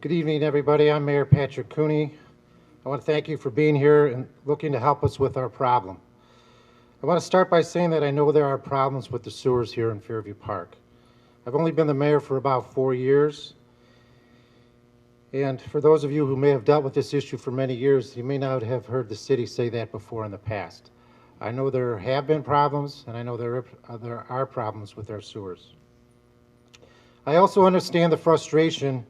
Good evening, everybody. I'm Mayor Patrick Cooney. I want to thank you for being here and looking to help us with our problem. I want to start by saying that I know there are problems with the sewers here in Fairview Park. I've only been the mayor for about 4 years, and for those of you who may have dealt with this issue for many years, you may not have heard the city say that before in the past. I know there have been problems, and I know there are problems with our sewers. I also understand the frustration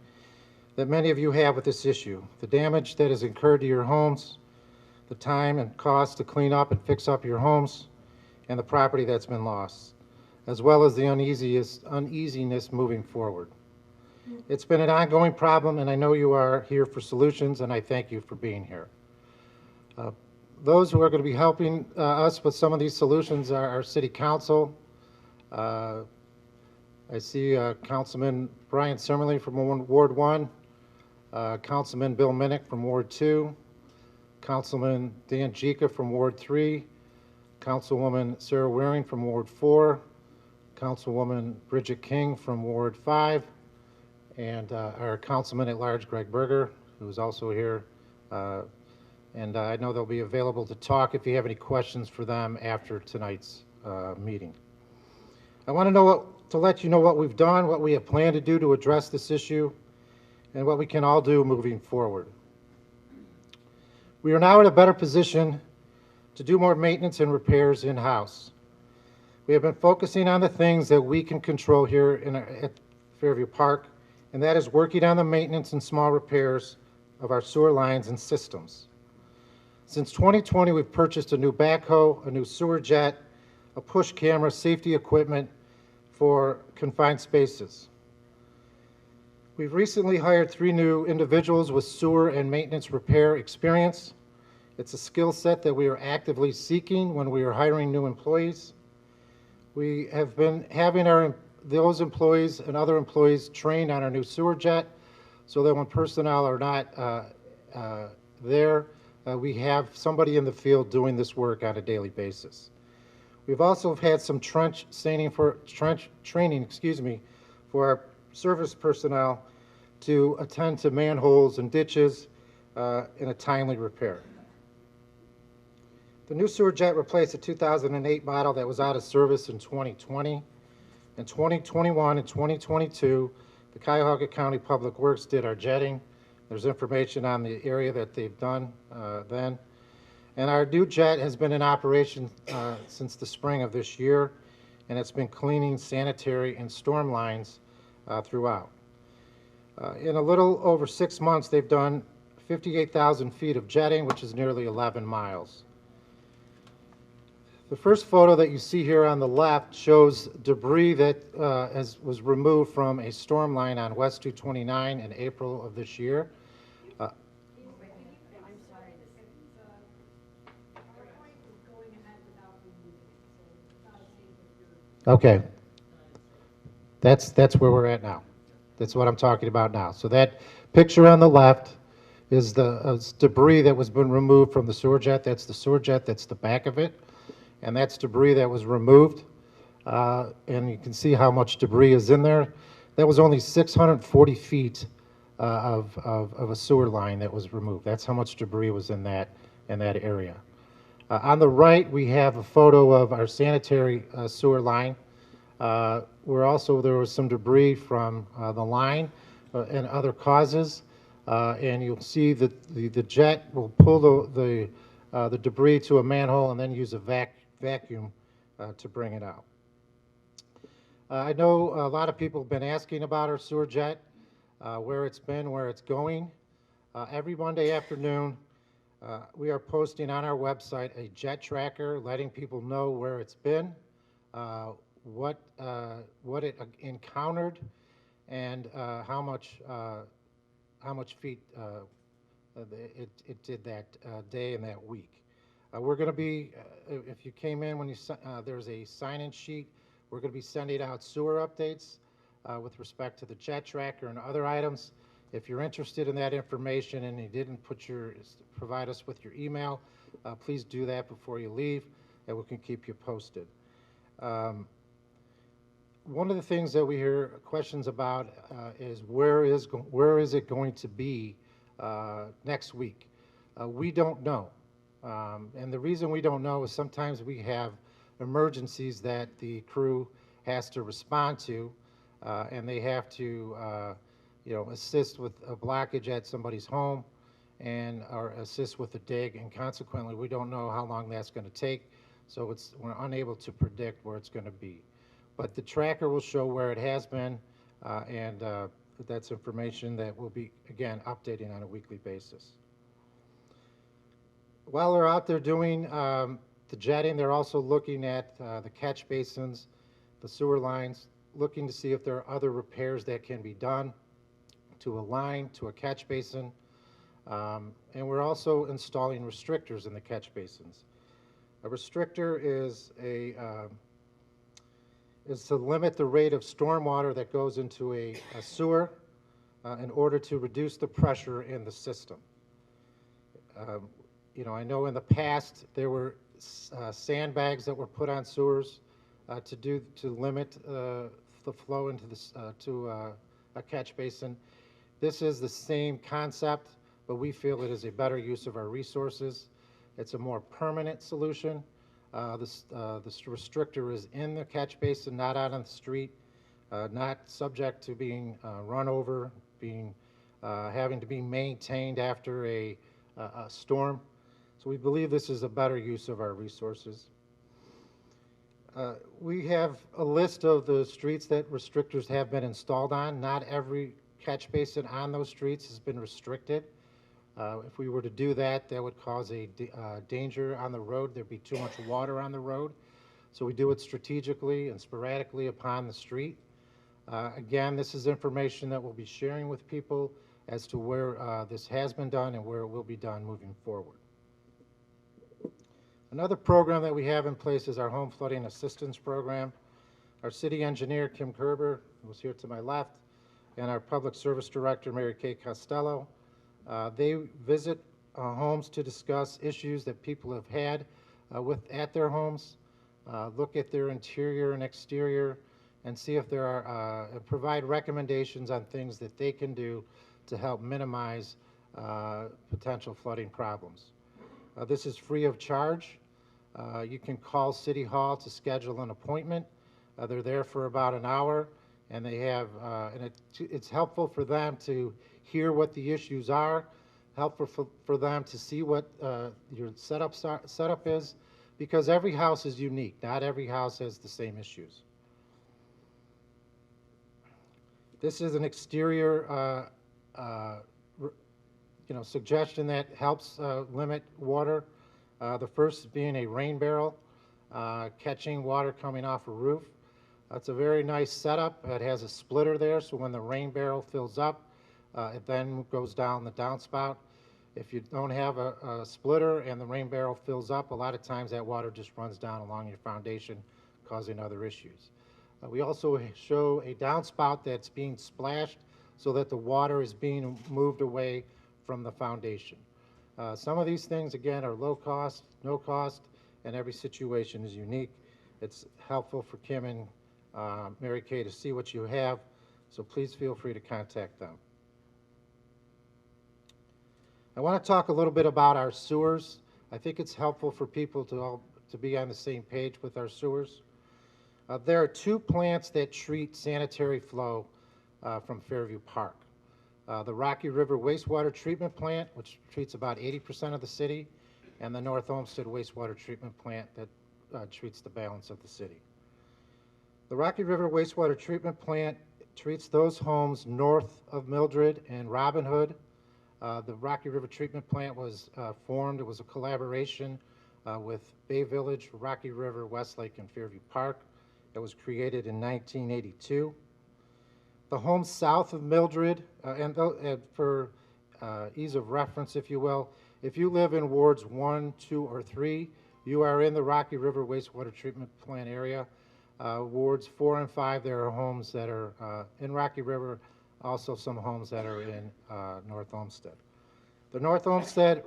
that many of you have with this issue, the damage that has incurred to your homes, the time and cost to clean up and fix up your homes, and the property that's been lost, as well as the uneasiness moving forward. It's been an ongoing problem, and I know you are here for solutions, and I thank you for being here. Those who are going to be helping us with some of these solutions are our city council. I see Councilman Brian Summerly from Ward 1, Councilman Bill Minnick from Ward 2, Councilman Dan Jica from Ward 3, Councilwoman Sarah Waring from Ward 4, Councilwoman Bridget King from Ward 5, and our Councilman at Large Greg Berger, who is also here. And I know they'll be available to talk if you have any questions for them after tonight's meeting. I want to let you know what we've done, what we have planned to do to address this issue, and what we can all do moving forward. We are now in a better position to do more maintenance and repairs in-house. We have been focusing on the things that we can control here at Fairview Park, and that is working on the maintenance and small repairs of our sewer lines and systems. Since 2020, we've purchased a new backhoe, a new sewer jet, a push camera, safety equipment for confined spaces. We've recently hired 3 new individuals with sewer and maintenance repair experience. It's a skill set that we are actively seeking when we are hiring new employees. We have been having those employees and other employees trained on our new sewer jet so that when personnel are not there, we have somebody in the field doing this work on a daily basis. We've also had some trench training for our service personnel to attend to manholes and ditches in a timely repair. The new sewer jet replaced a 2008 model that was out of service in 2020. In 2021 and 2022, the Cuyahoga County Public Works did our jetting. There's information on the area that they've done then. And our new jet has been in operation since the spring of this year, and it's been cleaning sanitary and storm lines throughout. In a little over 6 months, they've done 58,000 feet of jetting, which is nearly 11 miles. The first photo that you see here on the left shows debris that was removed from a storm line on West 229 in April of this year. Okay, that's where we're at now. That's what I'm talking about now. So that picture on the left is the debris that was been removed from the sewer jet. That's the sewer jet. That's the back of it, and that's debris that was removed. And you can see how much debris is in there. That was only 640 feet of a sewer line that was removed. That's how much debris was in that area. On the right, we have a photo of our sanitary sewer line. There was some debris from the line and other causes, and you'll see that the jet will pull the debris to a manhole and then use a vacuum to bring it out. I know a lot of people have been asking about our sewer jet, where it's been, where it's going. Every Monday afternoon, we are posting on our website a jet tracker, letting people know where it's been, what it encountered, and how much feet it did that day and that week. We're going to be, if you came in when there's a sign-in sheet, we're going to be sending out sewer updates with respect to the jet tracker and other items. If you're interested in that information and you didn't provide us with your email, please do that before you leave, and we can keep you posted. One of the things that we hear questions about is where is it going to be next week? We don't know. And the reason we don't know is sometimes we have emergencies that the crew has to respond to, and they have to, assist with a blockage at somebody's home or assist with a dig, and consequently, we don't know how long that's going to take, so we're unable to predict where it's going to be. But the tracker will show where it has been, and that's information that we'll be, again, updating on a weekly basis. While they're out there doing the jetting, they're also looking at the catch basins, the sewer lines, looking to see if there are other repairs that can be done to a line, to a catch basin. And we're also installing restrictors in the catch basins. A restrictor is to limit the rate of stormwater that goes into a sewer in order to reduce the pressure in the system. I know in the past there were sandbags that were put on sewers to limit the flow into a catch basin. This is the same concept, but we feel it is a better use of our resources. It's a more permanent solution. This restrictor is in the catch basin, not out on the street, not subject to being run over, having to be maintained after a storm. So we believe this is a better use of our resources. We have a list of the streets that restrictors have been installed on. Not every catch basin on those streets has been restricted. If we were to do that, that would cause a danger on the road. There'd be too much water on the road. So we do it strategically and sporadically upon the street. Again, this is information that we'll be sharing with people as to where this has been done and where it will be done moving forward. Another program that we have in place is our Home Flooding Assistance Program. Our city engineer, Kim Kerber, who's here to my left, and our Public Service Director, Mary Kay Costello, they visit homes to discuss issues that people have had at their homes, look at their interior and exterior, and see if there are, provide recommendations on things that they can do to help minimize potential flooding problems. This is free of charge. You can call City Hall to schedule an appointment. They're there for about an hour, and they have, it's helpful for them to hear what the issues are, helpful for them to see what your setup is, because every house is unique. Not every house has the same issues. This is an exterior suggestion that helps limit water. The first being a rain barrel, catching water coming off a roof. It's a very nice setup. It has a splitter there, so when the rain barrel fills up, it then goes down the downspout. If you don't have a splitter and the rain barrel fills up, a lot of times that water just runs down along your foundation, causing other issues. We also show a downspout that's being splashed so that the water is being moved away from the foundation. Some of these things, again, are low cost, no cost, and every situation is unique. It's helpful for Kim and Mary Kay to see what you have, so please feel free to contact them. I want to talk a little bit about our sewers. I think it's helpful for people to be on the same page with our sewers. There are two plants that treat sanitary flow from Fairview Park. The Rocky River Wastewater Treatment Plant, which treats about 80% of the city, and the North Olmsted Wastewater Treatment Plant that treats the balance of the city. The Rocky River Wastewater Treatment Plant treats those homes north of Mildred and Robin Hood. The Rocky River Treatment Plant was formed. It was a collaboration with Bay Village, Rocky River, Westlake, and Fairview Park. It was created in 1982. The homes south of Mildred, and for ease of reference, if you will, if you live in wards 1, 2, or 3, you are in the Rocky River Wastewater Treatment Plant area. Wards 4 and 5, there are homes that are in Rocky River, also some homes that are in North Olmsted. The North Olmsted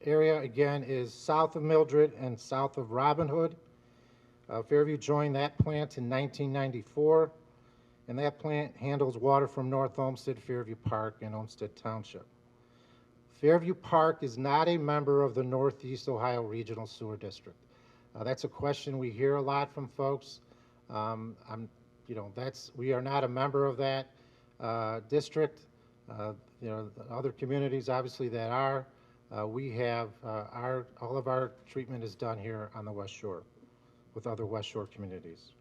area, again, is south of Mildred and south of Robin Hood. Fairview joined that plant in 1994, and that plant handles water from North Olmsted, Fairview Park, and Olmsted Township. Fairview Park is not a member of the Northeast Ohio Regional Sewer District. That's a question we hear a lot from folks. We are not a member of that district. Other communities obviously that are. We have all of our treatment is done here on the West Shore with other West Shore communities.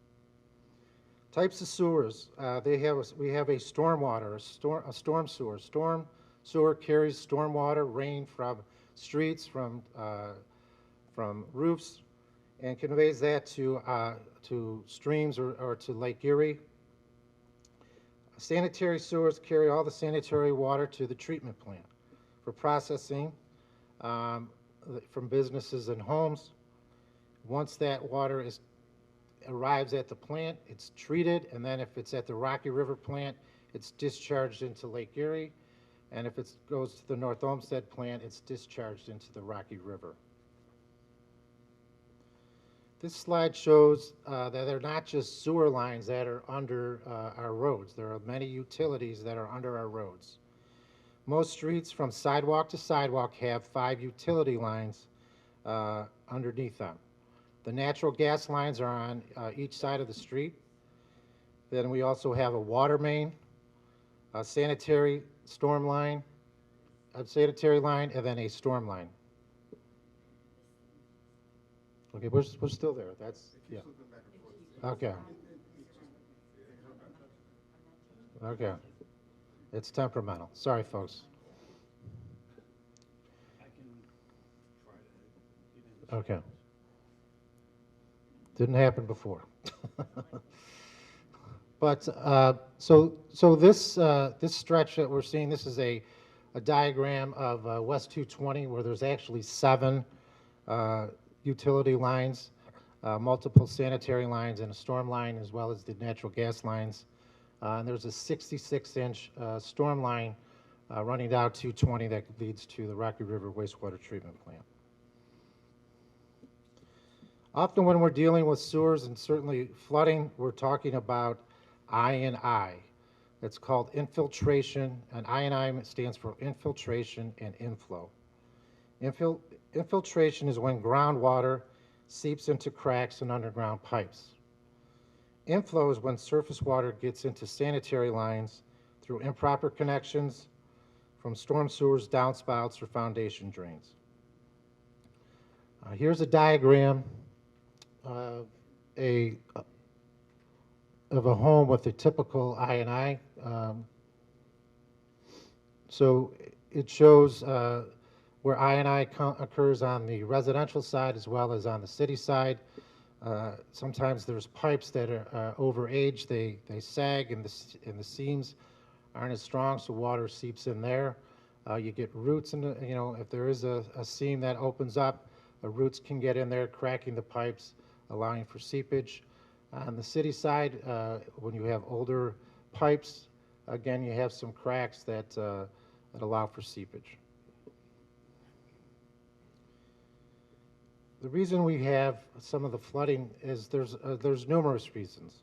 Types of sewers. We have a stormwater, a storm sewer. Storm sewer carries stormwater, rain from streets, from roofs, and conveys that to streams or to Lake Erie. Sanitary sewers carry all the sanitary water to the treatment plant for processing from businesses and homes. Once that water arrives at the plant, it's treated, and then if it's at the Rocky River plant, it's discharged into Lake Erie, and if it goes to the North Olmsted plant, it's discharged into the Rocky River. This slide shows that they're not just sewer lines that are under our roads. There are many utilities that are under our roads. Most streets from sidewalk to sidewalk have 5 utility lines underneath them. The natural gas lines are on each side of the street. Then we also have a water main, a sanitary line, and then a storm line. Okay, we're still there. That's, yeah. Okay. Okay. It's temperamental. Sorry, folks. Okay. Didn't happen before. But so this stretch that we're seeing, this is a diagram of West 220 where there's actually 7 utility lines, multiple sanitary lines, and a storm line, as well as the natural gas lines. And there's a 66-inch storm line running down 220 that leads to the Rocky River wastewater treatment plant. Often when we're dealing with sewers and certainly flooding, we're talking about I&I. It's called infiltration, and I&I stands for infiltration and inflow. Infiltration is when groundwater seeps into cracks and underground pipes. Inflow is when surface water gets into sanitary lines through improper connections from storm sewers, downspouts, or foundation drains. Here's a diagram of a home with a typical I&I. So it shows where I&I occurs on the residential side as well as on the city side. Sometimes there's pipes that are overaged. They sag and the seams aren't as strong, so water seeps in there. You get roots in the, if there is a seam that opens up, roots can get in there, cracking the pipes, allowing for seepage. On the city side, when you have older pipes, again, you have some cracks that allow for seepage. The reason we have some of the flooding is there's numerous reasons.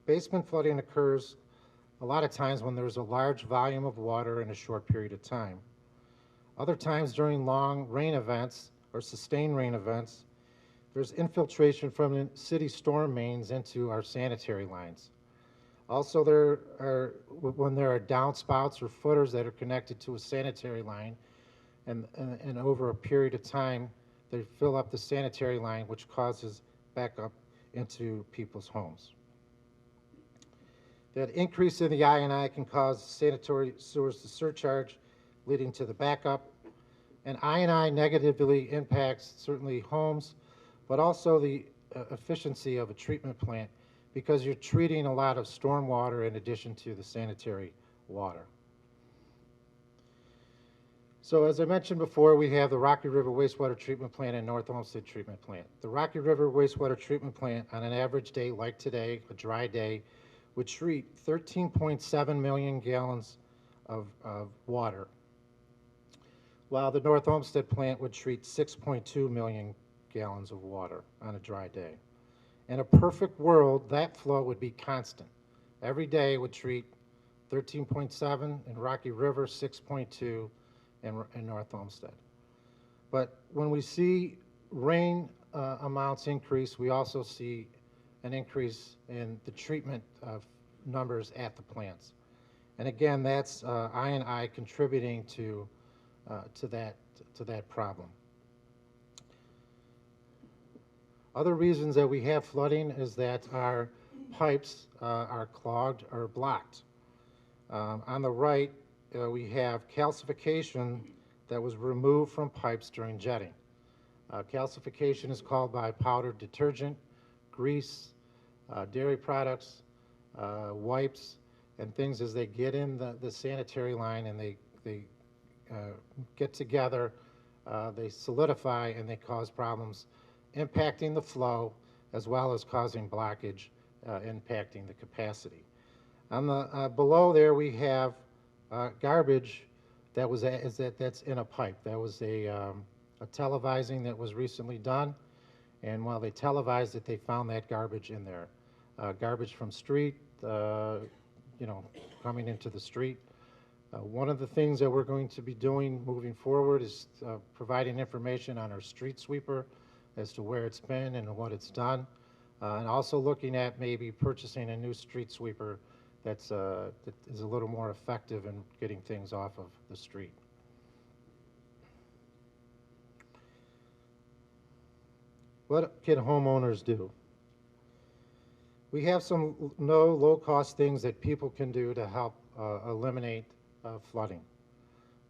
Basement flooding occurs a lot of times when there's a large volume of water in a short period of time. Other times during long rain events or sustained rain events, there's infiltration from the city storm mains into our sanitary lines. Also, when there are downspouts or footers that are connected to a sanitary line, and over a period of time, they fill up the sanitary line, which causes backup into people's homes. That increase in the I&I can cause sanitary sewers to surcharge, leading to the backup. And I&I negatively impacts certainly homes, but also the efficiency of a treatment plant because you're treating a lot of storm water in addition to the sanitary water. So as I mentioned before, we have the Rocky River Wastewater Treatment Plant and North Olmsted Treatment Plant. The Rocky River Wastewater Treatment Plant, on an average day like today, a dry day, would treat 13.7 million gallons of water, while the North Olmsted plant would treat 6.2 million gallons of water on a dry day. In a perfect world, that flow would be constant. Every day would treat 13.7 in Rocky River, 6.2 in North Olmsted. But when we see rain amounts increase, we also see an increase in the treatment of numbers at the plants. And again, that's I&I contributing to that problem. Other reasons that we have flooding is that our pipes are clogged or blocked. On the right, we have calcification that was removed from pipes during jetting. Calcification is caused by powdered detergent, grease, dairy products, wipes, and things as they get in the sanitary line and they get together, they solidify and they cause problems impacting the flow as well as causing blockage, impacting the capacity. On the below there we have garbage that's in a pipe. That was a televising that was recently done, and while they televised it, they found that garbage in there. Garbage from street, coming into the street. One of the things that we're going to be doing moving forward is providing information on our street sweeper as to where it's been and what it's done, and also looking at maybe purchasing a new street sweeper that is a little more effective in getting things off of the street. What can homeowners do? We have some low-cost things that people can do to help eliminate flooding.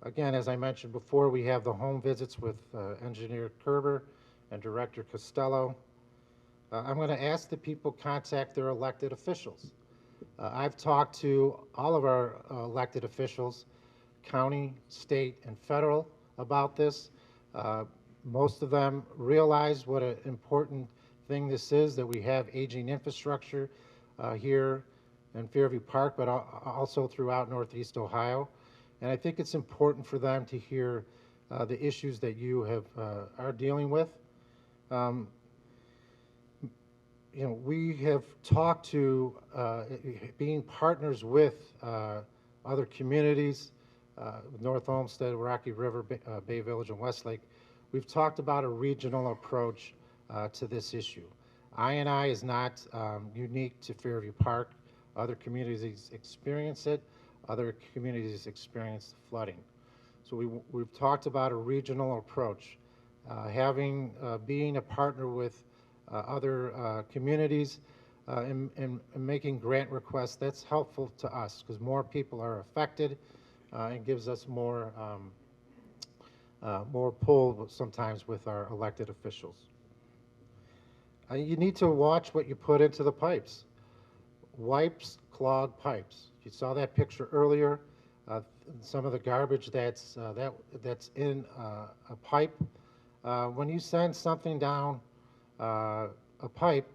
Again, as I mentioned before, we have the home visits with Engineer Kerber and Director Costello. I'm going to ask that people contact their elected officials. I've talked to all of our elected officials, county, state, and federal, about this. Most of them realize what an important thing this is, that we have aging infrastructure here in Fairview Park, but also throughout Northeast Ohio. And I think it's important for them to hear the issues that you are dealing with. We have talked to being partners with other communities, North Olmsted, Rocky River, Bay Village, and Westlake. We've talked about a regional approach to this issue. I&I is not unique to Fairview Park. Other communities experience it. Other communities experience the flooding. So we've talked about a regional approach. Being a partner with other communities and making grant requests, that's helpful to us because more people are affected and gives us more pull sometimes with our elected officials. You need to watch what you put into the pipes. Wipes clog pipes. You saw that picture earlier. Some of the garbage that's in a pipe. When you send something down a pipe,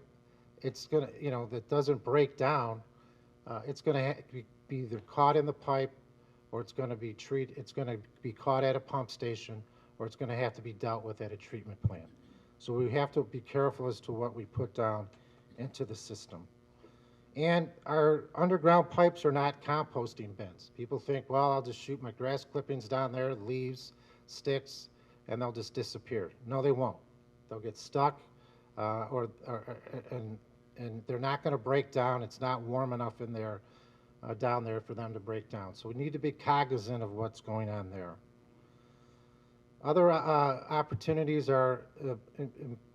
it's gonna, that doesn't break down. It's gonna be either caught in the pipe, or it's gonna be treated. It's gonna be caught at a pump station, or it's gonna have to be dealt with at a treatment plant. So we have to be careful as to what we put down into the system. And our underground pipes are not composting bins. People think, well, I'll just shoot my grass clippings down there, leaves, sticks, and they'll just disappear. No, they won't. They'll get stuck, and they're not going to break down. It's not warm enough in there, down there for them to break down. So we need to be cognizant of what's going on there. Other opportunities are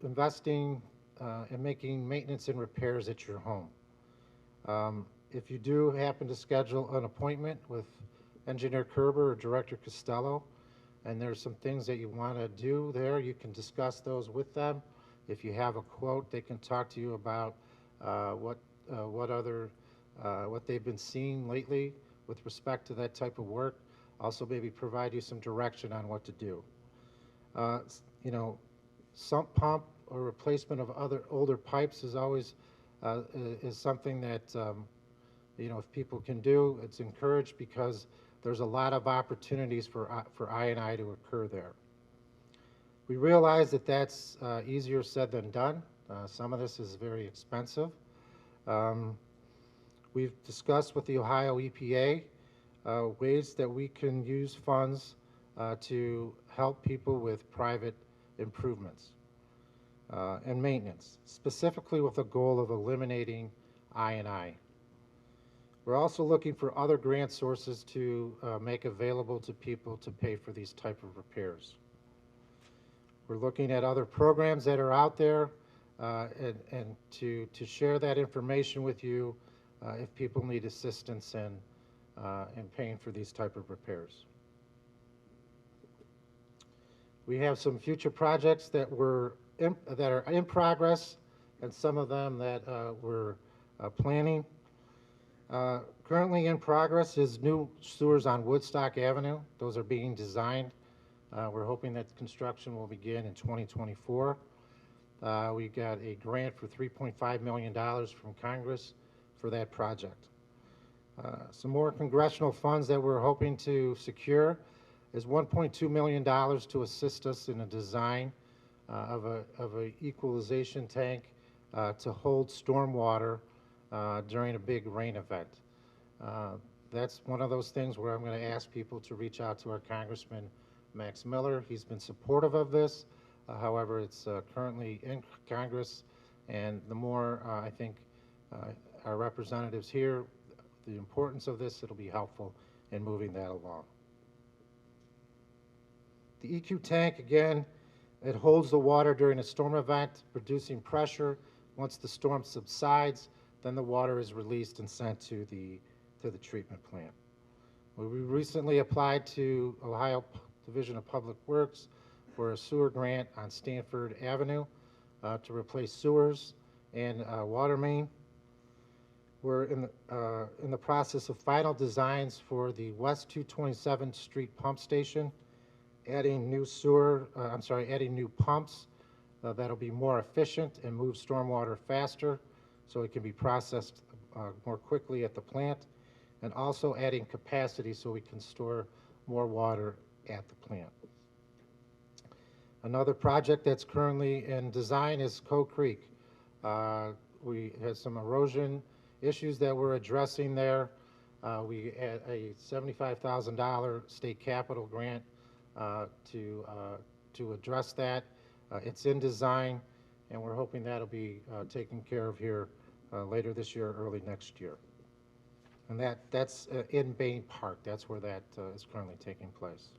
investing and making maintenance and repairs at your home. If you do happen to schedule an appointment with Engineer Kerber or Director Costello, and there's some things that you want to do there, you can discuss those with them. If you have a quote, they can talk to you about what they've been seeing lately with respect to that type of work. Also, maybe provide you some direction on what to do. Sump pump or replacement of other older pipes is always is something that if people can do, it's encouraged because there's a lot of opportunities for I&I to occur there. We realize that that's easier said than done. Some of this is very expensive. Um, We've discussed with the Ohio EPA ways that we can use funds to help people with private improvements and maintenance, specifically with the goal of eliminating I&I. We're also looking for other grant sources to make available to people to pay for these type of repairs. We're looking at other programs that are out there and to share that information with you if people need assistance in paying for these type of repairs. We have some future projects that are in progress, and some of them that we're planning. Currently in progress is new sewers on Woodstock Avenue. Those are being designed. We're hoping that construction will begin in 2024. We got a grant for $3.5 million from Congress for that project. Some more congressional funds that we're hoping to secure is $1.2 million to assist us in a design of a equalization tank to hold stormwater during a big rain event. That's one of those things where I'm going to ask people to reach out to our Congressman Max Miller. He's been supportive of this. However, it's currently in Congress, and the more I think our representatives here, the importance of this, it'll be helpful in moving that along. The EQ tank, again, it holds the water during a storm event, producing pressure. Once the storm subsides, then the water is released and sent to the treatment plant. We recently applied to Ohio Division of Public Works for a sewer grant on Stanford Avenue to replace sewers and water main. We're in the process of final designs for the West 227th Street pump station, adding new adding new pumps that'll be more efficient and move stormwater faster so it can be processed more quickly at the plant, and also adding capacity so we can store more water at the plant. Another project that's currently in design is Coe Creek. We had some erosion issues that we're addressing there. We had a $75,000 state capital grant to address that. It's in design, and we're hoping that'll be taken care of here later this year, early next year. And that's in Bain Park. That's where that is currently taking place.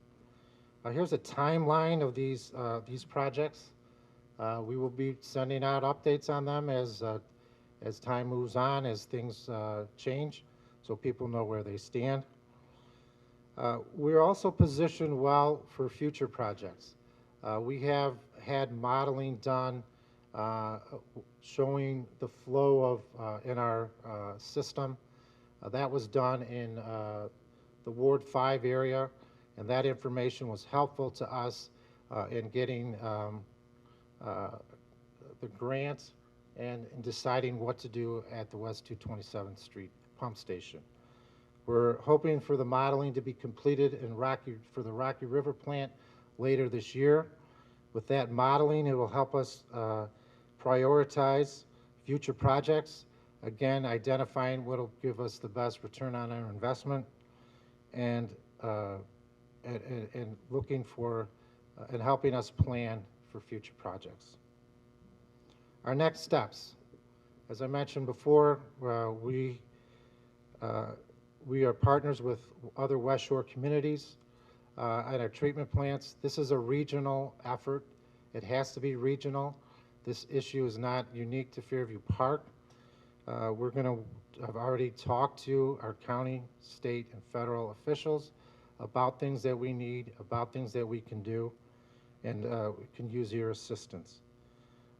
Here's a timeline of these projects. We will be sending out updates on them as time moves on, as things change, so people know where they stand. We're also positioned well for future projects. We have had modeling done showing the flow of in our system. That was done in the Ward 5 area, and that information was helpful to us in getting the grant and in deciding what to do at the West 227th Street pump station. We're hoping for the modeling to be completed for the Rocky River plant later this year. With that modeling, it will help us prioritize future projects, again, identifying what will give us the best return on our investment, and looking for and helping us plan for future projects. Our next steps, as I mentioned before, we are partners with other West Shore communities at our treatment plants. This is a regional effort. It has to be regional. This issue is not unique to Fairview Park. I've already talked to our county, state, and federal officials about things that we need, about things that we can do, and we can use your assistance.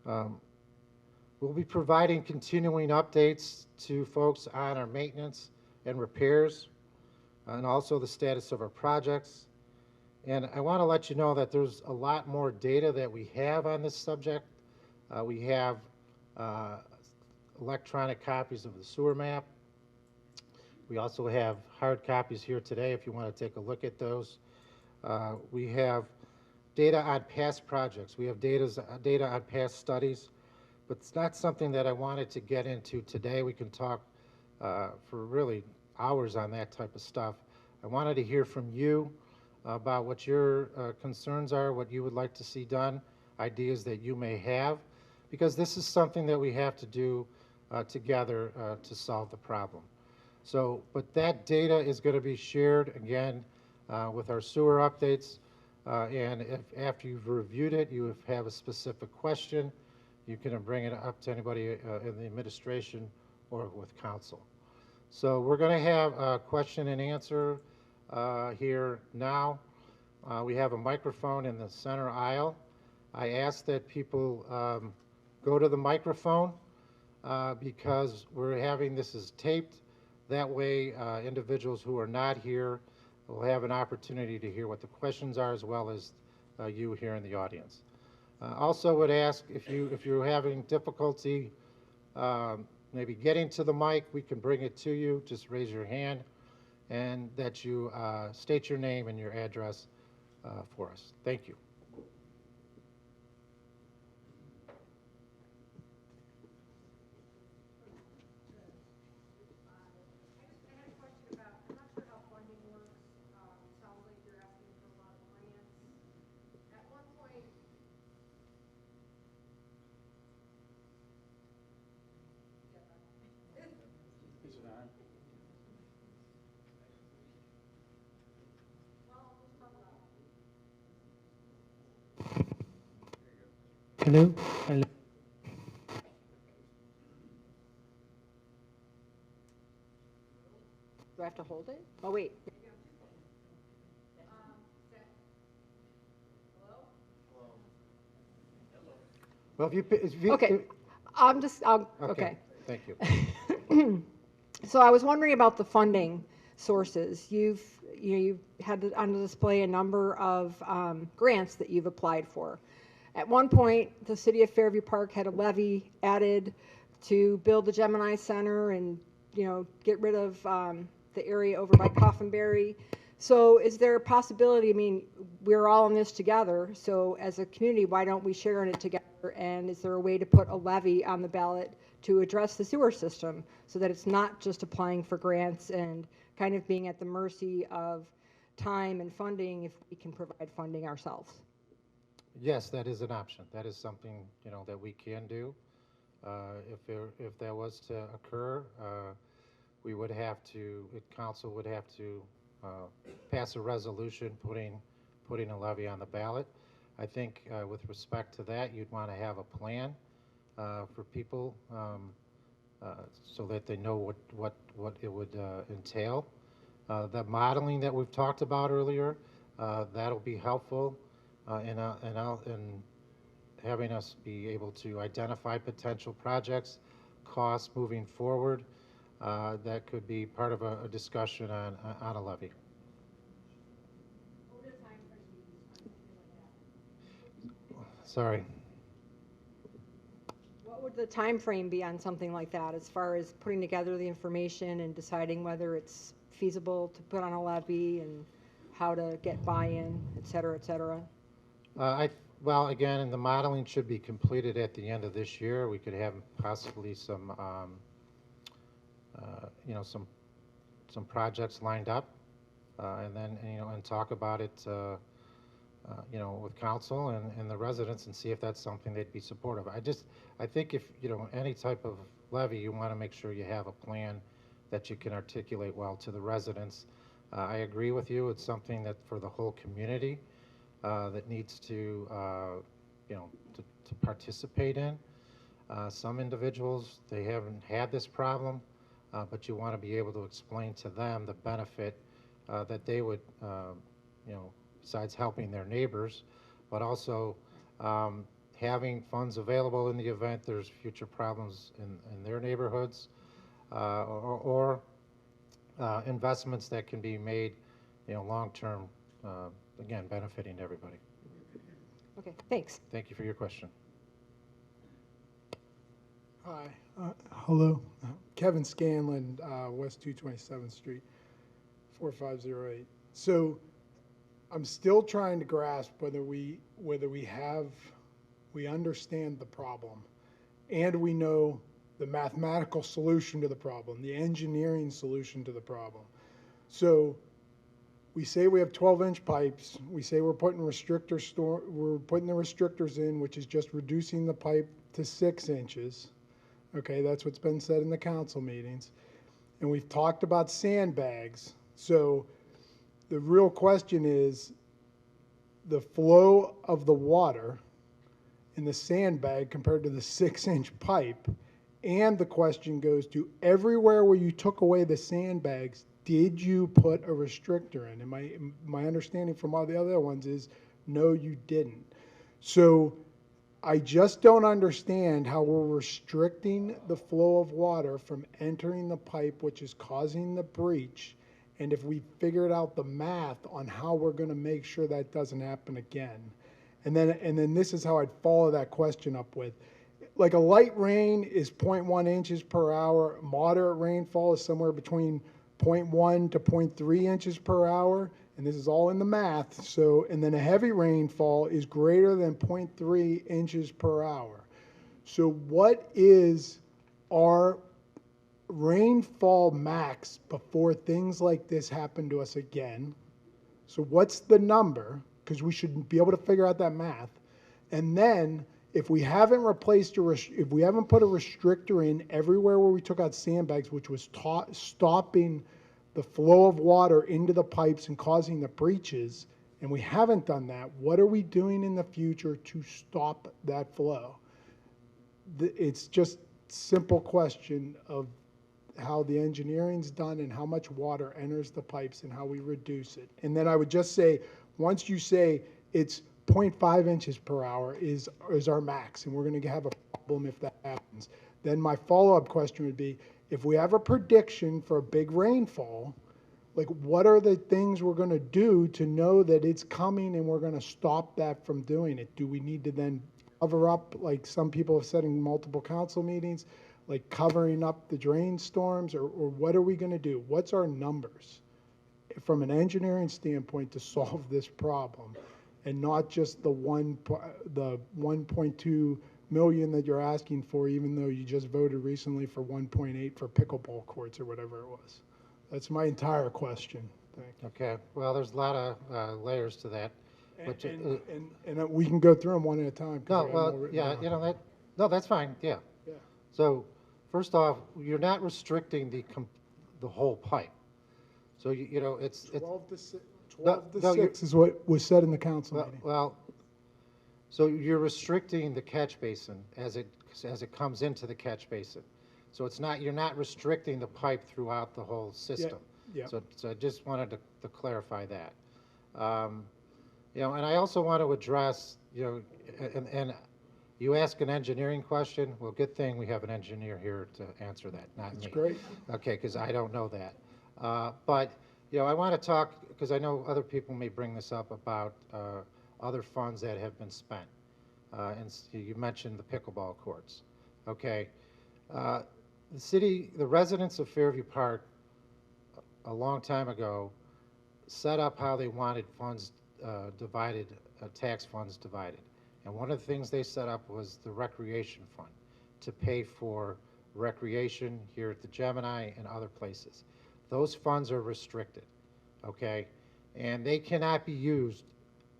We'll be providing continuing updates to folks on our maintenance and repairs, and also the status of our projects. And I want to let you know that there's a lot more data that we have on this subject. We have electronic copies of the sewer map. We also have hard copies here today if you want to take a look at those. We have data on past projects. We have data on past studies. but it's not something that I wanted to get into today. We can talk for really hours on that type of stuff. I wanted to hear from you about what your concerns are, what you would like to see done, ideas that you may have, because this is something that we have to do together to solve the problem. So, but that data is going to be shared again with our sewer updates. And if after you've reviewed it, you have a specific question, you can bring it up to anybody in the administration or with council. So we're going to have a question and answer here now. We have a microphone in the center aisle. I ask that people go to the microphone because we're having this is taped. That way, individuals who are not here will have an opportunity to hear what the questions are, as well as you here in the audience. Also would ask if you're having difficulty maybe getting to the mic, we can bring it to you. Just raise your hand and that you state your name and your address for us. Thank you. Hello? Hello? Do I have to hold it? Oh, wait. Well, if you Okay. Okay. Thank you. So I was wondering about the funding sources. You've had on display a number of grants that you've applied for. At one point, the city of Fairview Park had a levy added to build the Gemini Center and, get rid of the area over by Coffinberry. So is there a possibility, I mean, we're all in this together, so as a community, why don't we share in it together? And is there a way to put a levy on the ballot to address the sewer system so that it's not just applying for grants and kind of being at the mercy of time and funding if we can provide funding ourselves? Yes, that is an option. That is something, that we can do. If that was to occur, we would have to, council would have to pass a resolution putting a levy on the ballot. I think with respect to that, you'd want to have a plan for people so that they know what it would entail. The modeling that we've talked about earlier, that'll be helpful in having us be able to identify potential projects, costs moving forward. That could be part of a discussion on a levy. Sorry. What would the time frame be on something like that, as far as putting together the information and deciding whether it's feasible to put on a levy and how to get buy-in, et cetera, et cetera? Well, again, and the modeling should be completed at the end of this year. We could have possibly some projects lined up, and then and talk about it, with council and the residents, and see if that's something they'd be supportive. I think if any type of levy, you want to make sure you have a plan that you can articulate well to the residents. I agree with you. It's something that for the whole community that needs to participate in. Some individuals, they haven't had this problem, but you want to be able to explain to them the benefit that they would, besides helping their neighbors, but also having funds available in the event there's future problems in their neighborhoods, or investments that can be made, long-term, again, benefiting everybody. Okay, thanks. Thank you for your question. Hi, hello. Kevin Scanlon, West 227th Street, 4508. So I'm still trying to grasp whether we understand the problem. and we know the mathematical solution to the problem, the engineering solution to the problem. So we say we have 12-inch pipes. We say we're putting we're putting the restrictors in, which is just reducing the pipe to 6 inches. Okay, that's what's been said in the council meetings. And we've talked about sandbags. So the real question is the flow of the water in the sandbag compared to the 6-inch pipe. And the question goes to everywhere where you took away the sandbags, did you put a restrictor in? And my understanding from all the other ones is, no, you didn't. So I just don't understand how we're restricting the flow of water from entering the pipe, which is causing the breach. And if we figured out the math on how we're going to make sure that doesn't happen again. And then this is how I'd follow that question up with, like a light rain is 0.1 inches per hour. Moderate rainfall is somewhere between 0.1 to 0.3 inches per hour. And this is all in the math. So, and then a heavy rainfall is greater than 0.3 inches per hour. So what is our rainfall max before things like this happen to us again? So what's the number? Because we should be able to figure out that math. And then if we haven't replaced if we haven't put a restrictor in everywhere where we took out sandbags, which was stopping the flow of water into the pipes and causing the breaches, and we haven't done that, what are we doing in the future to stop that flow? It's just simple question of how the engineering's done and how much water enters the pipes and how we reduce it. And then I would just say, once you say it's 0.5 inches per hour is our max, and we're going to have a problem if that happens, then my follow-up question would be, if we have a prediction for a big rainfall, like what are the things we're going to do to know that it's coming and we're going to stop that from doing it? Do we need to then cover up, like some people have said in multiple council meetings, like covering up the drain storms, or what are we going to do? What's our numbers from an engineering standpoint to solve this problem, and not just the 1.2 million that you're asking for, even though you just voted recently for 1.8 for pickleball courts or whatever it was. That's my entire question. Thank you. Okay, well, there's a lot of layers to that. But, And we can go through them one at a time. 'Cause I no, got them all well, written yeah, down. no, that's fine, yeah. Yeah. So, first off, you're not restricting the whole pipe. So, it's, 12 to 6, No, 12 to no, 6 is what was said in the council well, meeting. well, so you're restricting the catch basin as it comes into the catch basin. So you're not restricting the pipe throughout the whole system. yeah. So I just wanted to clarify that. And I also want to address, and you ask an engineering question. Well, good thing we have an engineer here to answer that, not me. That's great. Okay, because I don't know that. But I want to talk, because I know other people may bring this up about other funds that have been spent. And you mentioned the pickleball courts. Okay. The residents of Fairview Park a long time ago set up how they wanted funds divided, tax funds divided. And one of the things they set up was the recreation fund to pay for recreation here at the Gemini and other places. Those funds are restricted, okay? And they cannot be used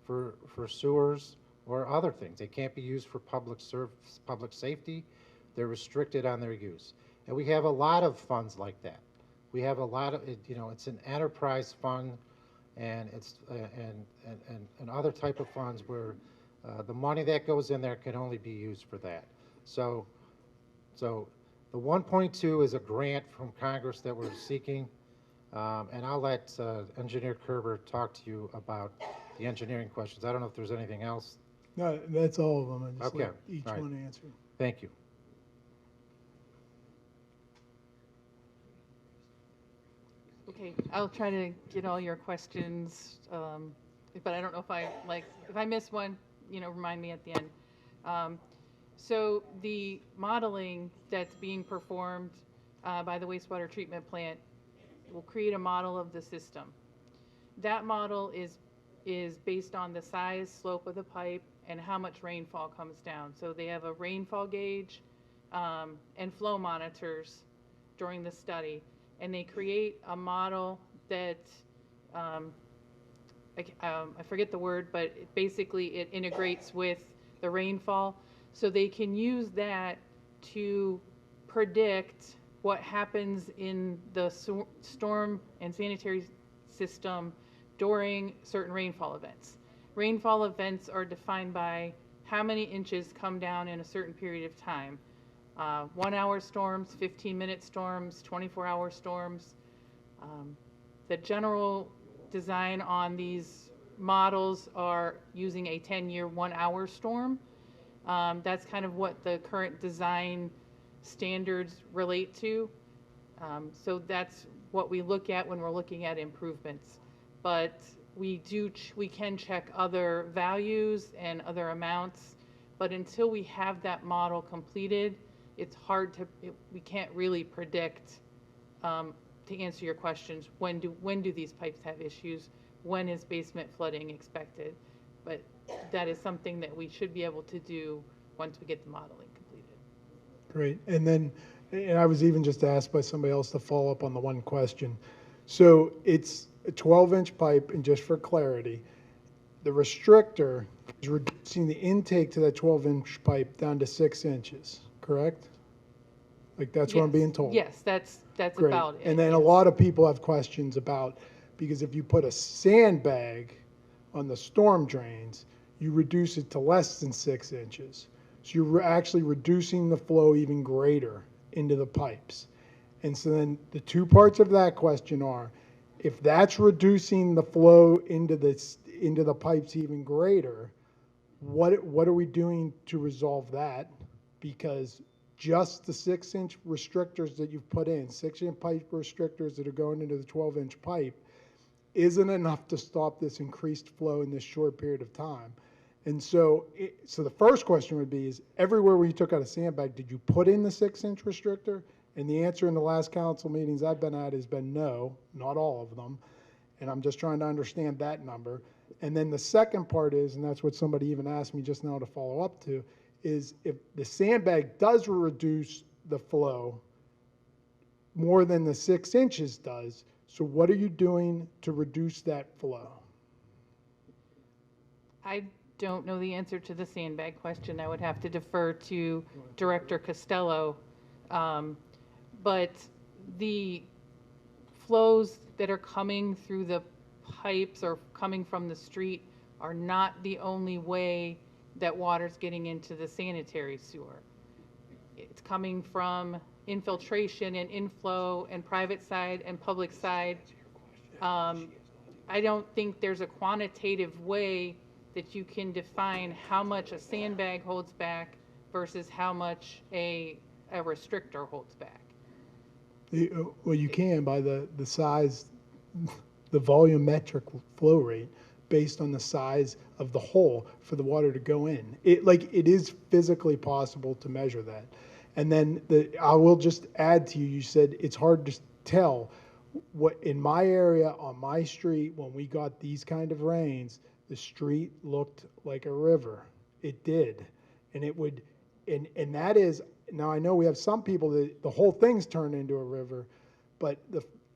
for sewers or other things. They can't be used for public safety. They're restricted on their use. And we have a lot of funds like that. We have a lot of, it's an enterprise fund, and it's and other type of funds where the money that goes in there can only be used for that. So the 1.2 is a grant from Congress that we're seeking, and I'll let Engineer Kerber talk to you about the engineering questions. I don't know if there's anything else. No, that's all of them. I just Okay, let each all right. one answer. Thank you. Okay, I'll try to get all your questions, but I don't know if if I miss one, remind me at the end. So the modeling that's being performed by the wastewater treatment plant will create a model of the system. That model is based on the size, slope of the pipe, and how much rainfall comes down. So they have a rainfall gauge, and flow monitors during the study. And they create a model that, I forget the word, but basically it integrates with the rainfall. So they can use that to predict what happens in the storm and sanitary system during certain rainfall events. Rainfall events are defined by how many inches come down in a certain period of time. 1 hour storms, 15-minute storms, 24-hour storms. The general design on these models are using a 10-year 1 hour storm. That's kind of what the current design standards relate to. So that's what we look at when we're looking at improvements. But we can check other values and other amounts, but until we have that model completed, it's hard to, we can't really predict, to answer your questions, when do these pipes have issues? When is basement flooding expected? But that is something that we should be able to do once we get the modeling completed. Great. And I was even just asked by somebody else to follow up on the one question. So it's a 12-inch pipe, and just for clarity, the restrictor is reducing the intake to that 12-inch pipe down to 6 inches, correct? Like that's what I'm being told? Yes, that's Great. about it. And then a yes. lot of people have questions about, because if you put a sandbag on the storm drains, you reduce it to less than 6 inches. So you're actually reducing the flow even greater into the pipes. And so then the two parts of that question are, if that's reducing the flow into the pipes even greater, what are we doing to resolve that? Because just the 6-inch restrictors that you've put in, 6-inch pipe restrictors that are going into the 12-inch pipe, isn't enough to stop this increased flow in this short period of time. And so, so the first question would be, is everywhere where you took out a sandbag, did you put in the 6-inch restrictor? And the answer in the last council meetings I've been at has been no, not all of them. And I'm just trying to understand that number. And then the second part is, and that's what somebody even asked me just now to follow up to, is if the sandbag does reduce the flow more than the 6 inches does, so what are you doing to reduce that flow? I don't know the answer to the sandbag question. I would have to defer to Director Costello. But the flows that are coming through the pipes or coming from the street are not the only way that water's getting into the sanitary sewer. It's coming from infiltration and inflow and private side and public side. I don't think there's a quantitative way that you can define how much a sandbag holds back versus how much a restrictor holds back. Well, you can by the size, the volumetric flow rate based on the size of the hole for the water to go in. It is physically possible to measure that. And then I will just add to you, you said it's hard to tell. What in my area on my street, when we got these kind of rains, the street looked like a river. It did. And it would, and that is, now I know we have some people that the whole thing's turned into a river, but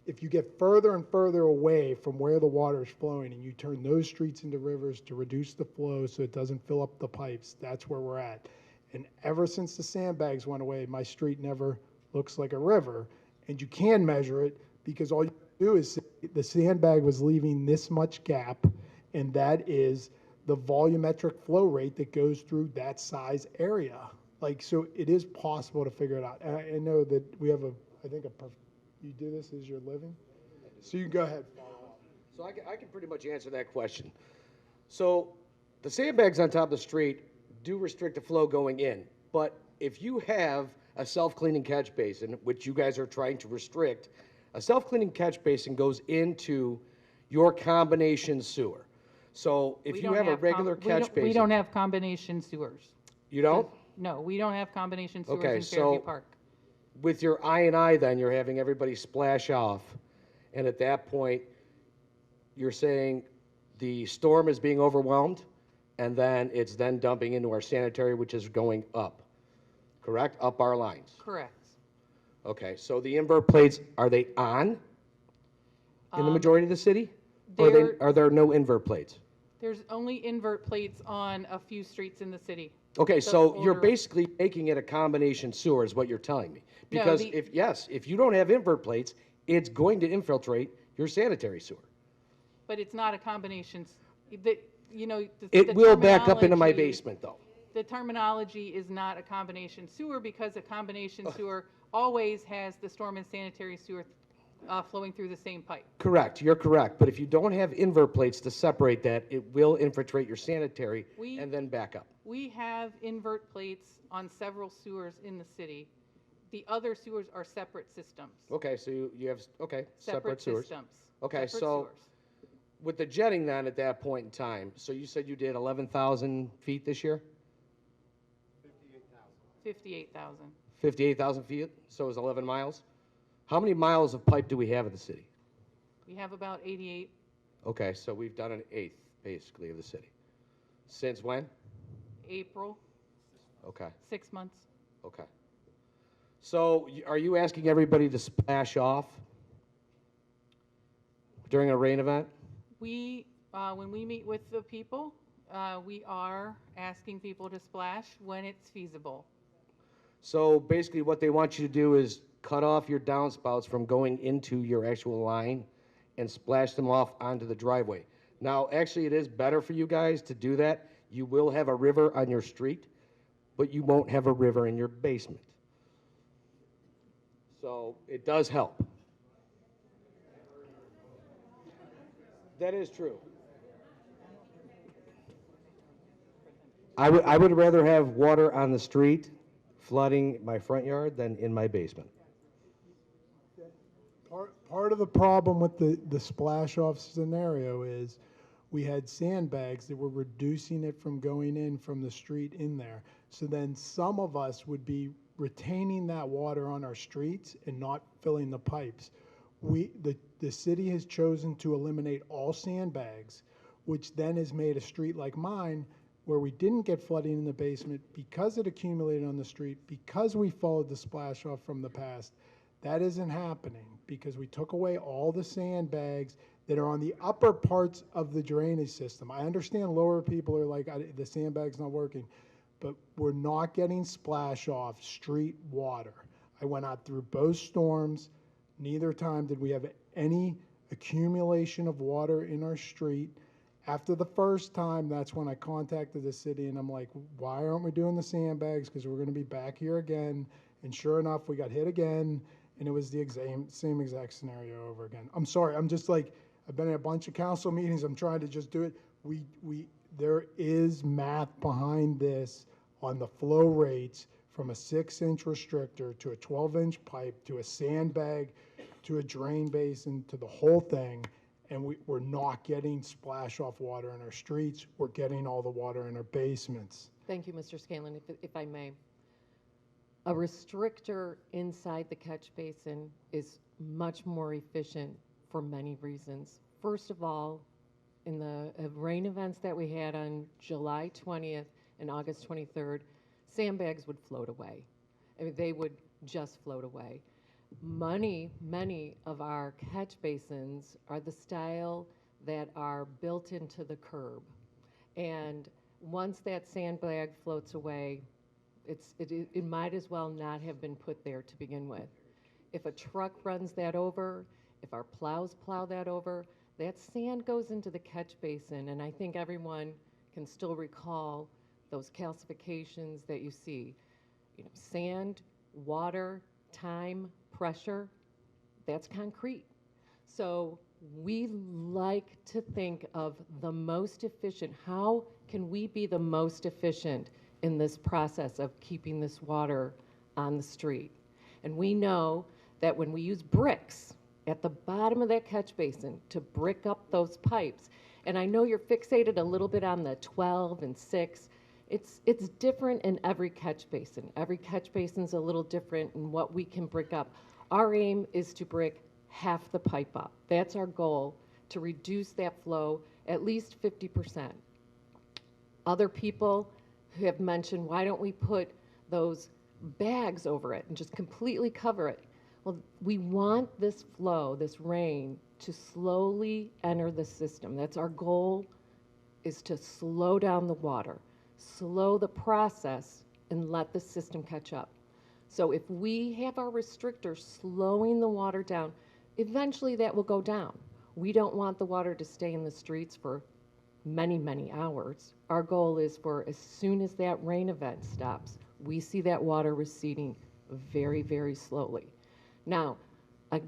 if you get further and further away from where the water is flowing and you turn those streets into rivers to reduce the flow so it doesn't fill up the pipes, that's where we're at. And ever since the sandbags went away, my street never looks like a river. And you can measure it because all you do is say the sandbag was leaving this much gap, and that is the volumetric flow rate that goes through that size area. Like, so it is possible to figure it out. And I know that we have you do this as your living? So you go ahead. So I can pretty much answer that question. So the sandbags on top of the street do restrict the flow going in. But if you have a self-cleaning catch basin, which you guys are trying to restrict, a self-cleaning catch basin goes into your combination sewer. So if you have a regular catch basin. We don't have combination sewers. You don't? No, we don't have combination sewers Okay, in Fairview so Park. with your I&I then, you're having everybody splash off. And at that point, you're saying the storm is being overwhelmed, and then it's then dumping into our sanitary, which is going up. correct? Up our lines. Correct. Okay, so the invert plates, are they on in the majority of the city? Or they're- are there no invert plates? There's only invert plates on a few streets in the city. Okay, The so you're older- basically making it a combination sewer is what you're telling me. Because the- if you don't have invert plates, it's going to infiltrate your sanitary sewer. But it's not a combination, you know. It the will back up into my terminology- basement, though. The terminology is not a combination sewer because a combination sewer always has the storm and sanitary sewer flowing through the same pipe. Correct, you're correct. But if you don't have invert plates to separate that, it will infiltrate your sanitary We- and then back up. We have invert plates on several sewers in the city. The other sewers are separate systems. Okay, so you have, okay, separate sewers. Systems. Okay, separate so sewers. with the jetting then at that point in time, so you said you did 11,000 feet this year? 58,000. 58,000 feet, so it was 11 miles? How many miles of pipe do we have in the city? We have about 88, Okay, so we've done an eighth, basically, of the city. Since when? April, Okay, 6 months. okay. So are you asking everybody to splash off during a rain event? We, when we meet with the people, we are asking people to splash when it's feasible. So basically what they want you to do is cut off your downspouts from going into your actual line and splash them off onto the driveway. Now, actually, it is better for you guys to do that. You will have a river on your street, but you won't have a river in your basement. So it does help. That is true. I would rather have water on the street flooding my front yard than in my basement. Part of the problem with the splash off scenario is we had sandbags that were reducing it from going in from the street in there. So then some of us would be retaining that water on our streets and not filling the pipes. The city has chosen to eliminate all sandbags, which then has made a street like mine where we didn't get flooding in the basement because it accumulated on the street, because we followed the splash off from the past. That isn't happening because we took away all the sandbags that are on the upper parts of the drainage system. I understand lower people are like, the sandbag's not working, but we're not getting splash off street water. I went out through both storms. Neither time did we have any accumulation of water in our street. After the first time, that's when I contacted the city and I'm like, why aren't we doing the sandbags? Because we're going to be back here again. And sure enough, we got hit again. And it was the same exact scenario over again. I'm sorry. I'm just like, I've been at a bunch of council meetings. I'm trying to just do it. There is math behind this on the flow rates from a 6-inch restrictor to a 12-inch pipe to a sandbag to a drain basin to the whole thing. And we're not getting splash off water in our streets. We're getting all the water in our basements. Thank you, Mr. Scanlon, if I may. A restrictor inside the catch basin is much more efficient for many reasons. First of all, in the rain events that we had on July 20th and August 23rd, sandbags would float away. I mean, they would just float away. Many of our catch basins are the style that are built into the curb. And once that sandbag floats away, it might as well not have been put there to begin with. If a truck runs that over, if our plows plow that over, that sand goes into the catch basin, and I think everyone can still recall those calcifications that you see. You know, sand, water, time, pressure, that's concrete. So we like to think of the most efficient. How can we be the most efficient in this process of keeping this water on the street? And we know that when we use bricks at the bottom of that catch basin to brick up those pipes, and I know you're fixated a little bit on the 12 and 6, it's different in every catch basin. Every catch basin's a little different in what we can brick up. Our aim is to brick half the pipe up. That's our goal, to reduce that flow at least 50%. Other people have mentioned, why don't we put those bags over it and just completely cover it. Well, we want this flow, this rain, to slowly enter the system. That's our goal, is to slow down the water, slow the process, and let the system catch up. So if we have our restrictor slowing the water down, eventually that will go down. We don't want the water to stay in the streets for many, many hours. Our goal is for as soon as that rain event stops, we see that water receding very, very slowly. Now, a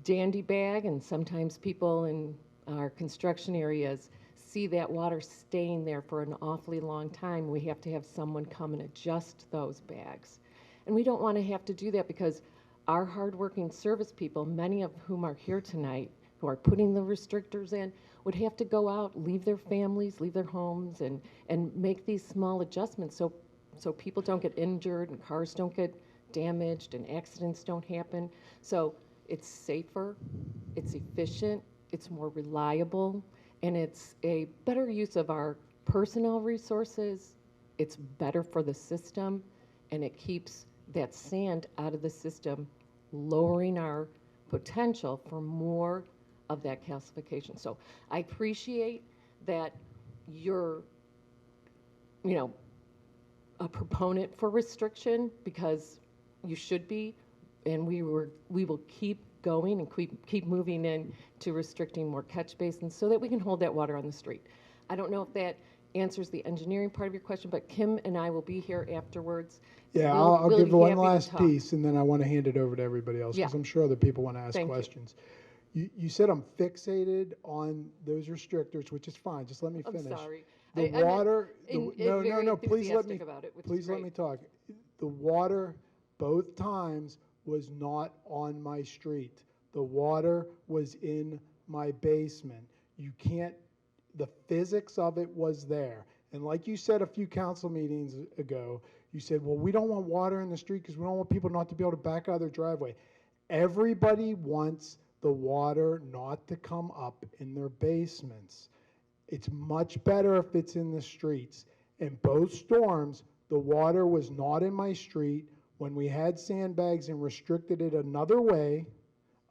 dandy bag, and sometimes people in our construction areas see that water staying there for an awfully long time. We have to have someone come and adjust those bags. And we don't want to have to do that because our hardworking service people, many of whom are here tonight, who are putting the restrictors in, would have to go out, leave their families, leave their homes, and make these small adjustments so people don't get injured and cars don't get damaged and accidents don't happen. So it's safer, it's efficient, it's more reliable, and it's a better use of our personnel resources. It's better for the system, and it keeps that sand out of the system, lowering our potential for more of that calcification. So I appreciate that you're, a proponent for restriction, because you should be, and we will keep going and keep moving in to restricting more catch basins so that we can hold that water on the street. I don't know if that answers the engineering part of your question, but Kim and I will be here afterwards. Yeah, We'll- I'll we'll give be one happy to last talk. piece, and then I want to hand it over to everybody else, because Yeah. I'm sure other people want to ask Thank you. questions. You said I'm fixated on those restrictors, which is fine, just let me I'm finish. sorry. The I'm water, very no, please let me, enthusiastic about it, which is please let great. me talk. The water, both times, was not on my street. The water was in my basement. You can't, the physics of it was there. And like you said a few council meetings ago, you said, well, we don't want water in the street because we don't want people not to be able to back out of their driveway. Everybody wants the water not to come up in their basements. It's much better if it's in the streets. In both storms, the water was not in my street. When we had sandbags and restricted it another way,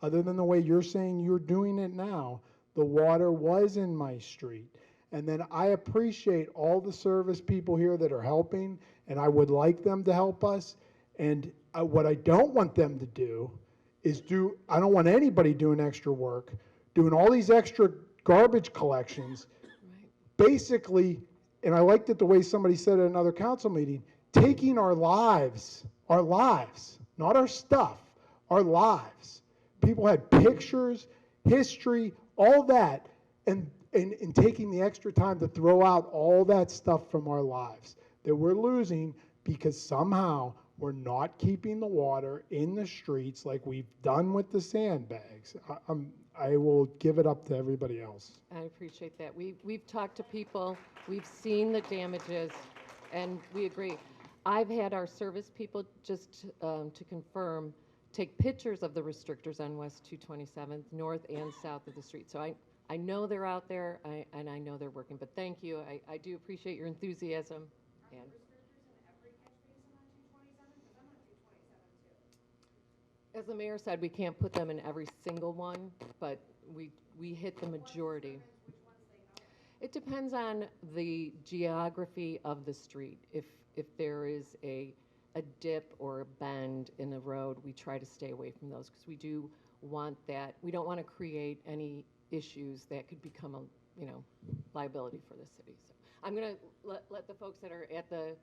other than the way you're saying you're doing it now, the water was in my street. And then I appreciate all the service people here that are helping, and I would like them to help us. And what I don't want them to do is I don't want anybody doing extra work, doing all these extra garbage collections, basically, and I liked it the way somebody said at another council meeting, taking our lives, not our stuff, our lives. People had pictures, history, all that, and taking the extra time to throw out all that stuff from our lives that we're losing because somehow we're not keeping the water in the streets like we've done with the sandbags. I will give it up to everybody else. I appreciate that. We've talked to people, we've seen the damages, and we agree. I've had our service people, just to confirm, take pictures of the restrictors on West 227th, north and south of the street. So I know they're out there, and I know they're working. But thank you. I do appreciate your enthusiasm. And as the mayor said, we can't put them in every single one, but we hit the majority. It depends on the geography of the street. If there is a dip or a bend in the road, we try to stay away from those because we do want that. We don't want to create any issues that could become a liability for the city. So I'm going to let the folks that are at the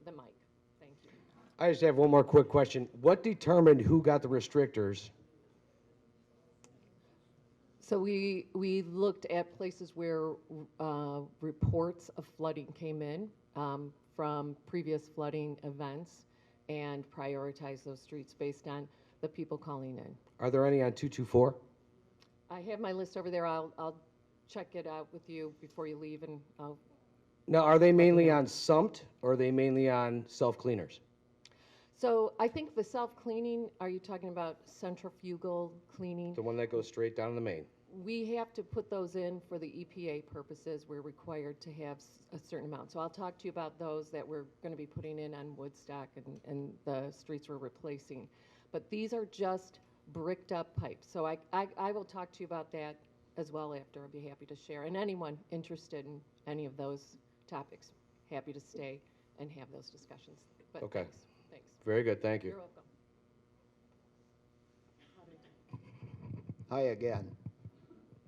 mic. Thank you. I just have one more quick question. What determined who got the restrictors? So we looked at places where reports of flooding came in from previous flooding events and prioritized those streets based on the people calling in. Are there any on 224? I have my list over there. I'll check it out with you before you leave, and I'll. Now, are they mainly on sumped or are they mainly on self-cleaners? So I think the self-cleaning, are you talking about centrifugal cleaning? The one that goes straight down the main? we have to put those in for the EPA purposes. We're required to have a certain amount. So I'll talk to you about those that we're going to be putting in on Woodstock and the streets we're replacing. But these are just bricked up pipes. So I will talk to you about that as well after. I'll be happy to share. And anyone interested in any of those topics, happy to stay and have those discussions. But Okay. thanks. Very good, thank you. You're welcome. Hi again.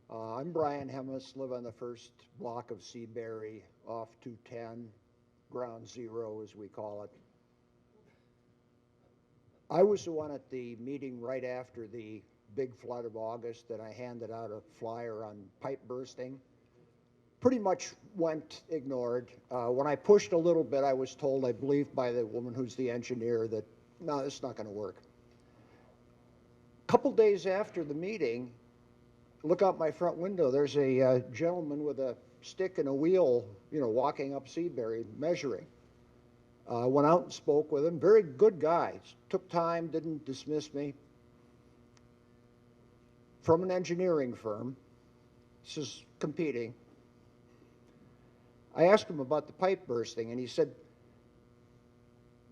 I'm Brian Hemmes, live on the first block of Seabury off 210, Ground Zero as we call it. I was the one at the meeting right after the big flood of August that I handed out a flyer on pipe bursting. Pretty much went ignored. When I pushed a little bit, I was told, I believe by the woman who's the engineer, that no, this is not going to work. Couple days after the meeting, look out my front window, there's a gentleman with a stick and a wheel, walking up Seabury, measuring. Went out and spoke with him, very good guy, took time, didn't dismiss me. From an engineering firm, this is competing. I asked him about the pipe bursting, and he said,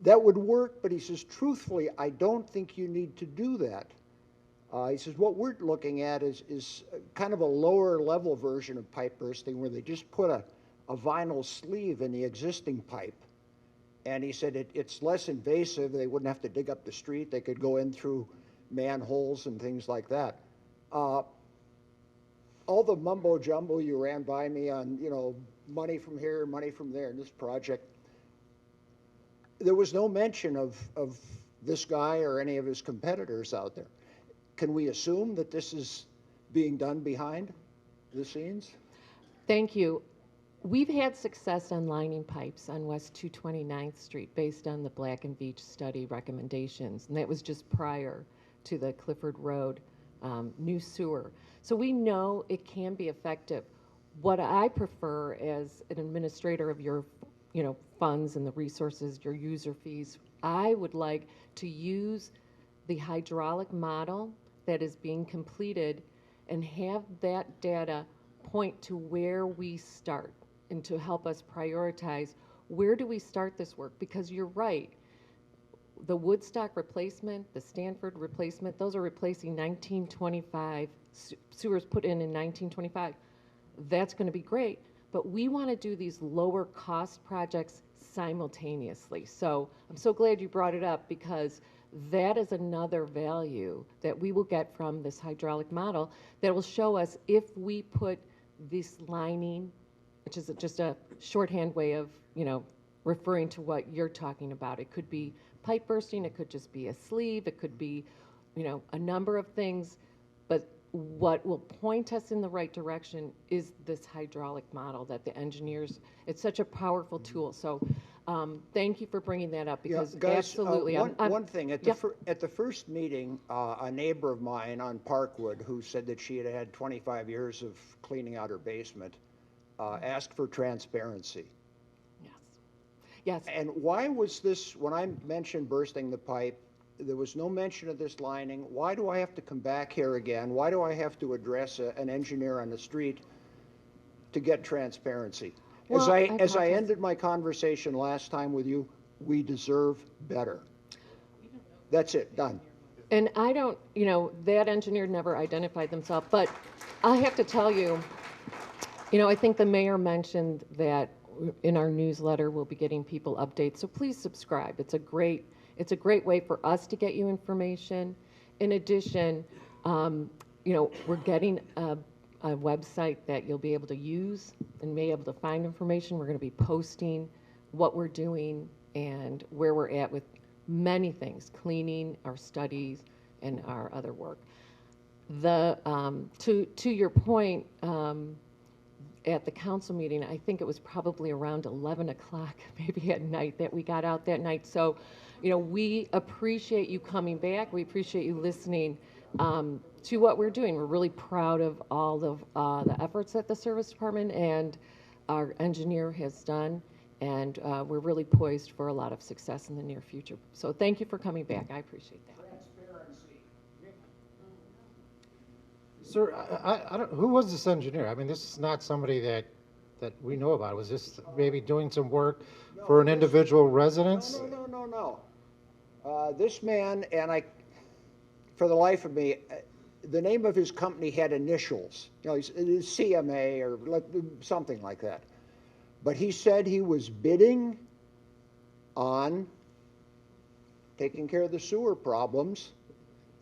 that would work, but he says, truthfully, I don't think you need to do that. He says, what we're looking at is kind of a lower level version of pipe bursting where they just put a vinyl sleeve in the existing pipe. And he said it's less invasive. They wouldn't have to dig up the street. They could go in through manholes and things like that. All the mumbo jumbo you ran by me on, money from here, money from there in this project, there was no mention of this guy or any of his competitors out there. Can we assume that this is being done behind the scenes? Thank you. We've had success on lining pipes on West 229th Street based on the Black and Veatch study recommendations, and that was just prior to the Clifford Road new sewer. So we know it can be effective. What I prefer as an administrator of your funds and the resources, your user fees, I would like to use the hydraulic model that is being completed and have that data point to where we start and to help us prioritize where do we start this work, because you're right, the Woodstock replacement, the Stanford replacement, those are replacing 1925 sewers put in 1925. That's going to be great, but we want to do these lower cost projects simultaneously. So I'm so glad you brought it up, because that is another value that we will get from this hydraulic model that will show us if we put this lining, which is just a shorthand way of, referring to what you're talking about. It could be pipe bursting, it could just be a sleeve, it could be, a number of things, but what will point us in the right direction is this hydraulic model that the engineers, it's such a powerful tool. So thank you for bringing that up, because guys, absolutely. one thing, at Yep. at the first meeting, a neighbor of mine on Parkwood, who said that she had 25 years of cleaning out her basement, asked for transparency. Yes. Yes. And why was this, when I mentioned bursting the pipe, there was no mention of this lining? Why do I have to come back here again? Why do I have to address an engineer on the street to get transparency? Well, As I I apologize. ended my conversation last time with you, we deserve better. That's it, done. And I don't, that engineer never identified themselves, but I have to tell you, I think the mayor mentioned that in our newsletter, we'll be getting people updates, so please subscribe. It's a great way for us to get you information. In addition, we're getting a website that you'll be able to use and be able to find information. We're going to be posting what we're doing and where we're at with many things, cleaning, our studies, and our other work. To your point, at the council meeting, I think it was probably around 11 o'clock, maybe at night, that we got out that night. So, we appreciate you coming back. We appreciate you listening to what we're doing. We're really proud of all of the efforts that the service department and our engineer has done, and we're really poised for a lot of success in the near future. So thank you for coming back. I appreciate that. Sir, I don't, who was this engineer? I mean, this is not somebody that we know about. Was this maybe doing some work for an individual residence? No. This man, and for the life of me, the name of his company had initials. You know, it's CMA or something like that. But he said he was bidding on taking care of the sewer problems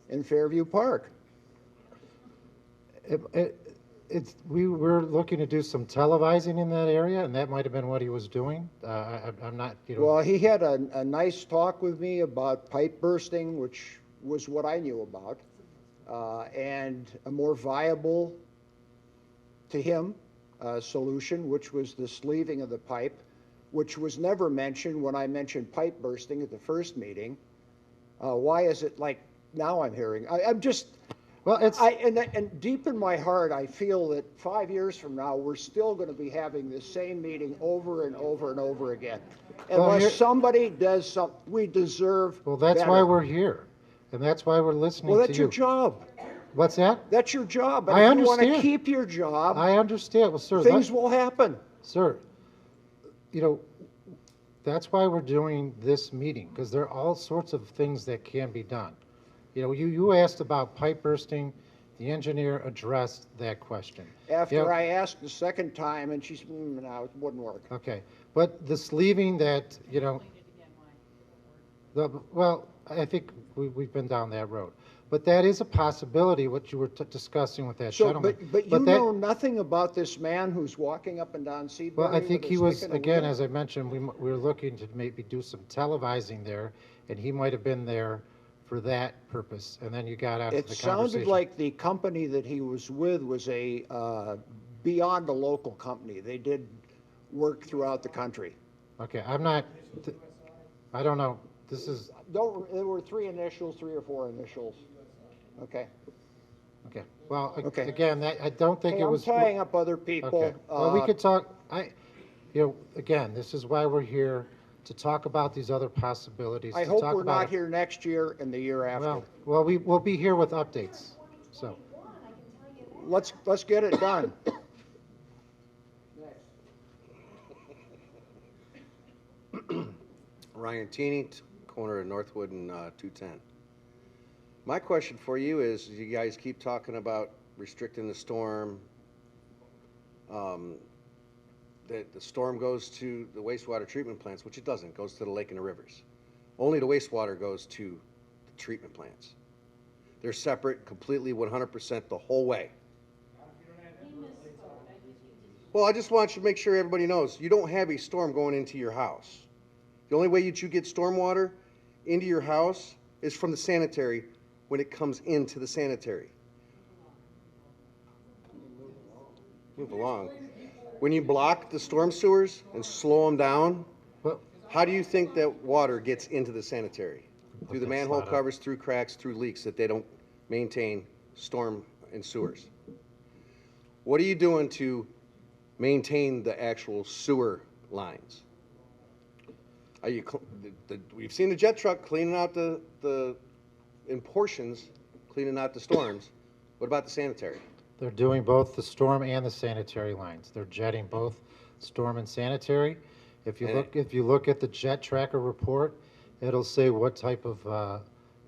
in Fairview Park. We were looking to do some televising in that area, and that might have been what he was doing. I'm not, you know. Well, he had a nice talk with me about pipe bursting, which was what I knew about, and a more viable, to him, solution, which was the sleeving of the pipe, which was never mentioned when I mentioned pipe bursting at the first meeting. Why is it like now I'm hearing? I'm just, Well, it's, and deep in my heart, I feel that 5 years from now, we're still going to be having this same meeting over and over and over again. Well, here- Unless somebody does something, we deserve well, that's better. why we're here, and that's why we're listening to Well, you. that's your job. What's that? That's your job. And I if you want to understand. keep your job, I understand. Well, sir, things will happen. sir, you know, that's why we're doing this meeting, because there are all sorts of things that can be done. You know, you asked about pipe bursting, the engineer addressed that question. After You know, I asked the second time, and she said, no, it wouldn't work. Okay, but the sleeving that, you know, well, I think we've been down that road. But that is a possibility, what you were discussing with that So, gentleman. but you that- know nothing about this man who's walking up and down Seabury Well, I with think a he stick was, and a again, wheel? as I mentioned, we were looking to maybe do some televising there, and he might have been there for that purpose, and then you got out of It the sounded conversation. like the company that he was with was beyond a local company. They did work throughout the country. Okay, I'm not, I don't know, this is, There were three or four initials. Okay. okay, well, Okay. again, I don't think Hey, it I'm was. tying up other people. Okay, well, we could talk, you know, again, this is why we're here, to talk about these other possibilities. I to hope talk we're about not it. here next year and the year after. Well, we'll be here with updates, so. Let's get it done. Ryan Teeny, corner of Northwood and 210. My question for you is, you guys keep talking about restricting the storm, that the storm goes to the wastewater treatment plants, which it doesn't, it goes to the lake and the rivers. Only the wastewater goes to the treatment plants. They're separate, completely 100% the whole way. Well, I just want you to make sure everybody knows, you don't have a storm going into your house. The only way that you get storm water into your house is from the sanitary when it comes into the sanitary. Move along. When you block the storm sewers and slow them down, Well, how do you think that water gets into the sanitary? Through the that manhole slide up. covers, through cracks, through leaks that they don't maintain storm and sewers. What are you doing to maintain the actual sewer lines? Are you, we've seen the jet truck cleaning out in portions, cleaning out the storms. What about the sanitary? they're doing both the storm and the sanitary lines. They're jetting both storm and sanitary. If you look at the jet tracker report, it'll say what type of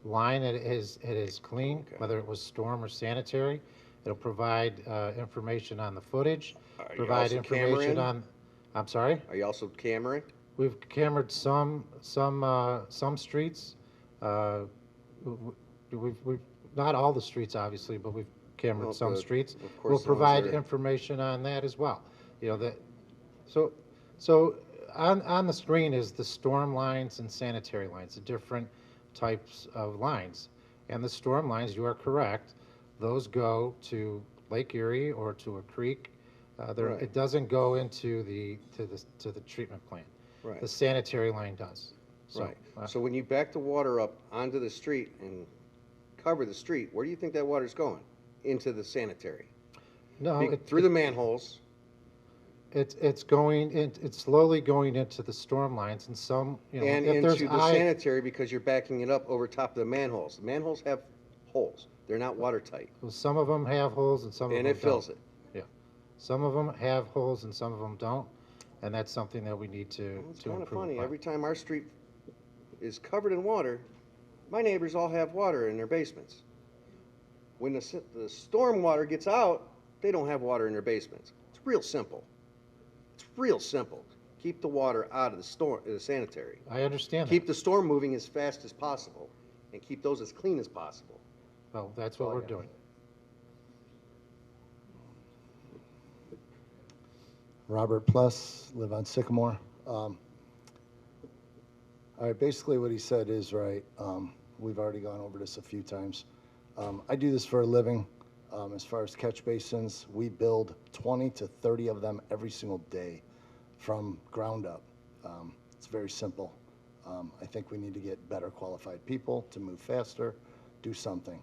line it is clean, Okay. whether it was storm or sanitary. It'll provide information on the footage, Are you provide also information cameraing? on, I'm sorry? Are you also cameraing? We've cambered some streets. We've not all the streets, obviously, but we've cambered Well, some the- streets. of course, We'll the ones provide that are- information on that as well. You know, so on the screen is the storm lines and sanitary lines, the different types of lines. And the storm lines, you are correct, those go to Lake Erie or to a creek. Right. It doesn't go into to the treatment plant. Right. The sanitary line does. So, Right. So when you back the water up onto the street and cover the street, where do you think that water's going? Into the sanitary? No, Through the manholes, it's slowly going into the storm lines and some, you know, and if there's into the eye, sanitary because you're backing it up over top of the manholes. The manholes have holes. They're not watertight, Well, some of them have holes and some of them and don't. it fills it. Yeah. Some of them have holes and some of them don't, and that's something that we need to It's to kind of improve funny, upon. every time our street is covered in water, my neighbors all have water in their basements. When the storm water gets out, they don't have water in their basements. It's real simple. It's real simple. Keep the water out of the sanitary. I understand that. Keep the storm moving as fast as possible, and keep those as clean as possible. Well, that's what all I we're got. doing. Robert Pless, live on Sycamore. All right, basically what he said is right. We've already gone over this a few times. I do this for a living. As far as catch basins, we build 20 to 30 of them every single day from ground up. It's very simple. I think we need to get better qualified people to move faster, do something.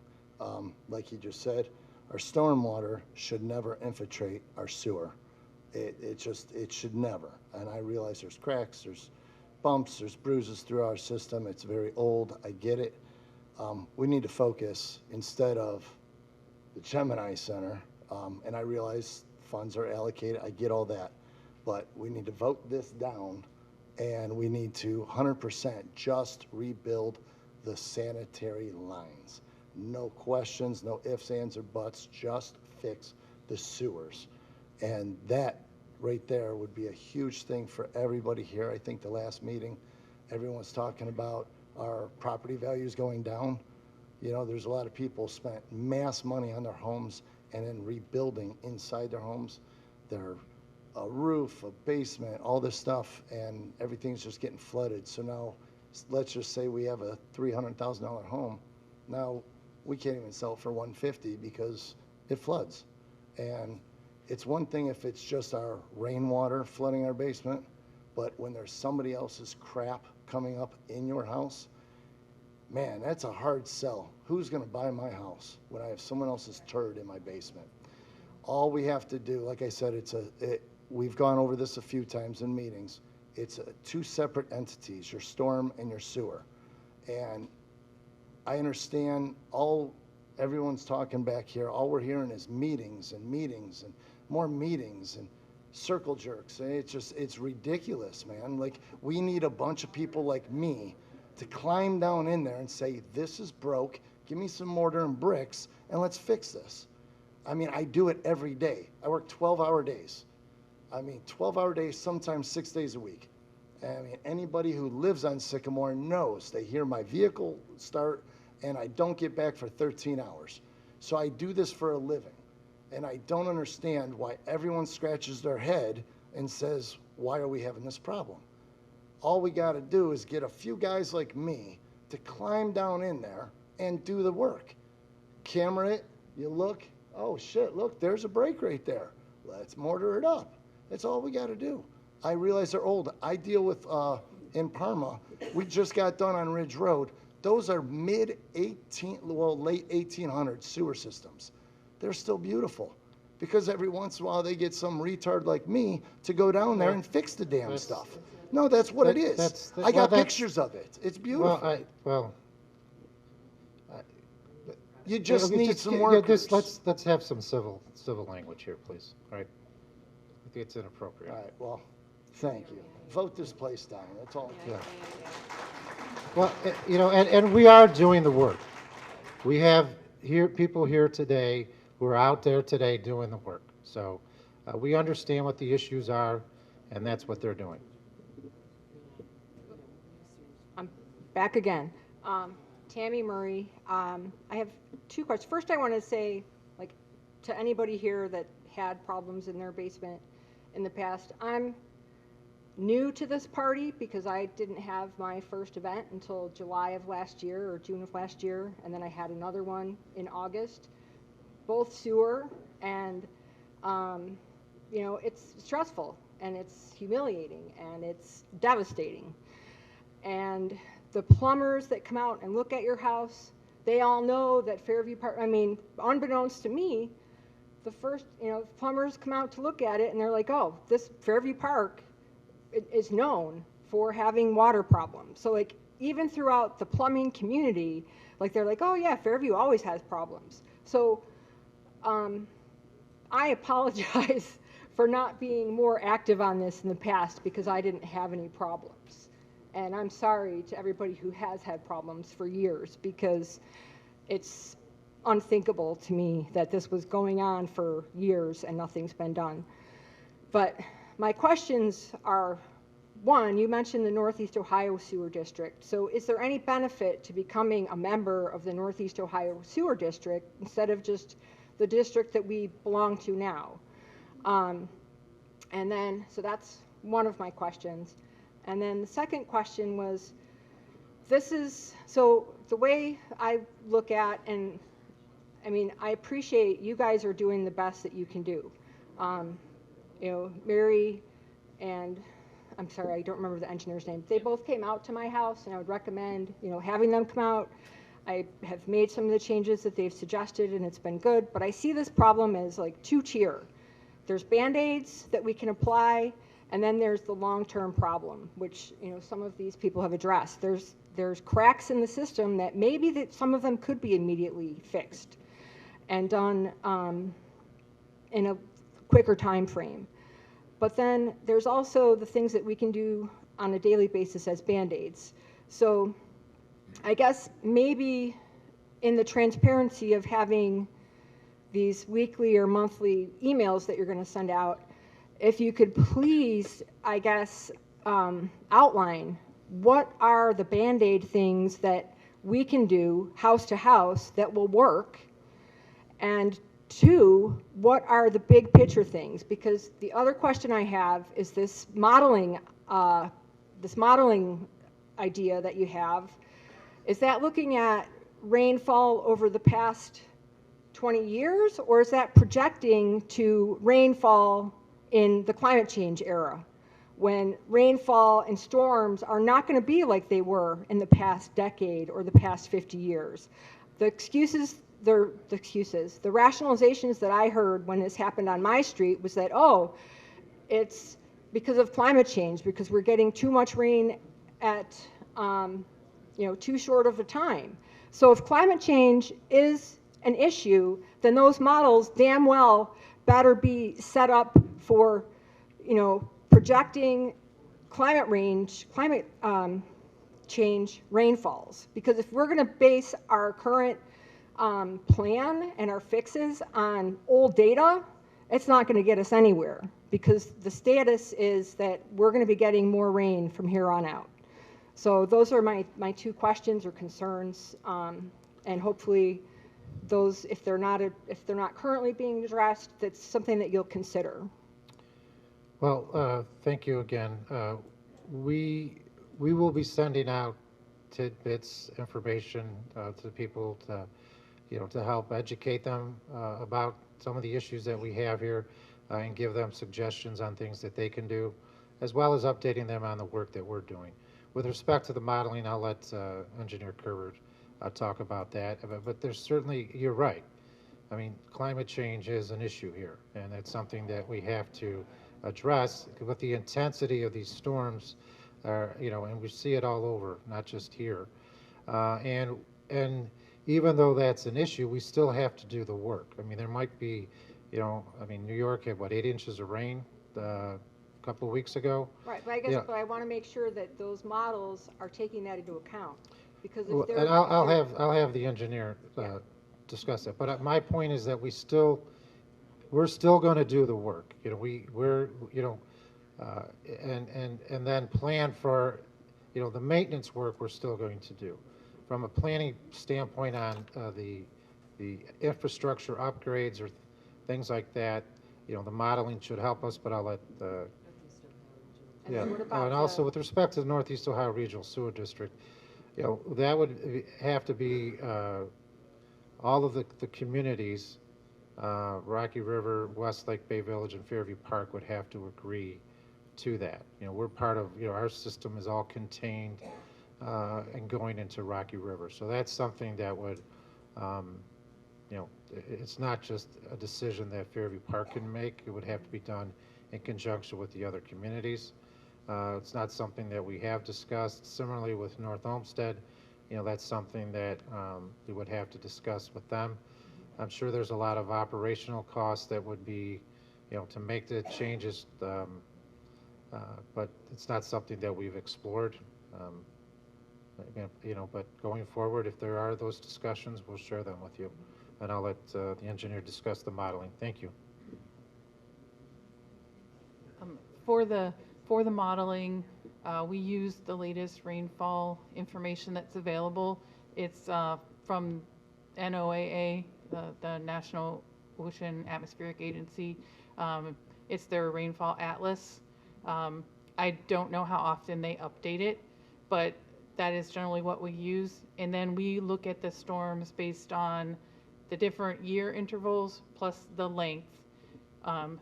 Like he just said, our stormwater should never infiltrate our sewer. It should never. And I realize there's cracks, there's bumps, there's bruises through our system. It's very old. I get it. We need to focus instead of the Gemini Center. And I realize funds are allocated. I get all that. But we need to vote this down, and we need to 100% just rebuild the sanitary lines. No questions, no ifs, ands, or buts, just fix the sewers. And that right there would be a huge thing for everybody here. I think the last meeting, everyone was talking about our property values going down. You know, there's a lot of people spent mass money on their homes and then rebuilding inside their homes. Their a roof, a basement, all this stuff, and everything's just getting flooded. So now, let's just say we have a $300,000 home. Now, we can't even sell it for $150 because it floods. And it's one thing if it's just our rainwater flooding our basement, but when there's somebody else's crap coming up in your house, man, that's a hard sell. Who's gonna buy my house when I have someone else's turd in my basement? All we have to do, like I said, we've gone over this a few times in meetings. It's two separate entities, your storm and your sewer. And I understand everyone's talking back here. All we're hearing is meetings and meetings and more meetings and circle jerks. And it's ridiculous, man. Like, we need a bunch of people like me to climb down in there and say, this is broke, give me some mortar and bricks, and let's fix this. I mean, I do it every day. I work 12-hour days. 12-hour days, sometimes 6 days a week. I mean, anybody who lives on Sycamore knows they hear my vehicle start and I don't get back for 13 hours. So I do this for a living. And I don't understand why everyone scratches their head and says, why are we having this problem? All we got to do is get a few guys like me to climb down in there and do the work. Camera it, you look, oh shit, look, there's a break right there. Let's mortar it up. That's all we got to do. I realize they're old. I deal with, in Parma, we just got done on Ridge Road. Those are late 1800s sewer systems. They're still beautiful because every once in a while they get some retard like me to go down there and fix the damn stuff. No, that's what it is. I got pictures of it. It's beautiful. You just need some workers. Let's have some civil language here, please. All right. I think it's inappropriate. All right, well, thank you. Vote this place down, that's all. Yeah. Well, and we are doing the work. We have people here today who are out there today doing the work. So we understand what the issues are, and that's what they're doing. I'm back again. Tammy Murray, I have two questions. First, I want to say, like, to anybody here that had problems in their basement in the past, I'm new to this party because I didn't have my first event until July of last year or June of last year, and then I had another one in August, both sewer, and it's stressful and it's humiliating and it's devastating. And the plumbers that come out and look at your house, they all know that Fairview Park, unbeknownst to me, the first, plumbers come out to look at it and they're like, oh, this Fairview Park is known for having water problems. So, like, even throughout the plumbing community, Like, they're like, oh yeah, Fairview always has problems. So, I apologize for not being more active on this in the past because I didn't have any problems. And I'm sorry to everybody who has had problems for years, because it's unthinkable to me that this was going on for years and nothing's been done. But my questions are, one, you mentioned the Northeast Ohio Sewer District. So is there any benefit to becoming a member of the Northeast Ohio Sewer District instead of just the district that we belong to now? And then, so that's one of my questions. And then the second question was, so the way I look at, and I mean, I appreciate you guys are doing the best that you can do. You know, Mary and, I'm sorry, I don't remember the engineer's name. They both came out to my house, and I would recommend, you know, having them come out. I have made some of the changes that they've suggested, and it's been good. But I see this problem as like two-tier. There's Band-Aids that we can apply, and then there's the long-term problem, which, you know, some of these people have addressed. There's cracks in the system that maybe that some of them could be immediately fixed and done in a quicker time frame. But then there's also the things that we can do on a daily basis as Band-Aids. So I guess maybe in the transparency of having these weekly or monthly emails that you're going to send out, if you could please, I guess, outline what are the Band-Aid things that we can do house to house that will work, and two, what are the big picture things? Because the other question I have is this modeling idea that you have. Is that looking at rainfall over the past 20 years, or is that projecting to rainfall in the climate change era, when rainfall and storms are not going to be like they were in the past decade or the past 50 years? The rationalizations that I heard when this happened on my street was that, oh, it's because of climate change, because we're getting too much rain at too short of a time. So if climate change is an issue, then those models damn well better be set up for, projecting climate change rainfalls. Because if we're going to base our current plan and our fixes on old data, it's not going to get us anywhere, because the status is that we're going to be getting more rain from here on out. So those are my two questions or concerns, and hopefully those, if they're not currently being addressed, that's something that you'll consider. Well, thank you again. We will be sending out tidbits, information to people to help educate them about some of the issues that we have here, and give them suggestions on things that they can do, as well as updating them on the work that we're doing. With respect to the modeling, I'll let Engineer Kerber talk about that. But there's certainly, you're right. I mean, climate change is an issue here, and it's something that we have to address with the intensity of these storms, and we see it all over, not just here. And even though that's an issue, we still have to do the work. I mean, there might be, New York had, 8 inches of rain a couple of weeks ago? Right, but I guess, but I want to make sure that those models are taking that into account, because if they're... And I'll have the engineer discuss that. But my point is that we're still going to do the work. And then plan for, the maintenance work we're still going to do. From a planning standpoint on the infrastructure upgrades or things like that, the modeling should help us, but I'll let and also with respect to the Northeast Ohio Regional Sewer District, that would have to be all of the communities, Rocky River, Westlake Bay Village, and Fairview Park would have to agree to that. We're part of, our system is all contained and going into Rocky River. So that's something that would, it's not just a decision that Fairview Park can make. It would have to be done in conjunction with the other communities. It's not something that we have discussed. Similarly with North Olmsted, that's something that we would have to discuss with them. I'm sure there's a lot of operational costs that would be, to make the changes, but it's not something that we've explored. Again, but going forward, if there are those discussions, we'll share them with you. And I'll let the engineer discuss the modeling. Thank you. For the modeling, we use the latest rainfall information that's available. It's from NOAA, the National Ocean Atmospheric Agency. It's their rainfall atlas. I don't know how often they update it, but that is generally what we use. And then we look at the storms based on the different year intervals plus the length.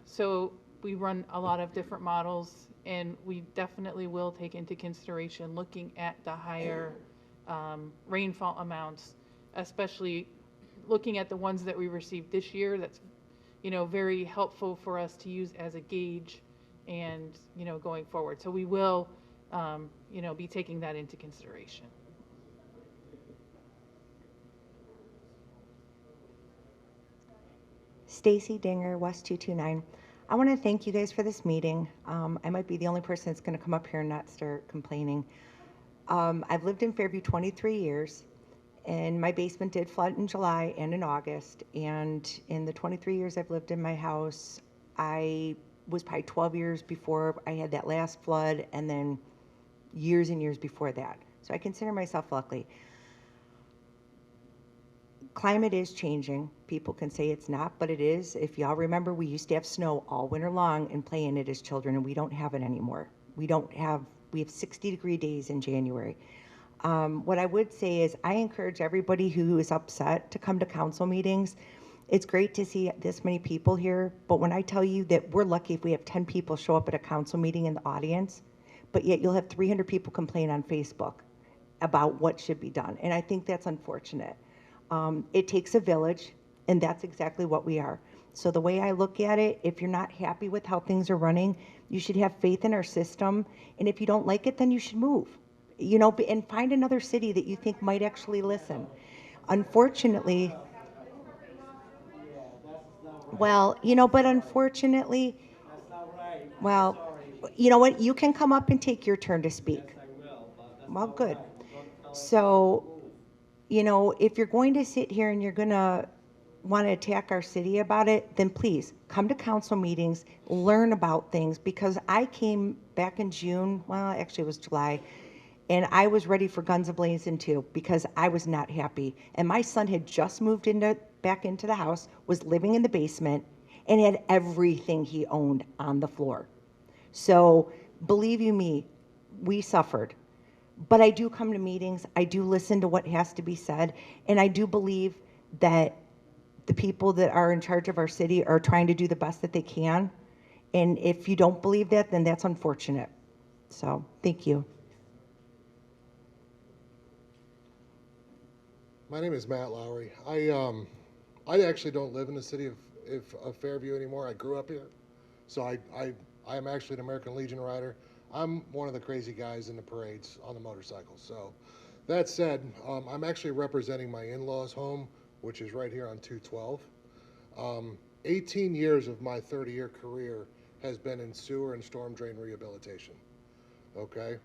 So we run a lot of different models, and we definitely will take into consideration looking at the higher rainfall amounts, especially looking at the ones that we received this year. That's very helpful for us to use as a gauge and going forward. So we will be taking that into consideration. Stacy Dinger, West 229. I want to thank you guys for this meeting. I might be the only person that's going to come up here and not start complaining. I've lived in Fairview 23 years, and my basement did flood in July and in August. And in the 23 years I've lived in my house, I was probably 12 years before I had that last flood, and then years and years before that. So I consider myself lucky. Climate is changing. People can say it's not, but it is. If y'all remember, we used to have snow all winter long and play in it as children, and we don't have it anymore. We have 60-degree days in January. What I would say is I encourage everybody who is upset to come to council meetings. It's great to see this many people here, but when I tell you that we're lucky if we have 10 people show up at a council meeting in the audience, but yet you'll have 300 people complain on Facebook about what should be done. And I think that's unfortunate. It takes a village, and that's exactly what we are. So the way I look at it, if you're not happy with how things are running, you should have faith in our system. And if you don't like it, then you should move, and find another city that you think might actually listen. Unfortunately, but unfortunately, well, you know what? You can come up and take your turn to speak. Well, good. So, if you're going to sit here and you're going to want to attack our city about it, then please come to council meetings, learn about things, because I came back in June, well, actually it was July, and I was ready for guns a-blazing too, because I was not happy. And my son had just moved back into the house, was living in the basement, and had everything he owned on the floor. So believe you me, we suffered. But I do come to meetings, I do listen to what has to be said, and I do believe that the people that are in charge of our city are trying to do the best that they can. And if you don't believe that, then that's unfortunate. So, thank you. My name is Matt Lowry. I actually don't live in the city of Fairview anymore. I grew up here. So I am actually an American Legion rider. I'm one of the crazy guys in the parades on the motorcycle. So that said, I'm actually representing my in-laws' home, which is right here on 212. 18 years of my 30-year career has been in sewer and storm drain rehabilitation. Okay?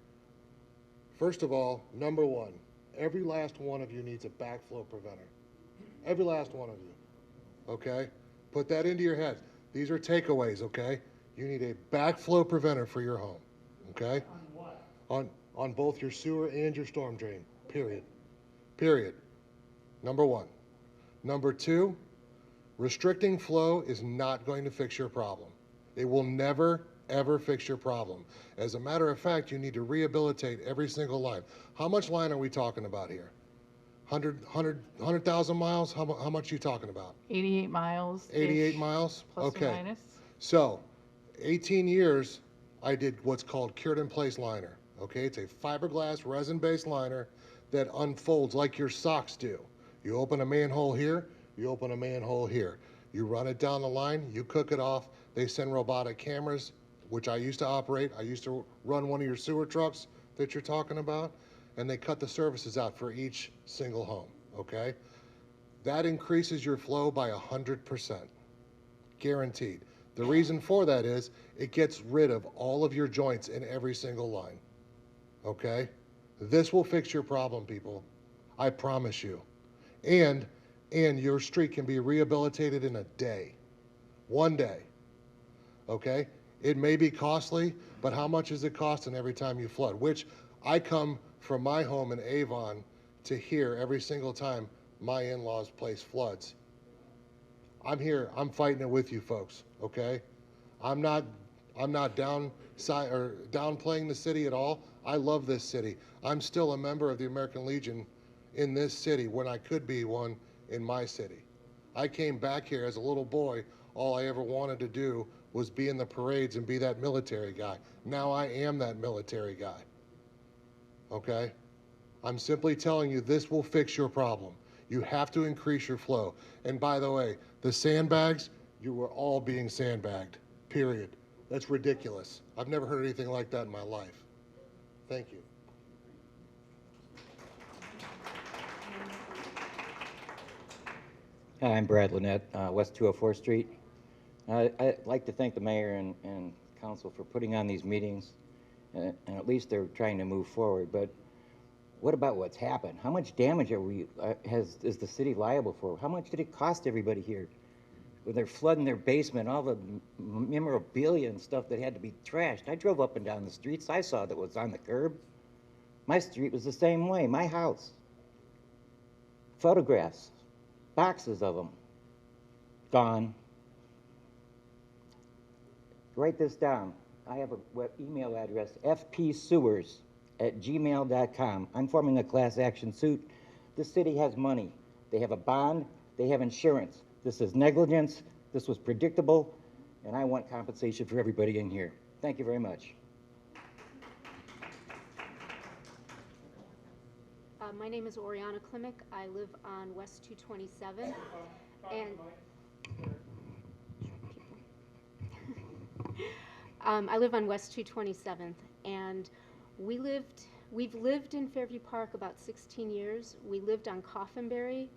First of all, number one, every last one of you needs a backflow preventer. Every last one of you. Okay? Put that into your head. These are takeaways, okay? You need a backflow preventer for your home. Okay? On what? On both your sewer and your storm drain. Period. Period. Number one. Number two, restricting flow is not going to fix your problem. It will never, ever fix your problem. As a matter of fact, you need to rehabilitate every single line. How much line are we talking about here? 100,000 miles? How much are you talking about? 88 miles. 88 miles? Plus Okay. or minus. So, 18 years, I did what's called cured in place liner. Okay, it's a fiberglass resin-based liner that unfolds like your socks do. You open a manhole here, you open a manhole here. You run it down the line, you cook it off. They send robotic cameras, which I used to operate. I used to run one of your sewer trucks that you're talking about. and they cut the services out for each single home, okay? That increases your flow by 100%, guaranteed. The reason for that is it gets rid of all of your joints in every single line, okay? This will fix your problem, people. I promise you. And your street can be rehabilitated in a day, 1 day, okay? It may be costly, but how much is it costing every time you flood? Which I come from my home in Avon to here every single time my in-laws' place floods. I'm here, I'm fighting it with you folks, okay? I'm not downplaying the city at all. I love this city. I'm still a member of the American Legion in this city when I could be one in my city. I came back here as a little boy. All I ever wanted to do was be in the parades and be that military guy. Now I am that military guy, okay? I'm simply telling you this will fix your problem. You have to increase your flow. And by the way, the sandbags, you were all being sandbagged, period. That's ridiculous. I've never heard anything like that in my life. Thank you. Hi, I'm Brad Lynette, West 204th Street. I'd like to thank the mayor and council for putting on these meetings, and at least they're trying to move forward. But what about what's happened? How much damage is the city liable for? How much did it cost everybody here? When they're flooding their basement, all the memorabilia and stuff that had to be trashed. I drove up and down the streets. I saw that was on the curb. My street was the same way. My house. Photographs, boxes of them, gone. Write this down. I have a email address, fpsewers@gmail.com. I'm forming a class action suit. This city has money. They have a bond. They have insurance. This is negligence. This was predictable, and I want compensation for everybody in here. Thank you very much. My name is Oriana Klimek. I live on West 227, and I live on West 227th, and we've lived in Fairview Park about 16 years. We lived on Coffinberry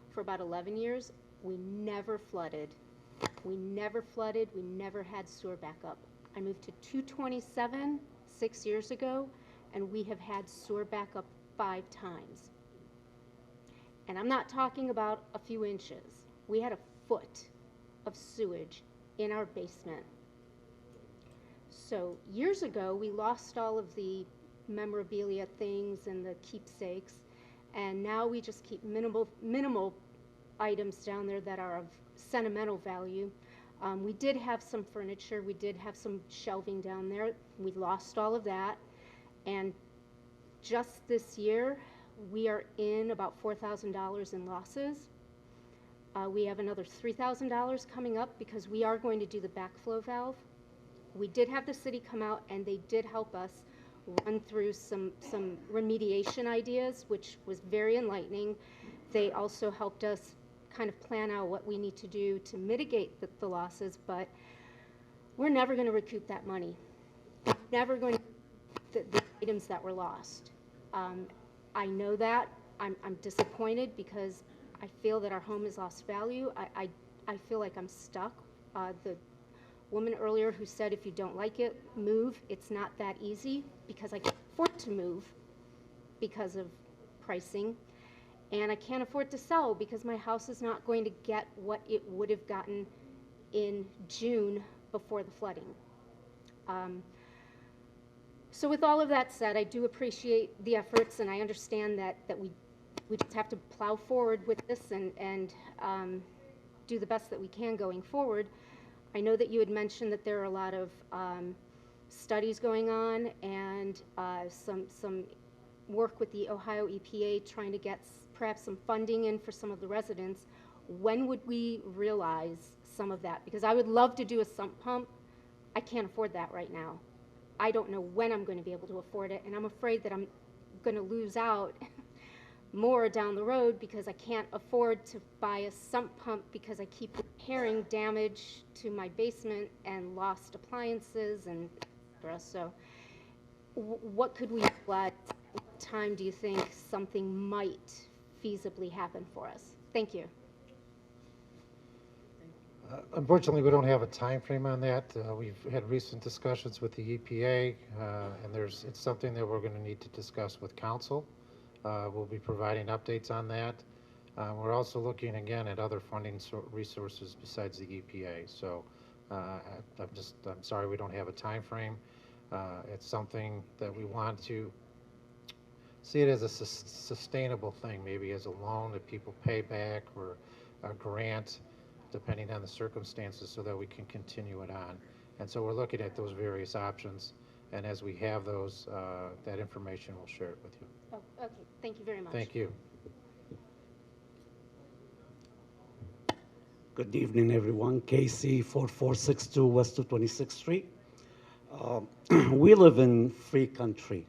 for about 11 years. We never flooded. We never flooded. We never had sewer backup. I moved to 227 6 years ago, and we have had sewer backup 5 times. And I'm not talking about a few inches. We had a foot of sewage in our basement. So years ago, we lost all of the memorabilia things and the keepsakes, and now we just keep minimal items down there that are of sentimental value. We did have some furniture. We did have some shelving down there. We lost all of that. And just this year, we are in about $4,000 in losses. We have another $3,000 coming up because we are going to do the backflow valve. We did have the city come out, and they did help us run through some remediation ideas, which was very enlightening. They also helped us kind of plan out what we need to do to mitigate the losses, but we're never going to recoup that money. We're never going to the items that were lost. I know that. I'm disappointed because I feel that our home has lost value. I feel like I'm stuck. The woman earlier who said if you don't like it, move. It's not that easy because I can't afford to move because of pricing. And I can't afford to sell because my house is not going to get what it would have gotten in June before the flooding. So with all of that said, I do appreciate the efforts, and I understand that we just have to plow forward with this and do the best that we can going forward. I know that you had mentioned that there are a lot of studies going on and some work with the Ohio EPA trying to get perhaps some funding in for some of the residents. When would we realize some of that? Because I would love to do a sump pump. I can't afford that right now. I don't know when I'm going to be able to afford it, and I'm afraid that I'm going to lose out more down the road because I can't afford to buy a sump pump because I keep repairing damage to my basement and lost appliances and etc. So what could we do time do you think something might feasibly happen for us? Thank you. Unfortunately, we don't have a time frame on that. We've had recent discussions with the EPA, and it's something that we're going to need to discuss with council. We'll be providing updates on that. We're also looking again at other funding resources besides the EPA. So I'm sorry we don't have a time frame. It's something that we want to see it as a sustainable thing, maybe as a loan that people pay back or a grant, depending on the circumstances, so that we can continue it on. And so we're looking at those various options, and as we have those, that information, we'll share it with you. Oh, okay. Thank you very much. Thank you. Good evening, everyone. KC 4462 West 226th Street. We live in free country.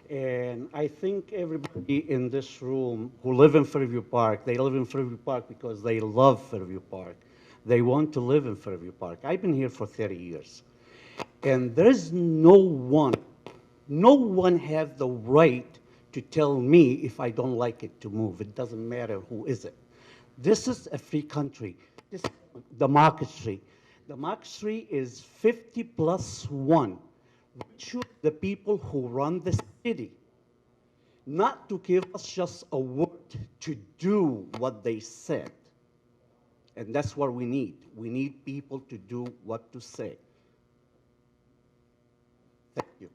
And I think everybody in this room who live in Fairview Park, they live in Fairview Park because they love Fairview Park. They want to live in Fairview Park. I've been here for 30 years. And there's no one has the right to tell me if I don't like it to move. It doesn't matter who is it. This is a free country. This is democracy. Democracy is 50+1. We choose the people who run the city, not to give us just a word to do what they said. And that's what we need. We need people to do what to say. Thank you.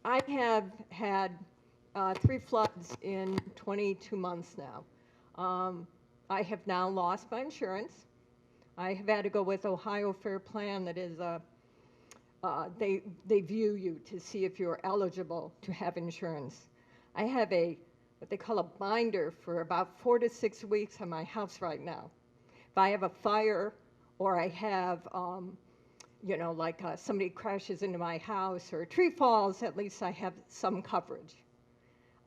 I have had 3 floods in 22 months now. I have now lost my insurance. I have had to go with Ohio Fair Plan. That is, they view you to see if you're eligible to have insurance. I have what they call a binder for about 4 to 6 weeks on my house right now. If I have a fire or I have like somebody crashes into my house or a tree falls, at least I have some coverage.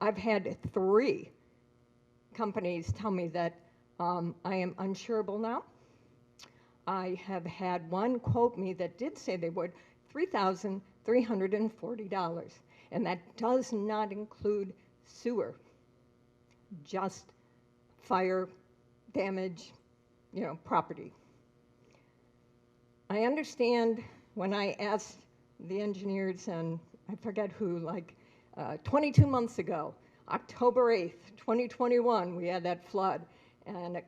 I've had 3 companies tell me that I am insurable now. I have had one quote me that did say they would $3,340, and that does not include sewer, just fire damage, property. I understand when I asked the engineers, and I forget who, 22 months ago, October 8th, 2021, we had that flood, and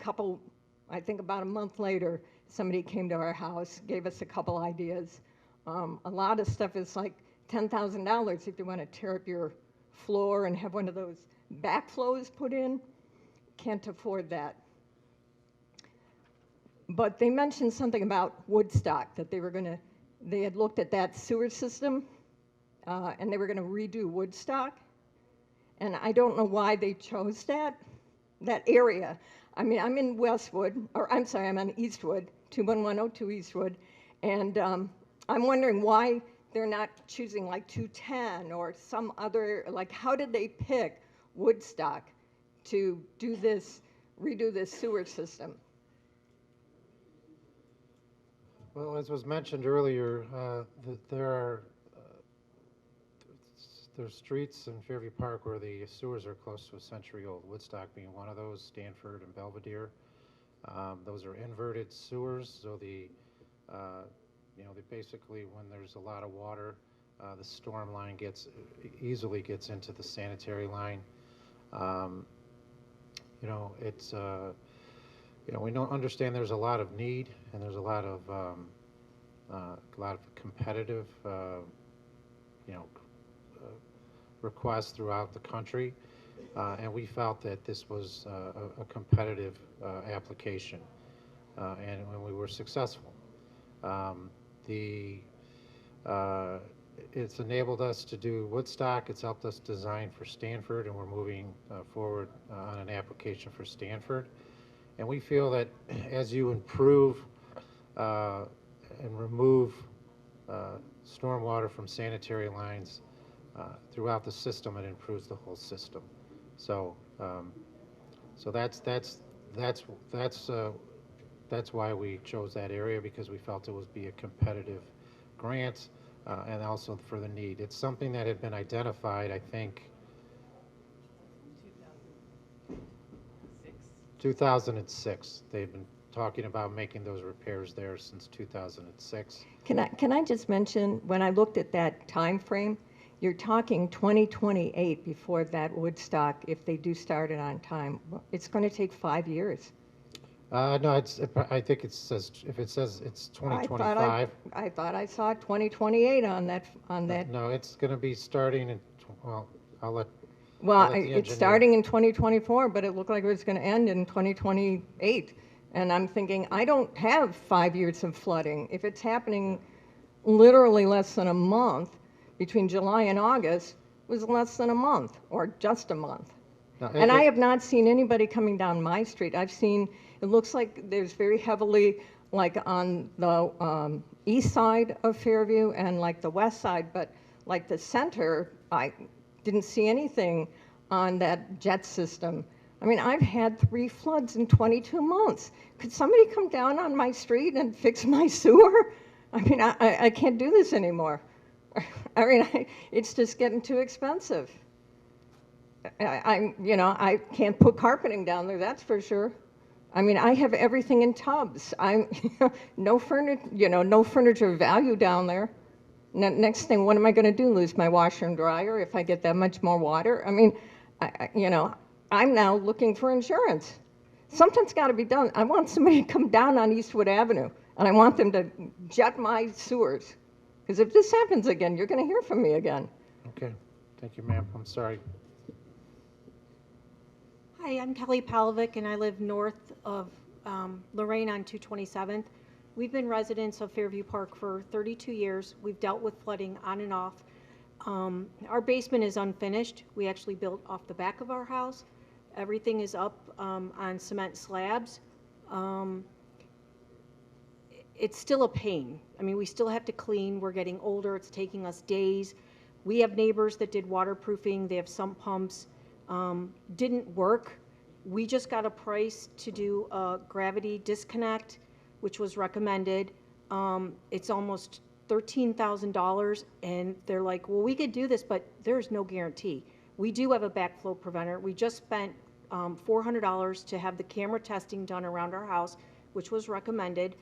I think about a month later, somebody came to our house, gave us a couple ideas. A lot of stuff is like $10,000 if you want to tear up your floor and have one of those backflows put in. Can't afford that. But they mentioned something about Woodstock, that they had looked at that sewer system, and they were going to redo Woodstock. And I don't know why they chose that area. I mean, I'm in Westwood, I'm on Eastwood, 21102 Eastwood, and I'm wondering why they're not choosing 210 or some other, how did they pick Woodstock to redo this sewer system? Well, as was mentioned earlier, there's streets in Fairview Park where the sewers are close to a century old, Woodstock being one of those, Stanford and Belvedere. Those are inverted sewers, so they basically, when there's a lot of water, the storm line easily gets into the sanitary line. We don't understand there's a lot of need, and there's a lot of competitive, requests throughout the country, and we felt that this was a competitive application, and we were successful. It's enabled us to do Woodstock. It's helped us design for Stanford, and we're moving forward on an application for Stanford. And we feel that as you improve and remove stormwater from sanitary lines throughout the system, it improves the whole system. So that's that's why we chose that area, because we felt it would be a competitive grant, and also for the need. It's something that had been identified, I think, 2006. They've been talking about making those repairs there since 2006. Can I just mention, when I looked at that time frame, you're talking 2028 before that Woodstock, if they do start it on time. It's going to take 5 years. No, I think it says, if it says it's 2025. I thought I saw 2028 on that. No, it's going to be starting in, well, I'll let the It's engineer. starting in 2024, but it looked like it was going to end in 2028. And I'm thinking, I don't have 5 years of flooding. If it's happening literally less than a month, between July and August, it was less than a month, or just a month. No, And I have not seen anybody coming down my street. I've seen, it looks like there's very heavily, like on the east side of Fairview and like the west side, but like the center, I didn't see anything on that jet system. I mean, I've had 3 floods in 22 months. Could somebody come down on my street and fix my sewer? I mean, I can't do this anymore. I mean, it's just getting too expensive. I can't put carpeting down there, that's for sure. I mean, I have everything in tubs. No furniture value down there. Next thing, what am I going to do? Lose my washer and dryer if I get that much more water? I mean, I'm now looking for insurance. Something's got to be done. I want somebody to come down on Eastwood Avenue, and I want them to jet my sewers. Because if this happens again, you're going to hear from me again. Okay, thank you, ma'am. I'm sorry. Hi, I'm Kelly Palovic, and I live north of Lorraine on 227th. We've been residents of Fairview Park for 32 years. We've dealt with flooding on and off. Our basement is unfinished. We actually built off the back of our house. Everything is up on cement slabs. It's still a pain. I mean, we still have to clean. We're getting older. It's taking us days. We have neighbors that did waterproofing. They have sump pumps. Didn't work. We just got a price to do a gravity disconnect, which was recommended. It's almost $13,000, and they're like, well, we could do this, but there's no guarantee. We do have a backflow preventer. We just spent $400 to have the camera testing done around our house, which was recommended.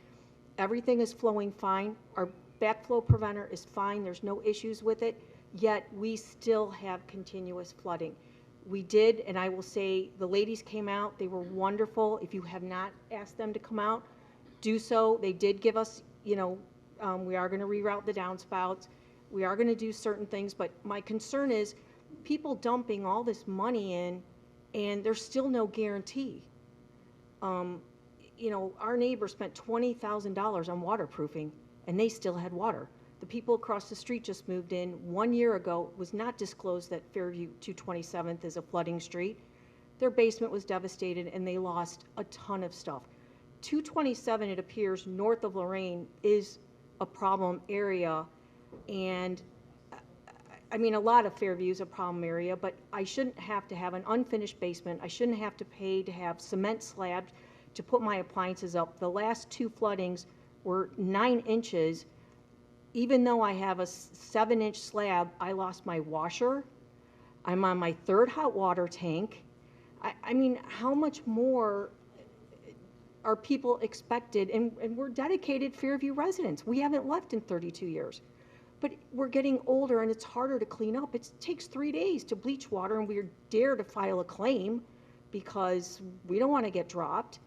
Everything is flowing fine. Our backflow preventer is fine. There's no issues with it, yet we still have continuous flooding. We did, and I will say, the ladies came out. They were wonderful. If you have not asked them to come out, do so. They did give us, we are going to reroute the downspouts. We are going to do certain things, but my concern is people dumping all this money in, and there's still no guarantee. Our neighbor spent $20,000 on waterproofing, and they still had water. The people across the street just moved in 1 year ago. It was not disclosed that Fairview 227th is a flooding street. Their basement was devastated, and they lost a ton of stuff. 227, it appears, north of Lorraine is a problem area, and I mean, a lot of Fairview is a problem area, but I shouldn't have to have an unfinished basement. I shouldn't have to pay to have cement slabs to put my appliances up. The last 2 floodings were 9 inches. Even though I have a 7-inch slab, I lost my washer. I'm on my 3rd hot water tank. I mean, how much more are people expected? And we're dedicated Fairview residents. We haven't left in 32 years. But we're getting older, and it's harder to clean up. It takes 3 days to bleach water, and we dare to file a claim because we don't want to get dropped.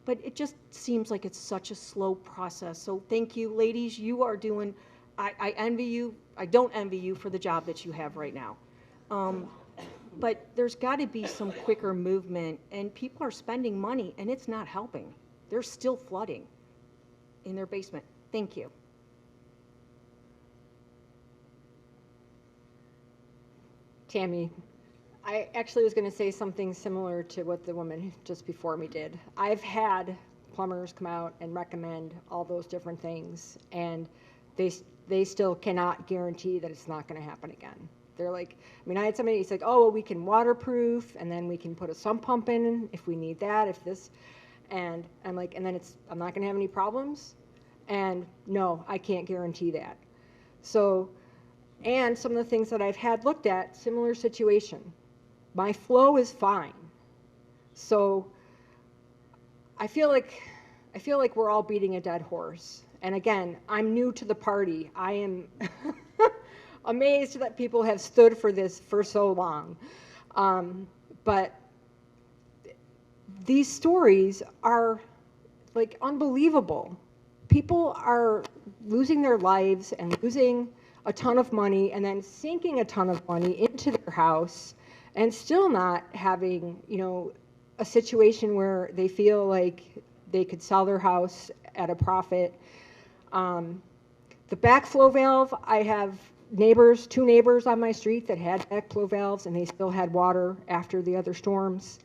But it just seems like it's such a slow process. So thank you, ladies. You are doing, I envy you. I don't envy you for the job that you have right now. But there's got to be some quicker movement, and people are spending money, and it's not helping. They're still flooding in their basement. Thank you. Tammy, I actually was going to say something similar to what the woman just before me did. I've had plumbers come out and recommend all those different things, and they still cannot guarantee that it's not going to happen again. They're like, I mean, I had somebody, he's like, oh, well, we can waterproof, and then we can put a sump pump in if we need that, if this, and I'm like, and then I'm not gonna have any problems? And no, I can't guarantee that. So, and some of the things that I've had looked at, similar situation. My flow is fine. So I feel like we're all beating a dead horse. And again, I'm new to the party. I am amazed that people have stood for this for so long. But these stories are like unbelievable. People are losing their lives and losing a ton of money and then sinking a ton of money into their house and still not having, you know, a situation where they feel like they could sell their house at a profit. The backflow valve, I have neighbors, 2 neighbors on my street that had backflow valves and they still had water after the other storms.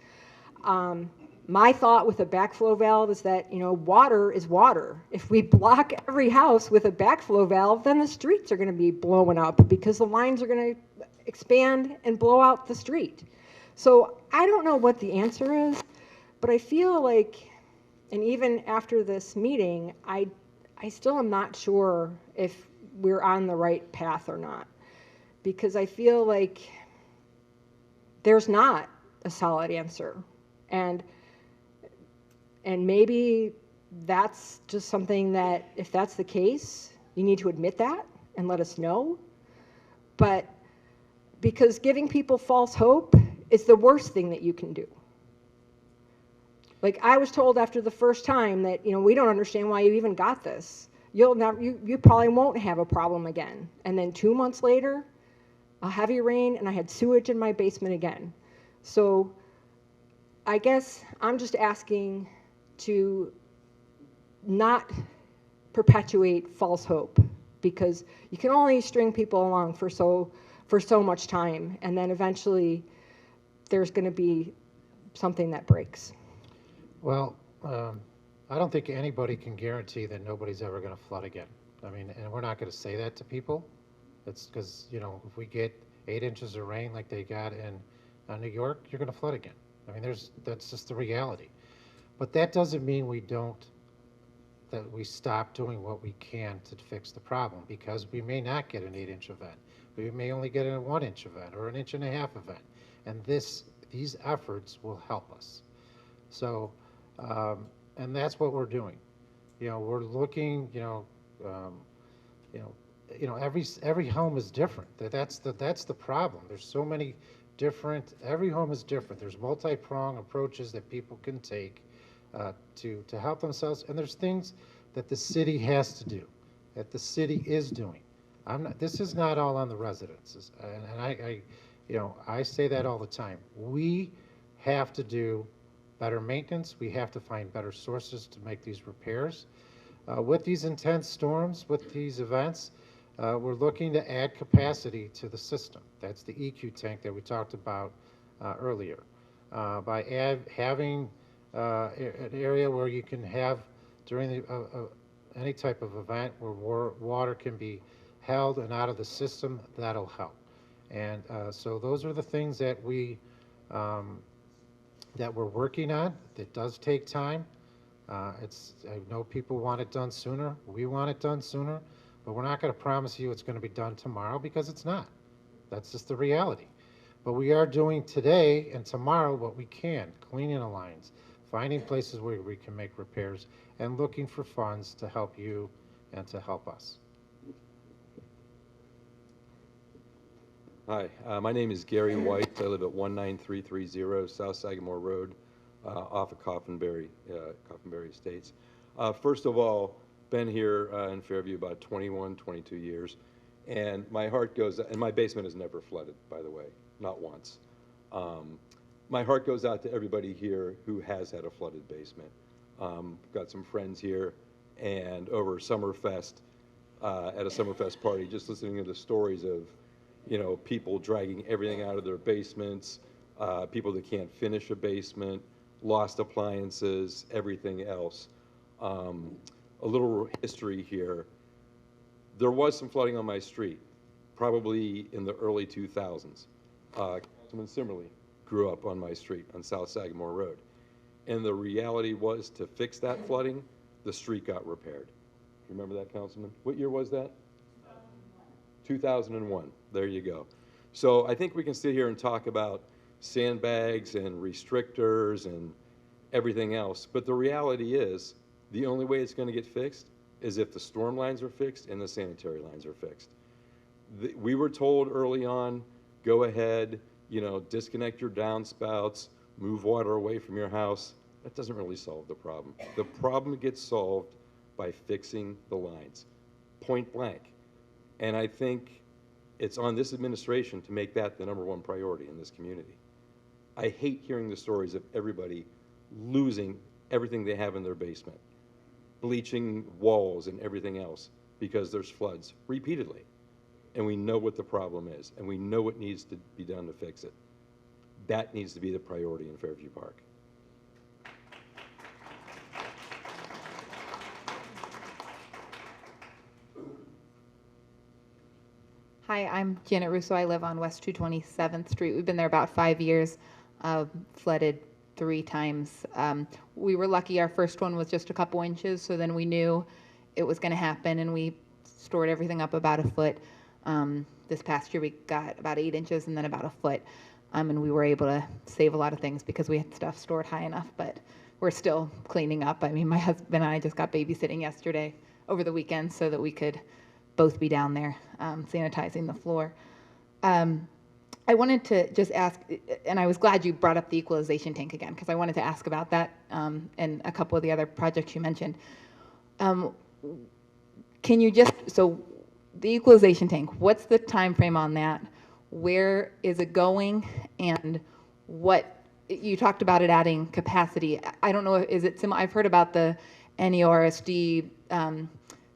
My thought with a backflow valve is that, you know, water is water. If we block every house with a backflow valve, then the streets are going to be blowing up because the lines are going to expand and blow out the street. So I don't know what the answer is, but I feel like, and even after this meeting, I still am not sure if we're on the right path or not, because I feel like there's not a solid answer. And maybe that's just something that, if that's the case, you need to admit that and let us know. But because giving people false hope is the worst thing that you can do. Like I was told after the first time that, you know, we don't understand why you even got this. You probably won't have a problem again. And then 2 months later, a heavy rain and I had sewage in my basement again. So I guess I'm just asking to not perpetuate false hope, because you can only string people along for so much time, and then eventually there's going to be something that breaks. Well, I don't think anybody can guarantee that nobody's ever going to flood again. I mean, and we're not going to say that to people. It's because, you know, if we get 8 inches of rain like they got in New York, you're going to flood again. I mean, that's just the reality. But that doesn't mean that we stop doing what we can to fix the problem, because we may not get an 8-inch event. We may only get a 1-inch event or an 1.5-inch event. And these efforts will help us. So, and that's what we're doing. You know, we're looking, every home is different. That's the problem. There's so many different, every home is different. There's multi-pronged approaches that people can take to help themselves, and there's things that the city has to do, that the city is doing. This is not all on the residents, and I say that all the time. We have to do better maintenance. We have to find better sources to make these repairs. With these intense storms, with these events, we're looking to add capacity to the system. That's the EQ tank that we talked about earlier. By having an area where you can have, during any type of event where water can be held and out of the system, that'll help. And so those are the things that we're working on. It does take time. I know people want it done sooner. We want it done sooner, but we're not going to promise you it's going to be done tomorrow, because it's not. That's just the reality. But we are doing today and tomorrow what we can, cleaning the lines, finding places where we can make repairs, and looking for funds to help you and to help us. Hi, my name is Gary White. I live at 19330 South Sagamore Road, off of Coffinberry Estates. First of all, been here in Fairview about 21, 22 years, and my heart goes, and my basement has never flooded, by the way, not once. My heart goes out to everybody here who has had a flooded basement. Got some friends here, and over Summerfest, at a Summerfest party, just listening to the stories of, people dragging everything out of their basements, people that can't finish a basement, lost appliances, everything else. A little history here. There was some flooding on my street probably in the early 2000s. Councilman Simmerly grew up on my street on South Sagamore Road. And the reality was, to fix that flooding, the street got repaired. Remember that, Councilman? What year was that? 2001. There you go. So I think we can sit here and talk about sandbags and restrictors and everything else, but the reality is, the only way it's going to get fixed is if the storm lines are fixed and the sanitary lines are fixed. We were told early on, go ahead, you know, disconnect your downspouts, move water away from your house. That doesn't really solve the problem. The problem gets solved by fixing the lines, point blank. And I think it's on this administration to make that the #1 priority in this community. I hate hearing the stories of everybody losing everything they have in their basement, bleaching walls and everything else because there's floods repeatedly. And we know what the problem is, and we know what needs to be done to fix it. That needs to be the priority in Fairview Park. Hi, I'm Janet Russo. I live on West 227th Street. We've been there about 5 years, flooded 3 times. We were lucky our first one was just a couple inches, so then we knew it was going to happen, and we stored everything up about a foot. This past year we got about 8 inches and then about a foot, and we were able to save a lot of things because we had stuff stored high enough, but we're still cleaning up. I mean, my husband and I just got babysitting yesterday over the weekend so that we could both be down there sanitizing the floor. I wanted to just ask, and I was glad you brought up the equalization tank again, because I wanted to ask about that and a couple of the other projects you mentioned. Can you just, so the equalization tank, what's the time frame on that? Where is it going? And what, you talked about it adding capacity. I don't know, is it similar? I've heard about the NERSD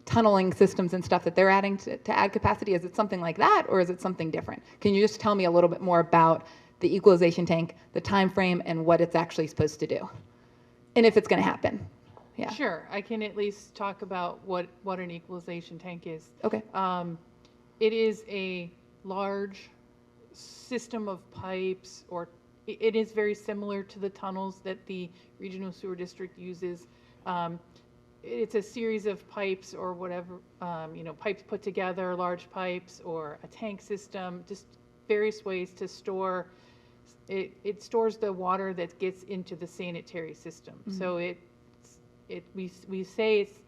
tunneling systems and stuff that they're adding to add capacity. Is it something like that, or is it something different? Can you just tell me a little bit more about the equalization tank, the time frame, and what it's actually supposed to do, and if it's going to happen? Yeah. Sure, I can at least talk about what an equalization tank is. Okay. It is a large system of pipes, or it is very similar to the tunnels that the Regional Sewer District uses. It's a series of pipes or whatever, pipes put together, large pipes or a tank system, just various ways to store. It stores the water that gets into the sanitary system. Mm-hmm. So we say it's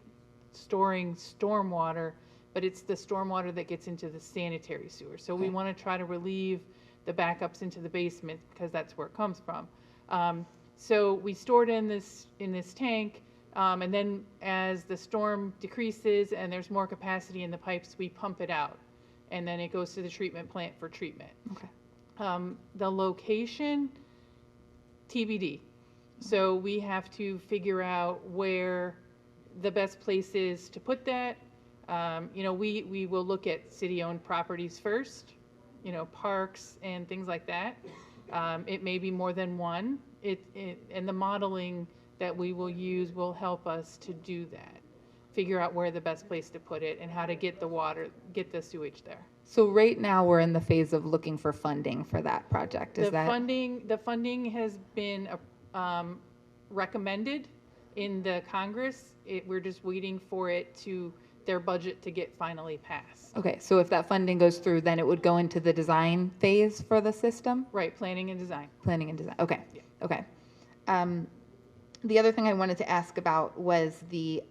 storing storm water, but it's the storm water that gets into the sanitary sewer. So we want to try to relieve the backups into the basement because that's where it comes from. So we store it in this tank. And then as the storm decreases and there's more capacity in the pipes, we pump it out. And then it goes to the treatment plant for treatment. Okay. The location, TBD. So we have to figure out where the best place is to put that. We will look at city-owned properties first, parks and things like that. It may be more than one. And the modeling that we will use will help us to do that, figure out where the best place to put it and how to get the sewage there. So right now we're in the phase of looking for funding for that project. Is that The funding has been recommended in the Congress. We're just waiting for their budget to get finally passed. okay? So if that funding goes through, then it would go into the design phase for the system. Right, planning and design. Planning and design. Okay. Yeah. Okay. The other thing I wanted to ask about was the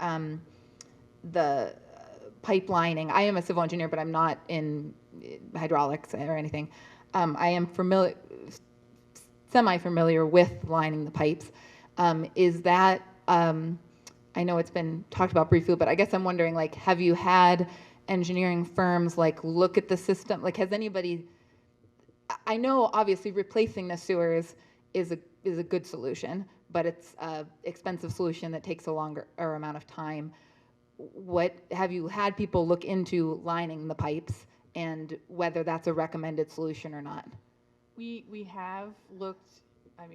pipelining. I am a civil engineer, but I'm not in hydraulics or anything. I am semi-familiar with lining the pipes. Is that, I know it's been talked about briefly, but I guess I'm wondering, have you had engineering firms look at the system? Has anybody, I know obviously replacing the sewers is a good solution, but it's an expensive solution that takes a longer amount of time. What have you had people look into lining the pipes and whether that's a recommended solution or not? We have looked,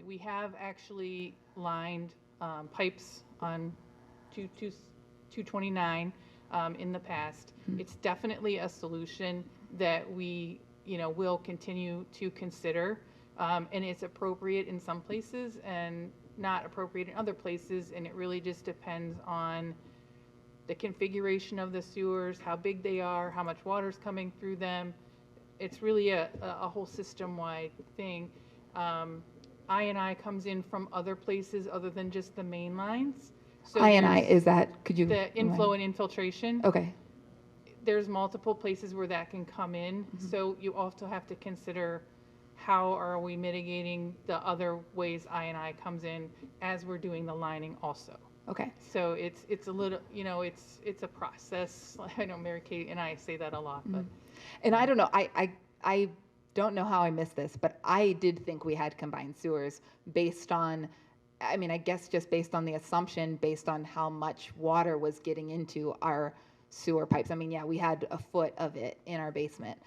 we have actually lined pipes on 229 in the past. Mm-hmm. It's definitely a solution. that we, will continue to consider. And it's appropriate in some places and not appropriate in other places, and it really just depends on the configuration of the sewers, how big they are, how much water's coming through them. It's really a whole system-wide thing. I&I comes in from other places other than just the main lines. So I&I, there's is that, could you? the inflow and infiltration. Okay. There's multiple places where that can come in. So you also have to consider how are we mitigating the other ways I&I comes in as we're doing the lining also. Okay. So it's a little, it's a process. I know Mary Kate and I say that a lot, but. And I don't know, I don't know how I missed this, but I did think we had combined sewers based on, I mean, I guess just based on the assumption, based on how much water was getting into our sewer pipes. I mean, yeah, we had a foot of it in our basement.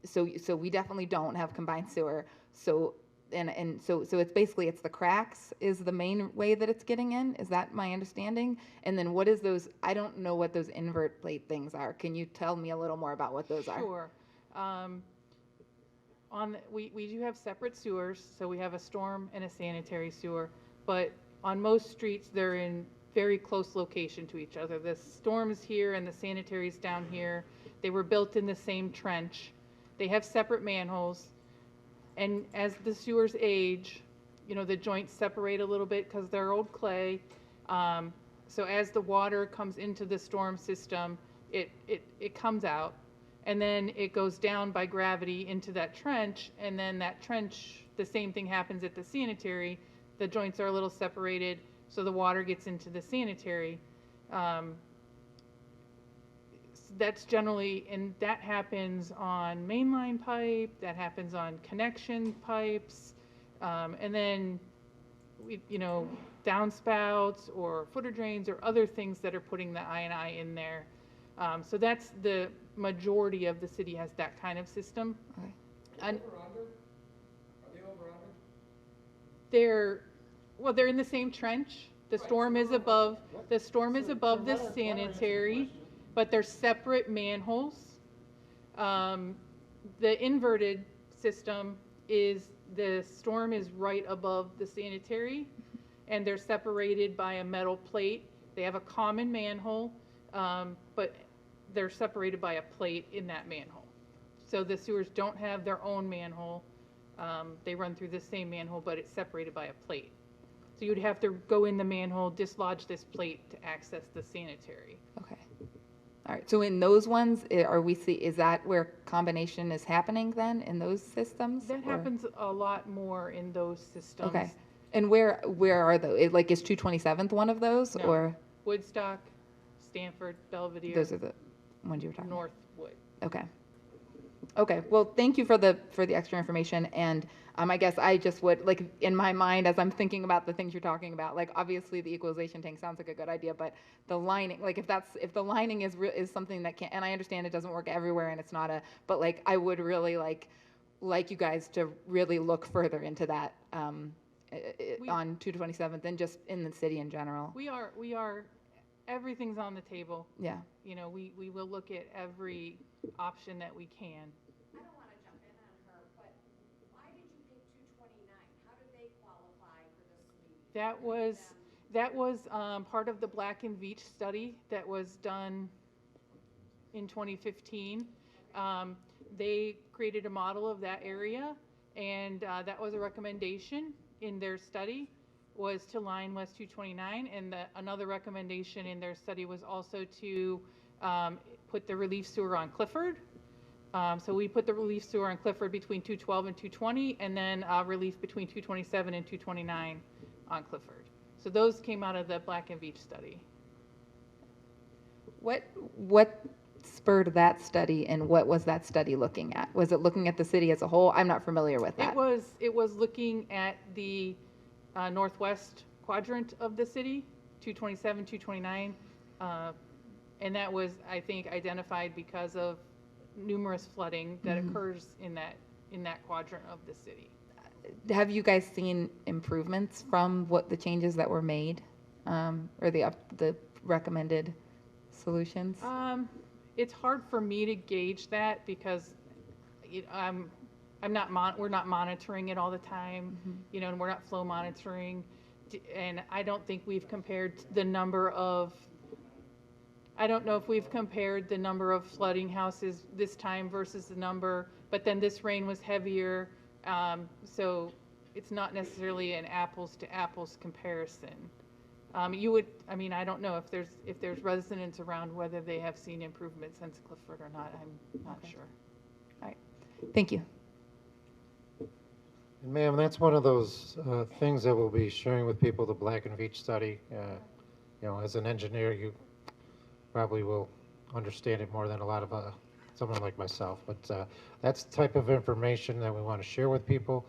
So we definitely don't have combined sewer. So so it's basically, it's the cracks is the main way that it's getting in. Is that my understanding? And then what is those, I don't know what those invert plate things are. Can you tell me a little more about what those are? Sure. We do have separate sewers, so we have a storm and a sanitary sewer, but on most streets, they're in very close location to each other. The storm's here and the sanitary's down here. They were built in the same trench. They have separate manholes. And as the sewers age, the joints separate a little bit because they're old clay. So as the water comes into the storm system, it comes out. And then it goes down by gravity into that trench. And then that trench, the same thing happens at the sanitary. The joints are a little separated, so the water gets into the sanitary. That's generally, and that happens on mainline pipe, that happens on connection pipes, and then, downspouts or footer drains or other things that are putting the I&I in there. So that's the majority of the city has that kind of system. Okay. And Are they over under? they're in the same trench. The storm is above the sanitary, but they're separate manholes. The inverted system is the storm is right above the sanitary, and they're separated by a metal plate. They have a common manhole, but they're separated by a plate in that manhole. So the sewers don't have their own manhole. They run through the same manhole, but it's separated by a plate. So you'd have to go in the manhole, dislodge this plate to access the sanitary. Okay. All right. So in those ones, is that where combination is happening then in those systems? That or? happens a lot more in those systems. Okay. And where are those? Like, is 227th one of those, No. or Woodstock, Stanford, Belvedere. those are the ones you were talking about? Northwood. Okay. Okay. Well, thank you for the extra information. And I guess I just would, like, in my mind, as I'm thinking about the things you're talking about, like, obviously the equalization tank sounds like a good idea, but the lining, like, if the lining is something that can, and I understand it doesn't work everywhere and it's not but like, I would really like you guys to really look further into that on 227th and just in the city in general. We are, everything's on the table. Yeah. We will look at every option that we can. I don't want to jump in on her, but why did you pick 229? How did they qualify for this meeting? That was part of the Black and Veatch study that was done in 2015. They created a model of that area, and that was a recommendation in their study, was to line West 229, and another recommendation in their study was also to put the relief sewer on Clifford. So we put the relief sewer on Clifford between 212 and 220, and then relief between 227 and 229 on Clifford. So those came out of the Black and Veatch study. What spurred that study, and what was that study looking at? Was it looking at the city as a whole? I'm not familiar with that. It was looking at the northwest quadrant of the city, 227, 229, and that was, I think, identified because of numerous flooding that occurs in that quadrant of the city. Have you guys seen improvements from what the changes that were made, or the recommended solutions? it's hard for me to gauge that because I'm not we're not monitoring it all the time, you know, and we're not flow monitoring. And I don't think we've compared the number of, I don't know if we've compared the number of flooding houses this time versus the number, but then this rain was heavier. So it's not necessarily an apples to apples comparison. You would, I mean, I don't know if there's residents around whether they have seen improvement since Clifford or not. I'm not sure. All right. Thank you. And ma'am, that's one of those things that we'll be sharing with people, the Black and Veatch study. You know, as an engineer, you probably will understand it more than a lot of someone like myself. But that's the type of information that we want to share with people,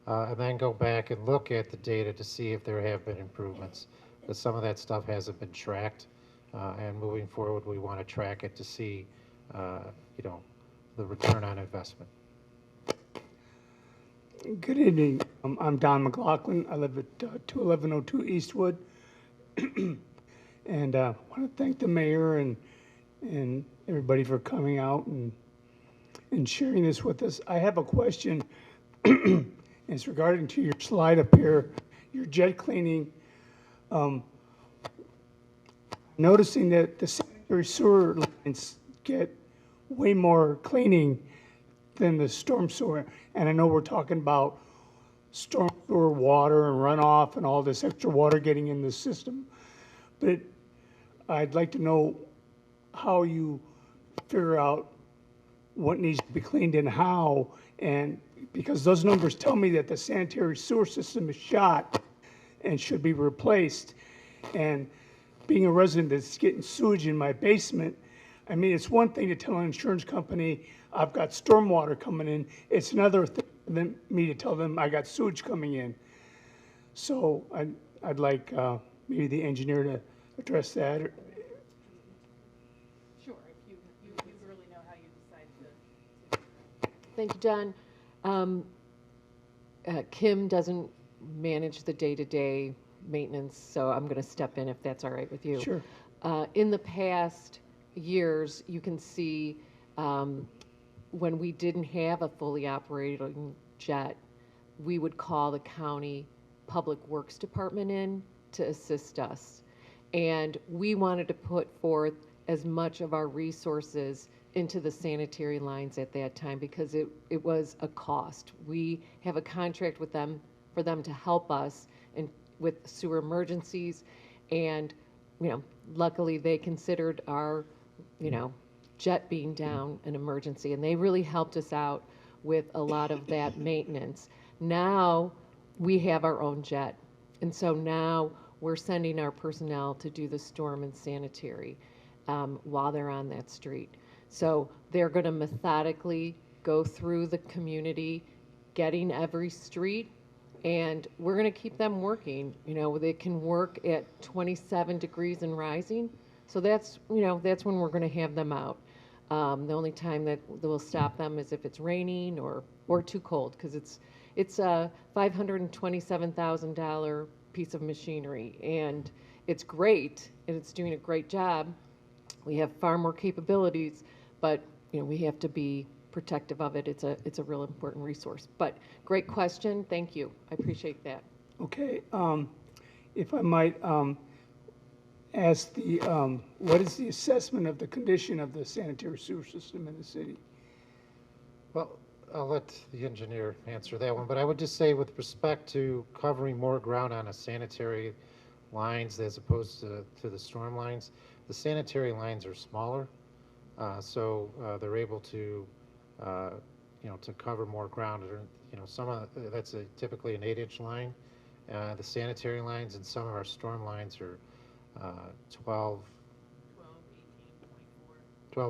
and then go back and look at the data to see if there have been improvements. Because some of that stuff hasn't been tracked, and moving forward, we want to track it to see, you know, the return on investment. Good evening. I'm Don McLaughlin. I live at 21102 Eastwood. And I want to thank the mayor and everybody for coming out and sharing this with us. I have a question. It's regarding to your slide up here, your jet cleaning. Noticing that the sanitary sewer lines get way more cleaning than the storm sewer. And I know we're talking about storm sewer water and runoff and all this extra water getting in the system. But I'd like to know how you figure out what needs to be cleaned and how. And because those numbers tell me that the sanitary sewer system is shot and should be replaced. And being a resident that's getting sewage in my basement, I mean, it's one thing to tell an insurance company, I've got stormwater coming in. It's another thing than me to tell them I got sewage coming in. So I'd like maybe the engineer to address that. Sure, if you really know how you decide to. Thank you, John. Kim doesn't manage the day-to-day maintenance, so I'm going to step in if that's all right with you. Sure. In the past years, you can see when we didn't have a fully operating jet, we would call the county public works department in to assist us. And we wanted to put forth as much of our resources into the sanitary lines at that time because it was a cost. We have a contract with them for them to help us with sewer emergencies, and luckily they considered our jet being down an emergency, and they really helped us out with a lot of that maintenance. Now we have our own jet, and so now we're sending our personnel to do the storm and sanitary while they're on that street. So they're going to methodically go through the community, getting every street, and we're going to keep them working. They can work at 27 degrees and rising. So that's when we're going to have them out. The only time that we'll stop them is if it's raining or too cold, because it's a $527,000 piece of machinery, and it's great, and it's doing a great job. We have far more capabilities, but we have to be protective of it. It's a real important resource. But great question. Thank you. I appreciate that. Okay. If I might ask what is the assessment of the condition of the sanitary sewer system in the city? Well, I'll let the engineer answer that one, but I would just say with respect to covering more ground on a sanitary lines as opposed to the storm lines, the sanitary lines are smaller, so they're able to to cover more ground. That's typically an 8-inch line. The sanitary lines and some of our storm lines are 12,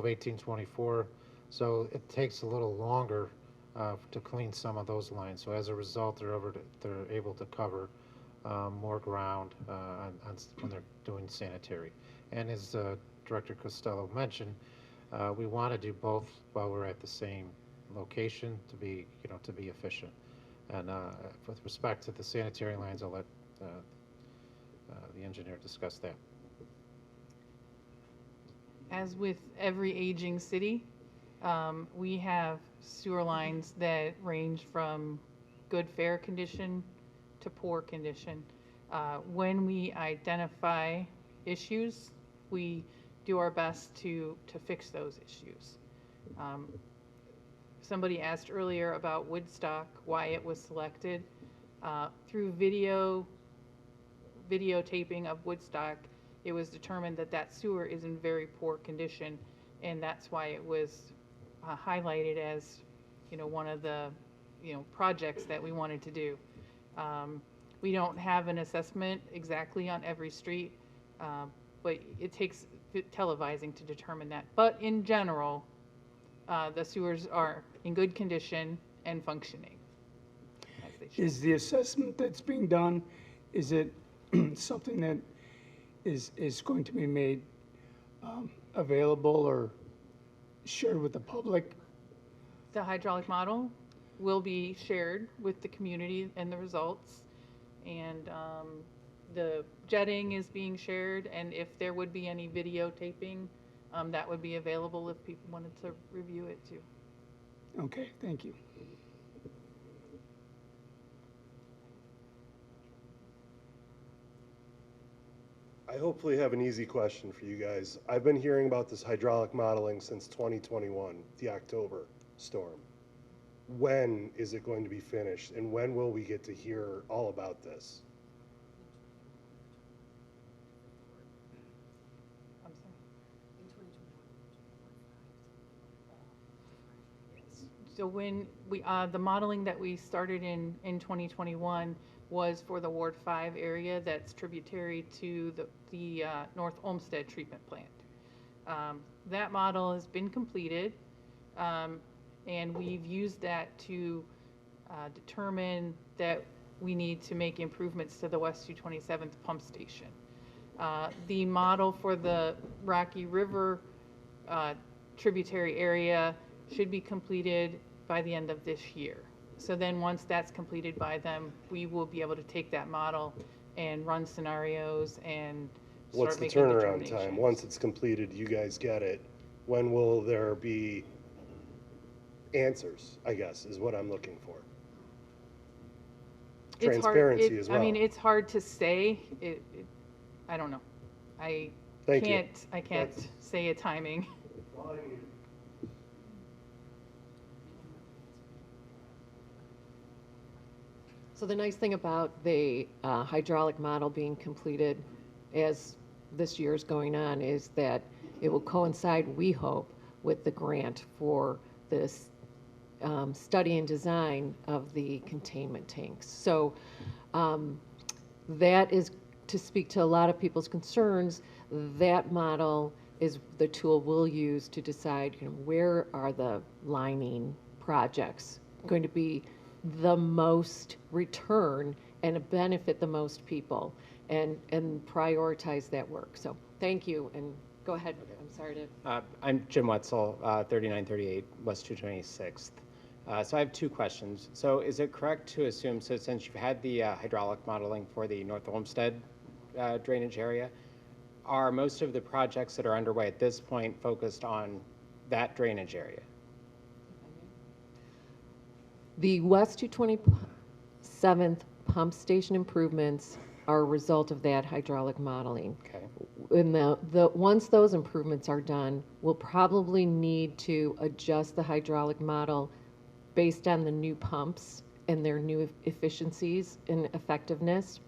18, 24. So it takes a little longer to clean some of those lines. So as a result, they're able to cover more ground when they're doing sanitary. And as Director Costello mentioned, we want to do both while we're at the same location to be efficient. And with respect to the sanitary lines, I'll let the engineer discuss that. as with every aging city, we have sewer lines that range from good fair condition to poor condition. When we identify issues, we do our best to fix those issues. Somebody asked earlier about Woodstock, why it was selected. Through videotaping of Woodstock, it was determined that that sewer is in very poor condition, and that's why it was highlighted as, one of the, projects that we wanted to do. We don't have an assessment exactly on every street, but it takes televising to determine that. But in general, the sewers are in good condition and functioning as they should. Is the assessment that's being done, is it something that is going to be made available or shared with the public? The hydraulic model will be shared with the community and the results. And the jetting is being shared, and if there would be any videotaping, that would be available if people wanted to review it too. Okay, thank you. I hopefully have an easy question for you guys. I've been hearing about this hydraulic modeling since 2021, the October storm. When is it going to be finished, and when will we get to hear all about this? I'm sorry. So when we, the modeling that we started in 2021 was for the Ward 5 area that's tributary to the North Olmsted treatment plant. That model has been completed, and we've used that to determine that we need to make improvements to the West 227th pump station. The model for the Rocky River tributary area should be completed by the end of this year. So then once that's completed by them, we will be able to take that model and run scenarios and What's start the making turnaround determinations. time? Once it's completed, you guys get it. When will there be answers, I guess, is what I'm looking for. It's hard- Transparency as well. I mean, it's hard to say. I don't know. I Thank you. can't say a timing. So the nice thing about the hydraulic model being completed as this year is going on is that it will coincide, we hope, with the grant for this study and design of the containment tanks. So that is, to speak to a lot of people's concerns, that model is the tool we'll use to decide, where are the lining projects going to be the most return and benefit the most people, and prioritize that work. So thank you, and go ahead. I'm sorry to. I'm Jim Wetzel, 3938 West 226th. So I have two questions. So is it correct to assume, so since you've had the hydraulic modeling for the North Olmsted drainage area, are most of the projects that are underway at this point focused on that drainage area? The West 227th pump station improvements are a result of that hydraulic modeling. Okay. And once those improvements are done, we'll probably need to adjust the hydraulic model based on the new pumps and their new efficiencies and effectiveness.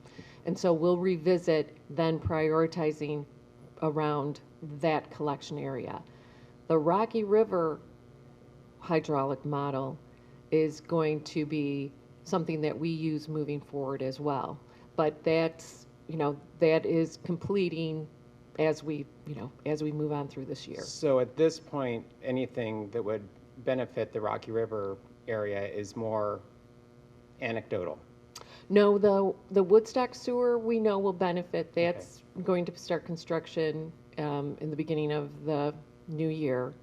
And so we'll revisit then prioritizing around that collection area. The Rocky River hydraulic model is going to be something that we use moving forward as well. But that's, that is completing as we move on through this year. So at this point, anything that would benefit the Rocky River area is more anecdotal? No, the Woodstock sewer we know will benefit. That's going to start construction in the beginning of the new year.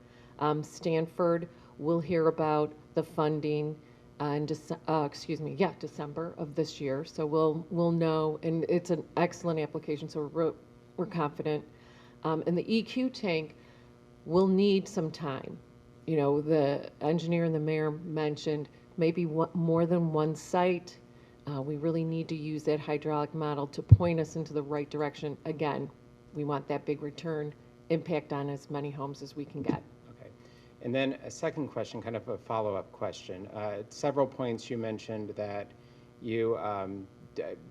Stanford, we'll hear about the funding in December of this year. So we'll know, and it's an excellent application. So we're confident. And the EQ tank, we'll need some time. You know, the engineer and the mayor mentioned maybe more than one site. We really need to use that hydraulic model to point us into the right direction. Again, we want that big return impact on as many homes as we can get. Okay. And then a second question, kind of a follow-up question. At several points you mentioned that you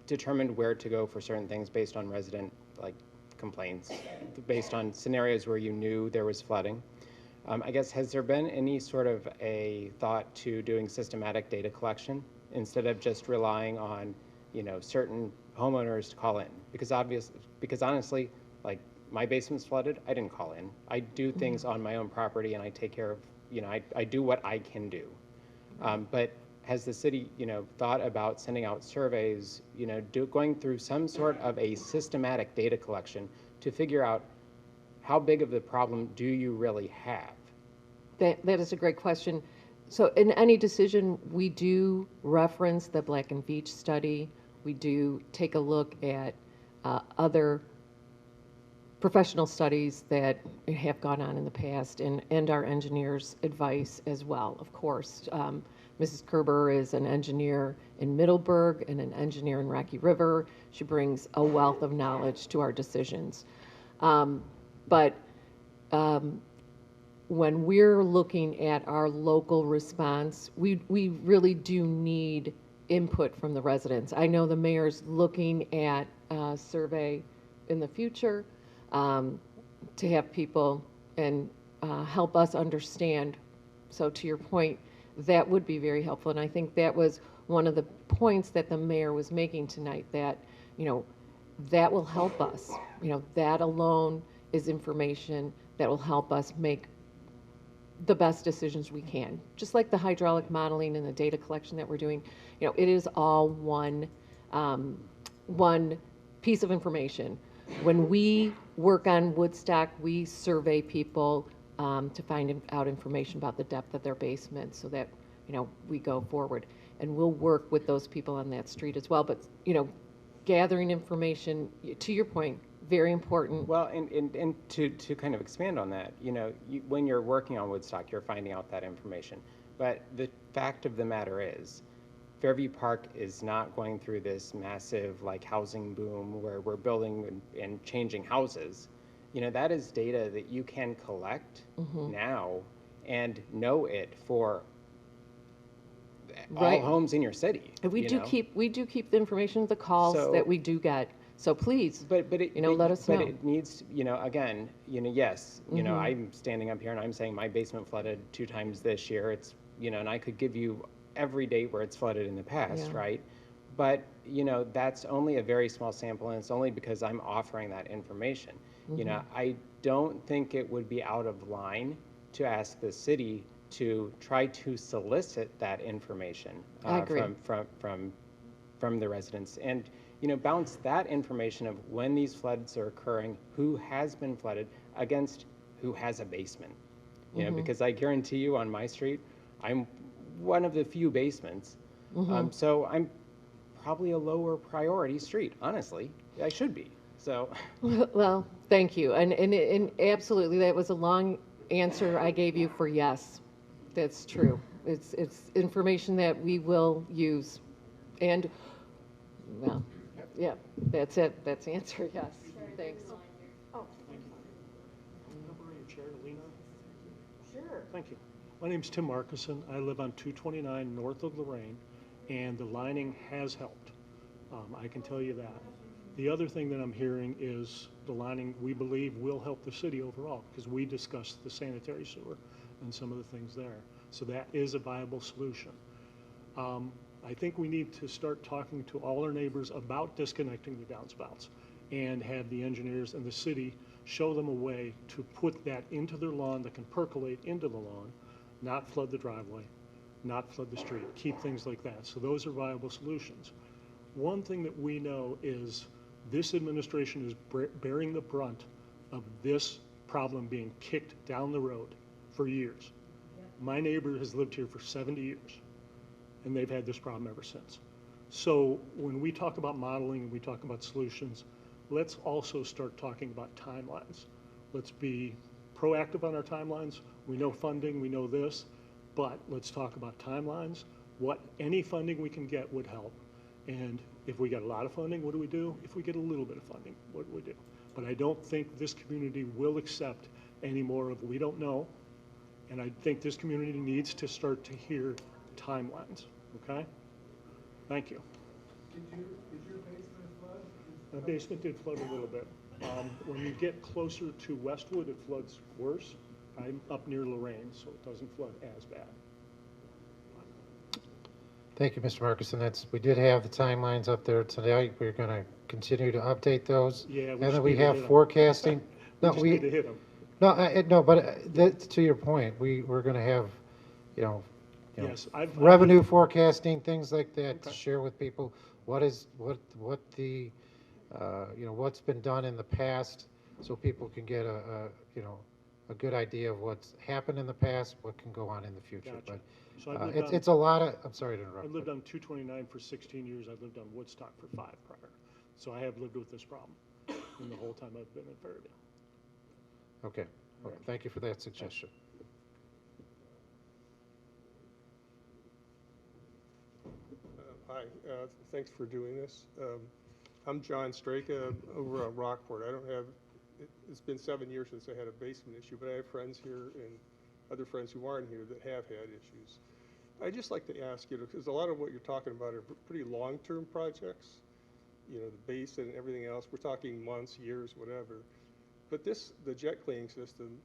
determined where to go for certain things based on resident complaints, based on scenarios where you knew there was flooding. I guess, has there been any sort of a thought to doing systematic data collection instead of just relying on, certain homeowners to call in? Because honestly, like, my basement's flooded, I didn't call in. I do things on my own property and I take care of, I do what I can do. But has the city, thought about sending out surveys, going through some sort of a systematic data collection to figure out how big of the problem do you really have? That is a great question. So in any decision, we do reference the Black and Veatch study. We do take a look at other professional studies that have gone on in the past and our engineers' advice as well, of course. Mrs. Kerber is an engineer in Middleburg and an engineer in Rocky River. She brings a wealth of knowledge to our decisions. But when we're looking at our local response, we really do need input from the residents. I know the mayor's looking at a survey in the future to have people and help us understand. So to your point, that would be very helpful. And I think that was one of the points that the mayor was making tonight, that, that will help us. That alone is information that will help us make the best decisions we can. Just like the hydraulic modeling and the data collection that we're doing, it is all one piece of information. When we work on Woodstock, we survey people to find out information about the depth of their basement so that, we go forward. And we'll work with those people on that street as well. But, gathering information, to your point, very important. Well, and to kind of expand on that, when you're working on Woodstock, you're finding out that information. But the fact of the matter is, Fairview Park is not going through this massive housing boom where we're building and changing houses. That is data that you can collect now and know it for all homes in your city. And we do keep the information, the calls that we do get. So please, let us know. But it needs, again, yes, I'm standing up here and I'm saying my basement flooded 2 times this year. It's, and I could give you every date where it's flooded in the past, right? But, that's only a very small sample, and it's only because I'm offering that information. I don't think it would be out of line to ask the city to try to solicit that information from the residents and, bounce that information of when these floods are occurring, who has been flooded against who has a basement. Because I guarantee you on my street, I'm one of the few basements. So I'm probably a lower priority street, honestly. I should be. So. Well, thank you. And absolutely, that was a long answer I gave you for yes. That's true. It's information that we will use. And, well, yeah, that's it. That's the answer, yes. Thanks. Sure. Thank you. My name's Tim Markison. I live on 229 north of Lorraine, and the lining has helped. I can tell you that. The other thing that I'm hearing is the lining, we believe, will help the city overall, because we discussed the sanitary sewer and some of the things there. So that is a viable solution. I think we need to start talking to all our neighbors about disconnecting the downspouts and have the engineers and the city show them a way to put that into their lawn that can percolate into the lawn, not flood the driveway, not flood the street, keep things like that. So those are viable solutions. One thing that we know is this administration is bearing the brunt of this problem being kicked down the road for years. My neighbor has lived here for 70 years, and they've had this problem ever since. So when we talk about modeling and we talk about solutions, let's also start talking about timelines. Let's be proactive on our timelines. We know funding, we know this, but let's talk about timelines. Any funding we can get would help. And if we get a lot of funding, what do we do? If we get a little bit of funding, what do we do? But I don't think this community will accept any more of we don't know. And I think this community needs to start to hear timelines, okay? Thank you. Did your basement flood? My basement did flood a little bit. When you get closer to Westwood, it floods worse. I'm up near Lorraine, so it doesn't flood as bad. Thank you, Mr. Markison. We did have the timelines up there tonight. We're going to continue to update those. Yeah, we And just then we need to have hit 'em. forecasting. We just need to hit 'em. No, but to your point, we're going to have, Yes, I've- revenue forecasting, things like that to share with people. What the, what's been done in the past, so people can get a good idea of what's happened in the past, what can go on in the future. Gotcha. So But I've lived it's a lot of, I'm sorry to I interrupt. lived on 229 for 16 years. I lived on Woodstock for 5 prior. So I have lived with this problem in the whole time I've been in Fairview. Okay, well, thank you for that suggestion. Hi, thanks for doing this. I'm John Straka over on Rockport. It's been 7 years since I had a basement issue, but I have friends here and other friends who aren't here that have had issues. I'd just like to ask you, because a lot of what you're talking about are pretty long-term projects, the basin and everything else. We're talking months, years, whatever. But the jet cleaning system,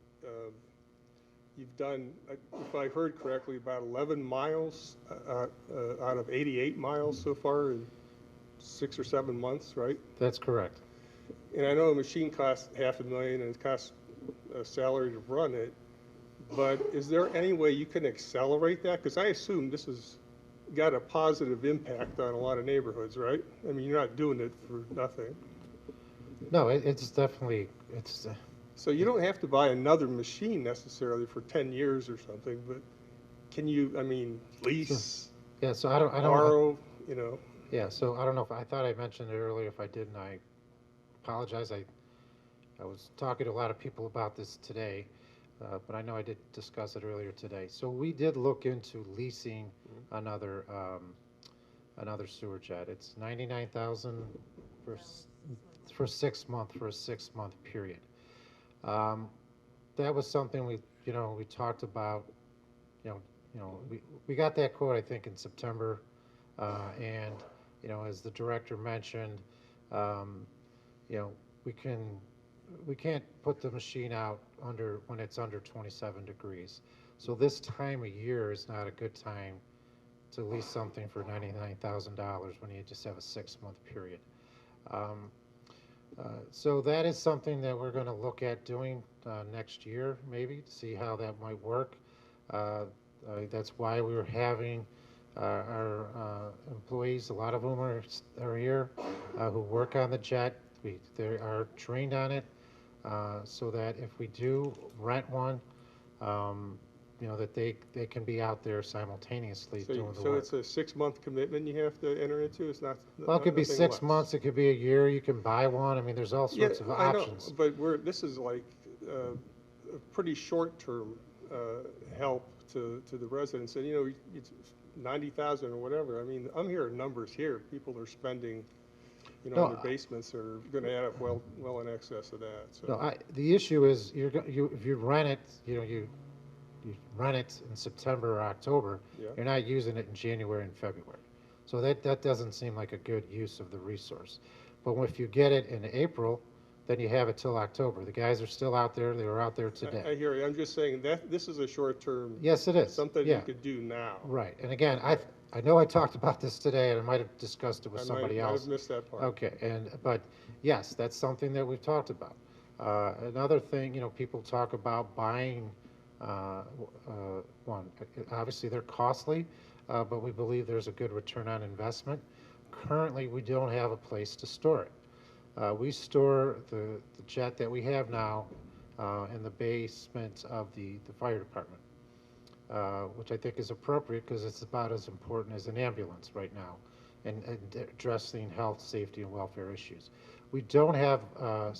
you've done, if I heard correctly, about 11 miles out of 88 miles so far in 6 or 7 months, right? That's correct. And I know a machine costs $500,000 and it costs a salary to run it, but is there any way you can accelerate that? Because I assume this has got a positive impact on a lot of neighborhoods, right? I mean, you're not doing it for nothing. No, it's definitely, So you don't have to buy another machine necessarily for 10 years or something, but can you, lease, yeah, so I don't borrow, Yeah, so I don't know I thought I mentioned it earlier. If I didn't, I apologize. I was talking to a lot of people about this today, but I know I did discuss it earlier today. So we did look into leasing another sewer jet. It's $99,000 for 6 months, for a 6-month period. That was something we talked about. We got that quote I think in September, and as the director mentioned, we can't put the machine out when it's under 27 degrees. So this time of year is not a good time to lease something for $99,000 when you just have a 6-month period. So that is something that we're going to look at doing next year, maybe, to see how that might work. That's why we were having our employees, a lot of whom are here, who work on the jet. They are trained on it, so that if we do rent one, that they can be out there simultaneously doing the So work. it's a 6-month commitment you have to enter into? It's not. Well, it could be nothing 6 less. months, it could be a year, you can buy one. I mean, there's all sorts of I know, options. but this is like a pretty short-term help to the residents. And, it's 90,000 or whatever. I mean, I'm hearing numbers here. People are spending, No, on their basements are going to add up well in excess of that. So. No, the issue is if you rent it, you rent it in September or October, Yeah. you're not using it in January and February. So that doesn't seem like a good use of the resource. But if you get it in April, then you have it till October. The guys are still out there. They were out there today. I hear you. I'm just saying that this is a short-term. Yes, it is. Something Yeah. you could do now. Right. And again, I know I talked about this today, and I might have discussed it with somebody might else. have missed that part. Okay. But yes, that's something that we've talked about. Another thing, people talk about buying one. Obviously, they're costly, but we believe there's a good return on investment. Currently, we don't have a place to store it. We store the jet that we have now in the basement of the fire department, which I think is appropriate because it's about as important as an ambulance right now and addressing health, safety, and welfare issues. We don't have a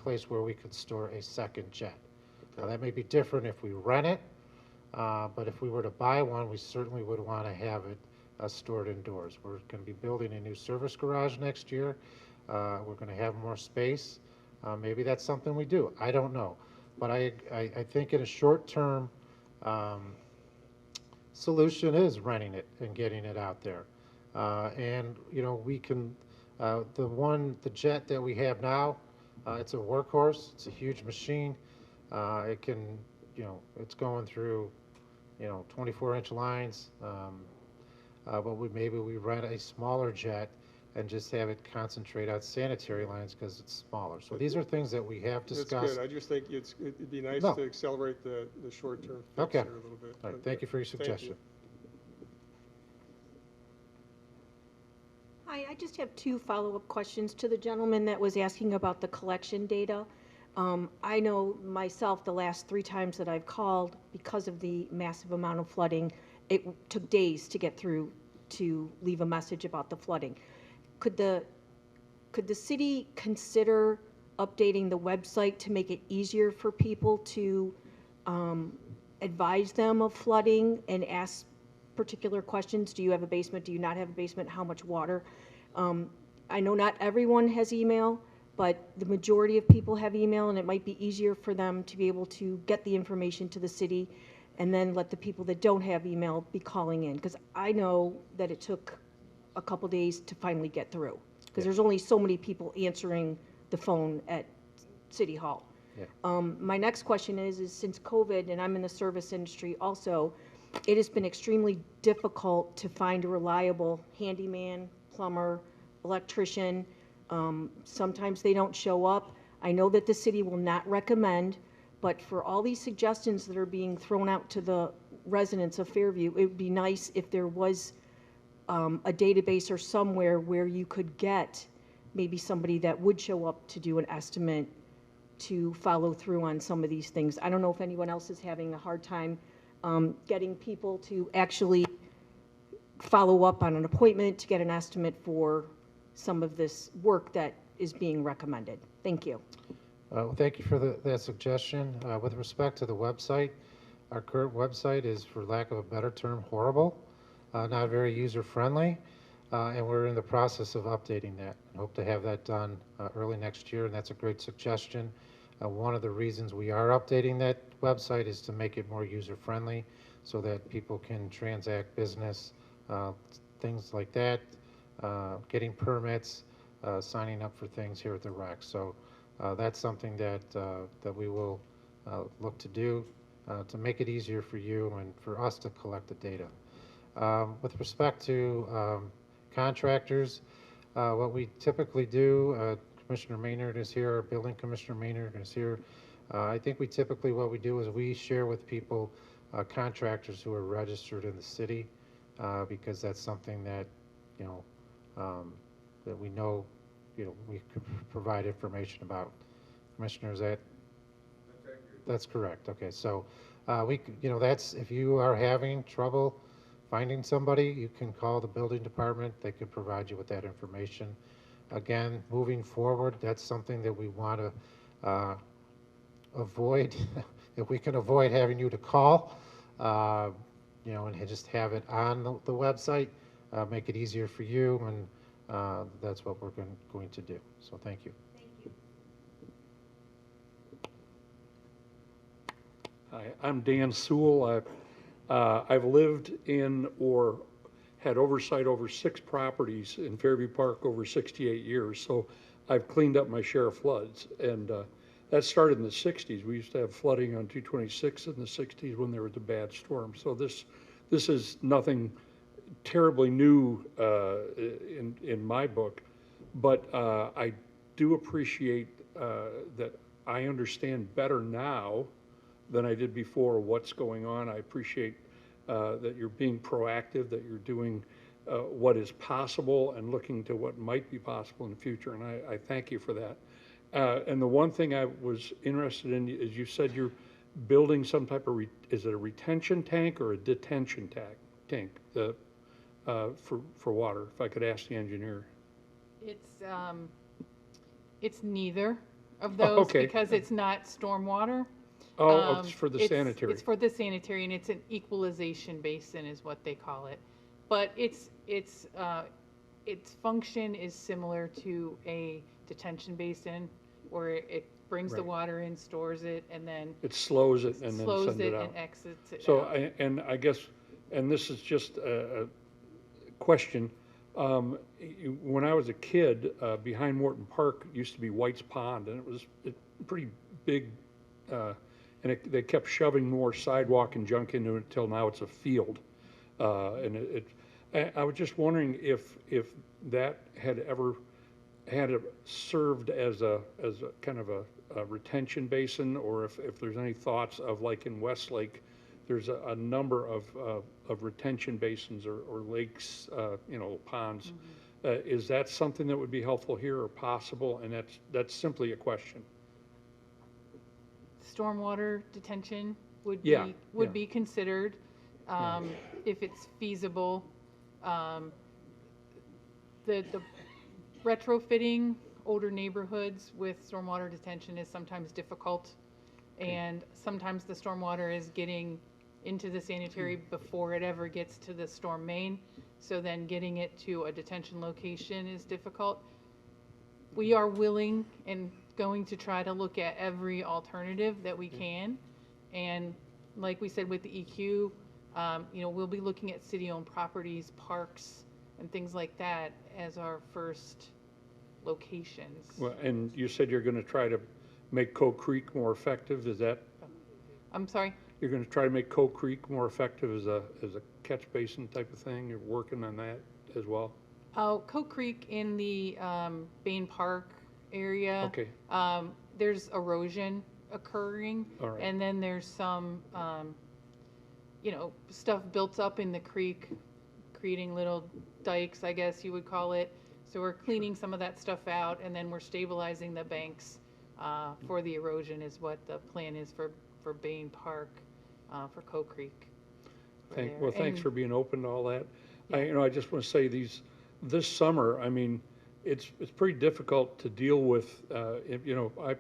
place where we could store a second jet. Now, that may be different if we rent it, but if we were to buy one, we certainly would want to have it stored indoors. We're going to be building a new service garage next year. We're going to have more space. Maybe that's something we do. I don't know. But I think in a short-term solution is renting it and getting it out there. And, you know, we can, the jet that we have now, it's a workhorse. It's a huge machine. It can, you know, it's going through, you know, 24-inch lines. But maybe we rent a smaller jet and just have it concentrate on sanitary lines because it's smaller. So these are things that we have discussed. That's good. I just think it'd be nice No. to accelerate the short-term fix Okay. here a little bit. All right, thank you for your Thank you. suggestion. Hi, I just have two follow-up questions to the gentleman that was asking about the collection data. I know myself, the last 3 times that I've called, because of the massive amount of flooding, it took days to get through to leave a message about the flooding. Could the city consider updating the website to make it easier for people to advise them of flooding and ask particular questions? Do you have a basement? Do you not have a basement? How much water? I know not everyone has email, but the majority of people have email, and it might be easier for them to be able to get the information to the city and then let the people that don't have email be calling in. Because I know that it took a couple days to finally get through, because there's only so many people answering the phone at City Hall. Yeah. My next question is since COVID, and I'm in the service industry also, it has been extremely difficult to find a reliable handyman, plumber, electrician. Sometimes they don't show up. I know that the city will not recommend, but for all these suggestions that are being thrown out to the residents of Fairview, it would be nice if there was a database or somewhere where you could get maybe somebody that would show up to do an estimate to follow through on some of these things. I don't know if anyone else is having a hard time getting people to actually follow up on an appointment to get an estimate for some of this work that is being recommended. Thank you. Well, thank you for that suggestion. With respect to the website, our current website is, for lack of a better term, horrible, not very user-friendly, and we're in the process of updating that. I hope to have that done early next year, and that's a great suggestion. One of the reasons we are updating that website is to make it more user-friendly so that people can transact business, things like that, getting permits, signing up for things here at the REC. So that's something that we will look to do to make it easier for you and for us to collect the data. With respect to contractors, what we typically do, Commissioner Maynard is here, our building commissioner Maynard is here. I think what we do is we share with people contractors who are registered in the city because that's something that, you know, that we know, you know, we could provide information about. Commissioner, is that? That's correct. Okay, so you know, that's, if you are having trouble finding somebody, you can call the building department. They could provide you with that information. Again, moving forward, that's something that we want to avoid. If we can avoid having you to call, you know, and just have it on the website, make it easier for you, and that's what we're going to do. So thank you. Hi, I'm Dan Sewell. I've lived in or had oversight over 6 properties in Fairview Park over 68 years, so I've cleaned up my share of floods. And that started in the 60s. We used to have flooding on 226 in the 60s when there was a bad storm. So this is nothing terribly new in my book, but I do appreciate that I understand better now than I did before what's going on. I appreciate that you're being proactive, that you're doing what is possible and looking to what might be possible in the future, and I thank you for that. And the one thing I was interested in is you said you're building some type of, is it a retention tank or a detention tank for water, if I could ask the engineer? It's neither of those okay. because it's not stormwater. Oh, it's for the sanitary. It's for the sanitary, and it's an equalization basin is what they call it. But its function is similar to a detention basin, where it brings the Right. water in, stores it, and then It slows it and then slows sends it it out. and exits it So, out. and I guess, and this is just a question. When I was a kid, behind Morton Park used to be White's Pond, and it was pretty big, and they kept shoving more sidewalk and junk into it until now it's a field. And I was just wondering if that had ever served as a kind of a retention basin, or if there's any thoughts of, like in Westlake, there's a number of retention basins or lakes, ponds. Is that something that would be helpful here or possible? And that's simply a question. Stormwater detention would Yeah, be considered, if it's feasible. The retrofitting older neighborhoods with stormwater detention is sometimes difficult. And sometimes the stormwater is getting into the sanitary before it ever gets to the storm main. So then getting it to a detention location is difficult. We are willing and going to try to look at every alternative that we can. And like we said with the EQ, we'll be looking at city-owned properties, parks, and things like that as our first locations. Well, and you said you're going to try to make Coe Creek more effective. Is that? I'm sorry? You're going to try to make Coe Creek more effective as a catch basin type of thing? You're working on that as well? Coe Creek in the Bain Park area. Okay. There's erosion occurring. All right. And then there's some, stuff built up in the creek, creating little dikes, I guess you would call it. So we're cleaning some of that stuff out, and then we're stabilizing the banks for the erosion is what the plan is for Bain Park, for Coe Creek. Well, thanks for being open to all that. I just want to say this summer, I mean, it's pretty difficult to deal with. I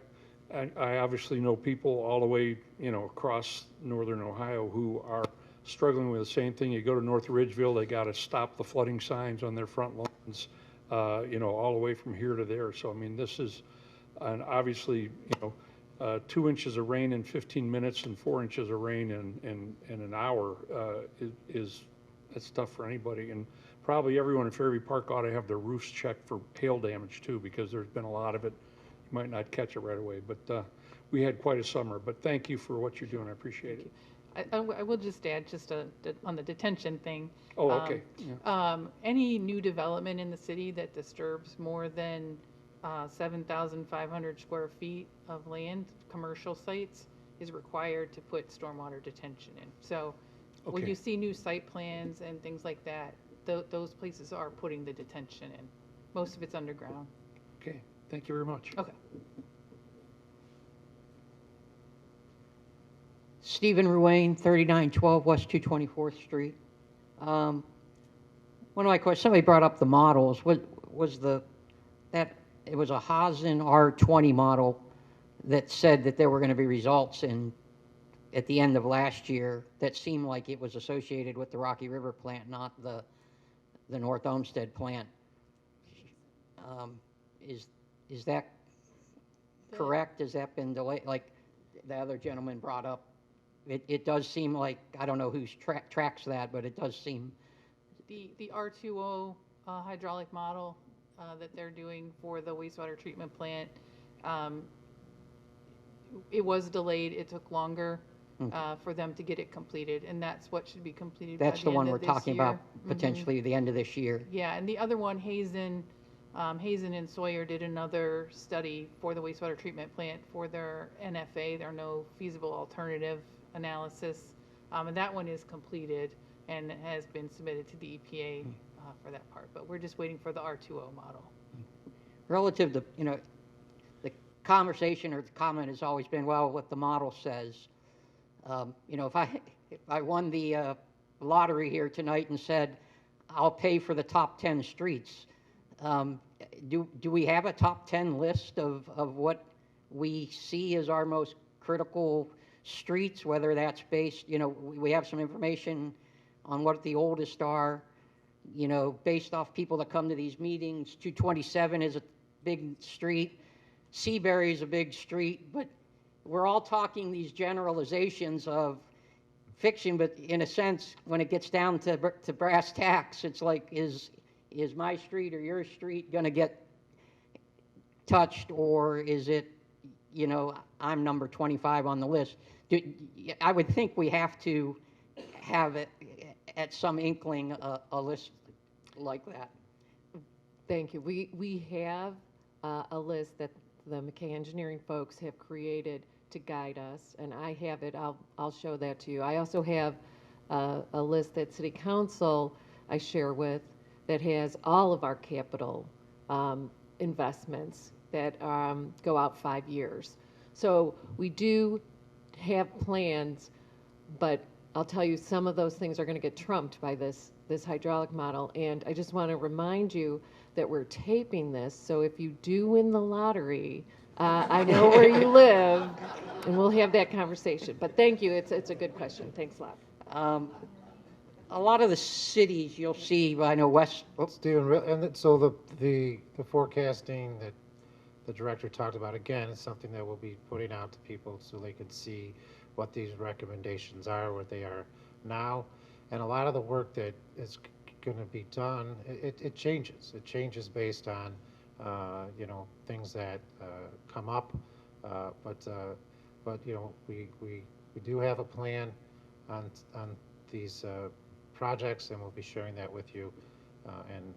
obviously know people all the way, across northern Ohio who are struggling with the same thing. You go to North Ridgeville, they got to stop the flooding signs on their front lawns, all the way from here to there. So, I mean, this is, and obviously, 2 inches of rain in 15 minutes and 4 inches of rain in an hour that's tough for anybody. And probably everyone in Fairview Park ought to have their roofs checked for hail damage too, because there's been a lot of it. You might not catch it right away, but we had quite a summer. But thank you for what you're doing. I appreciate it. I will just add on the detention thing. Oh, okay. Any new development in the city that disturbs more than 7,500 square feet of land, commercial sites, is required to put stormwater detention in. So when Okay. you see new site plans and things like that, those places are putting the detention in. Most of it's underground. Okay, thank you very much. Okay. Stephen Ruane, 3912 West 224th Street. One of my questions, somebody brought up the models. It was a Hazen R20 model that said that there were going to be results at the end of last year that seemed like it was associated with the Rocky River plant, not the North Olmsted plant. Is that correct? Has that been delayed? Like the other gentleman brought up, it does seem like, I don't know who tracks that, but it does seem. The R2O hydraulic model that they're doing for the wastewater treatment plant, it was delayed. It took longer for them to get it completed, and that's what should be completed by the end of this year. That's the one we're talking about, potentially the end of this year. Yeah, and the other one, Hazen and Sawyer did another study for the wastewater treatment plant for their NFA, their no feasible alternative analysis, and that one is completed and has been submitted to the EPA for that part. But we're just waiting for the R2O model. Relative to, the conversation or the comment has always been, well, what the model says. If I won the lottery here tonight and said, I'll pay for the top 10 streets, do we have a top 10 list of what we see as our most critical streets, whether that's based, we have some information on what the oldest are, based off people that come to these meetings. 227 is a big street. Seabury is a big street, but we're all talking these generalizations of fiction, but in a sense, when it gets down to brass tacks, it's like, is my street or your street going to get touched, or is it, I'm number 25 on the list? I would think we have to have it at some inkling a list like that. Thank you. We have a list that the McKay Engineering folks have created to guide us, and I have it. I'll show that to you. I also have a list that City Council I share with that has all of our capital investments that go out 5 years. So we do have plans, but I'll tell you, some of those things are going to get trumped by this hydraulic model. And I just want to remind you that we're taping this, so if you do win the lottery, I know where you live, and we'll have that conversation. But thank you. It's a good question. Thanks a lot. A lot of the cities you'll see, I know West. Stephen, and so the forecasting that the director talked about, again, is something that we'll be putting out to people so they can see what these recommendations are, what they are now. And a lot of the work that is going to be done, it changes. It changes based on, things that come up. But we do have a plan on these projects, and we'll be sharing that with you. And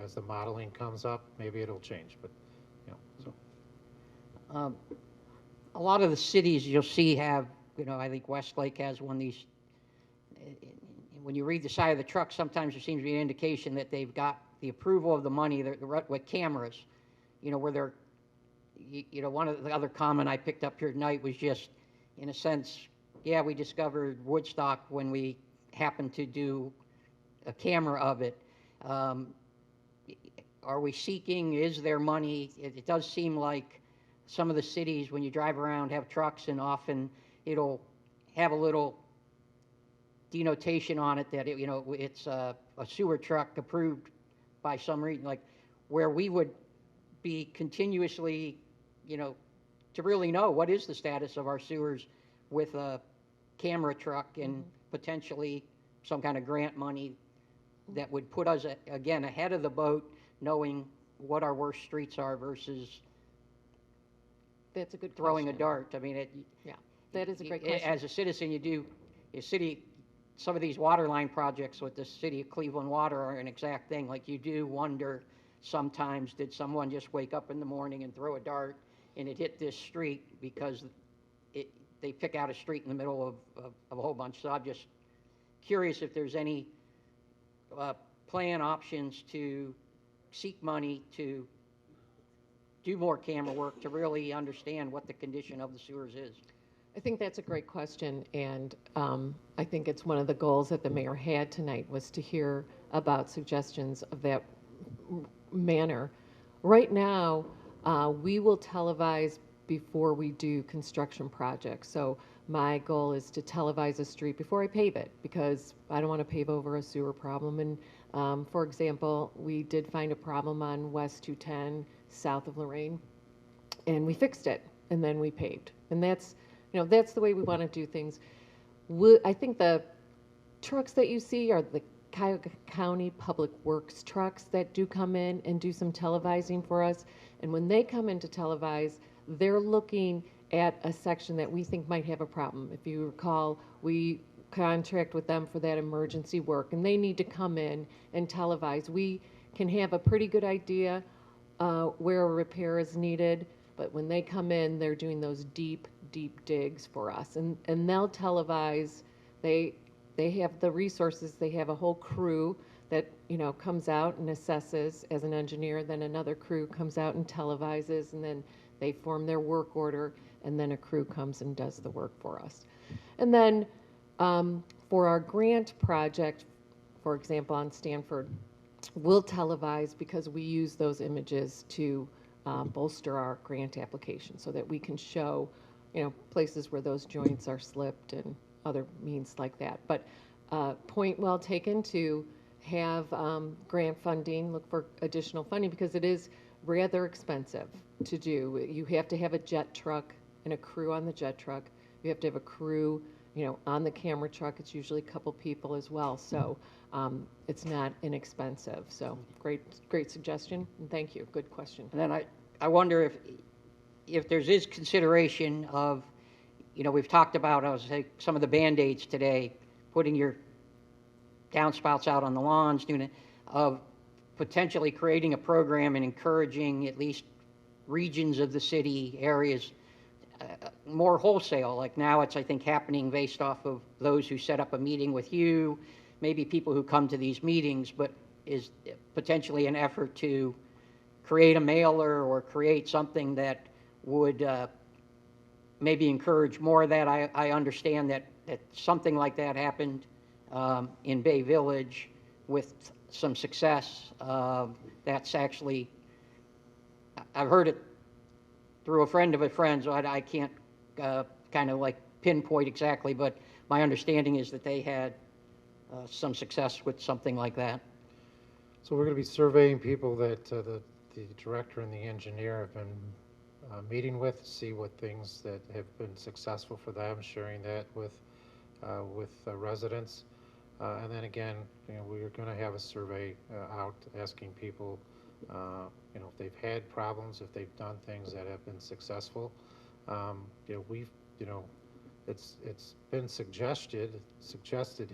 as the modeling comes up, maybe it'll change. But a lot of the cities you'll see have, I think Westlake has one of these. When you read the side of the truck, sometimes there seems to be an indication that they've got the approval of the money with cameras, where they're, one of the other comment I picked up here tonight was just, in a sense, yeah, we discovered Woodstock when we happened to do a camera of it. Are we seeking, is there money? It does seem like some of the cities, when you drive around, have trucks, and often it'll have a little denotation on it that it's a sewer truck approved by some reason, like where we would be continuously, to really know what is the status of our sewers with a camera truck and potentially some kind of grant money that would put us, again, ahead of the boat, knowing what our worst streets are versus that's a good throwing question. a dart. I mean, yeah, that is a great question. As a citizen, some of these water line projects with the city of Cleveland Water are an exact thing. Like, you do wonder sometimes, did someone just wake up in the morning and throw a dart and it hit this street because they pick out a street in the middle of a whole bunch. So I'm just curious if there's any plan options to seek money to do more camera work to really understand what the condition of the sewers is. I think that's a great question, and I think it's one of the goals that the mayor had tonight was to hear about suggestions of that manner. Right now, we will televise before we do construction projects. So my goal is to televise a street before I pave it, because I don't want to pave over a sewer problem. And for example, we did find a problem on West 210 south of Lorraine, and we fixed it, and then we paved. And that's the way we want to do things. I think the trucks that you see are the Cuyahoga County Public Works trucks that do come in and do some televising for us. And when they come in to televise, they're looking at a section that we think might have a problem. If you recall, we contract with them for that emergency work, and they need to come in and televise. We can have a pretty good idea where a repair is needed, but when they come in, they're doing those deep digs for us, and they'll televise. They have the resources. They have a whole crew that comes out and assesses as an engineer. Then another crew comes out and televises, and then they form their work order, and then a crew comes and does the work for us. And then for our grant project, for example, on Stanford, we'll televise because we use those images to bolster our grant application so that we can show places where those joints are slipped and other means like that. But point well taken to have grant funding, look for additional funding, because it is rather expensive to do. You have to have a jet truck and a crew on the jet truck. You have to have a crew, on the camera truck. It's usually a couple people as well. So it's not inexpensive. So great suggestion, and thank you. Good question. And then I wonder if there's is consideration of, we've talked about, I was saying, some of the Band-Aids today, putting your downspouts out on the lawns, doing it, of potentially creating a program and encouraging at least regions of the city areas more wholesale. Like now it's, I think, happening based off of those who set up a meeting with you, maybe people who come to these meetings, but is potentially an effort to create a mailer or create something that would maybe encourage more of that. I understand that something like that happened in Bay Village with some success. That's actually, I've heard it through a friend of a friend, so I can't kind of like pinpoint exactly, but my understanding is that they had some success with something like that. So we're going to be surveying people that the director and the engineer have been meeting with, see what things that have been successful for them, sharing that with residents. And then again, we're going to have a survey out asking people, if they've had problems, if they've done things that have been successful. It's been suggested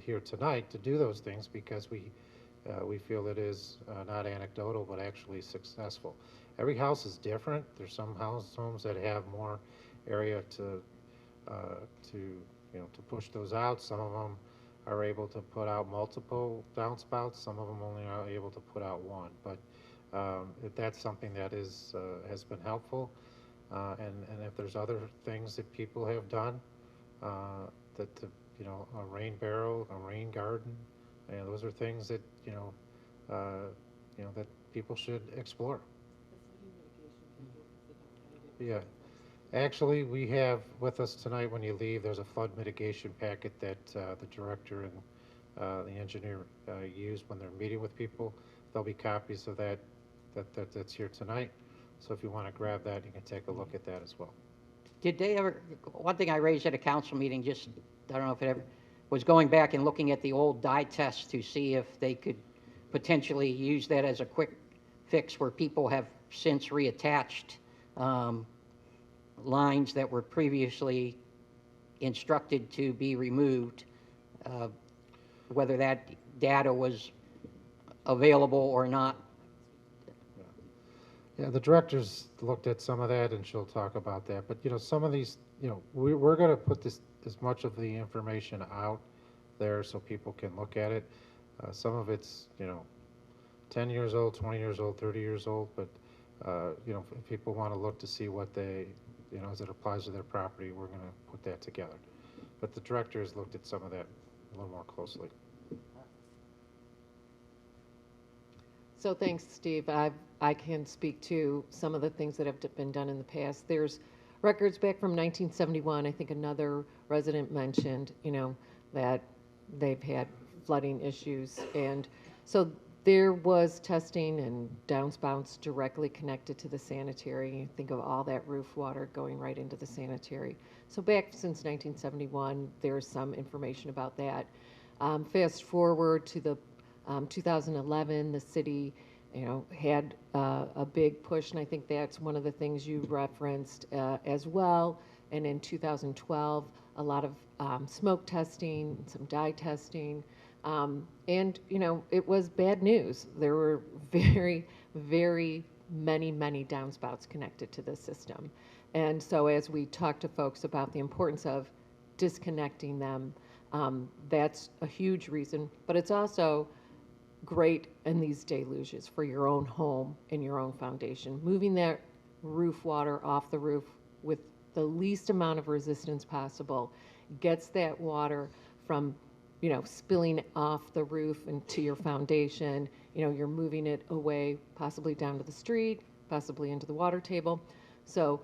here tonight to do those things because we feel it is not anecdotal but actually successful. Every house is different. There's some homes that have more area to push those out. Some of them are able to put out multiple downspouts. Some of them only are able to put out one. But if that's something that is has been helpful, and if there's other things that people have done, a rain barrel, a rain garden, those are things that that people should explore. Yeah. Actually, we have with us tonight, when you leave, there's a flood mitigation packet that the director and the engineer use when they're meeting with people. There'll be copies of that's here tonight. So if you want to grab that, you can take a look at that as well. Did they ever, one thing I raised at a council meeting, just, I don't know if it ever, was going back and looking at the old dye tests to see if they could potentially use that as a quick fix where people have since reattached lines that were previously instructed to be removed, whether that data was available or not. Yeah, the director's looked at some of that, and she'll talk about that. But some of these, we're going to put as much of the information out there so people can look at it. Some of it's 10 years old, 20 years old, 30 years old. But if people want to look to see what they, as it applies to their property, we're going to put that together. But the director has looked at some of that a little more closely. So thanks, Steve. I can speak to some of the things that have been done in the past. There's records back from 1971. I think another resident mentioned, that they've had flooding issues. And so there was testing and downspouts directly connected to the sanitary. Think of all that roof water going right into the sanitary. So back since 1971, there's some information about that. Fast forward to the 2011, the city, had a big push, and I think that's one of the things you referenced as well. And in 2012, a lot of smoke testing, some dye testing, and it was bad news. There were very, very many downspouts connected to the system. And so as we talk to folks about the importance of disconnecting them, that's a huge reason, but it's also great in these deluges for your own home and your own foundation. Moving that roof water off the roof with the least amount of resistance possible gets that water from, spilling off the roof into your foundation. You're moving it away, possibly down to the street, possibly into the water table. So,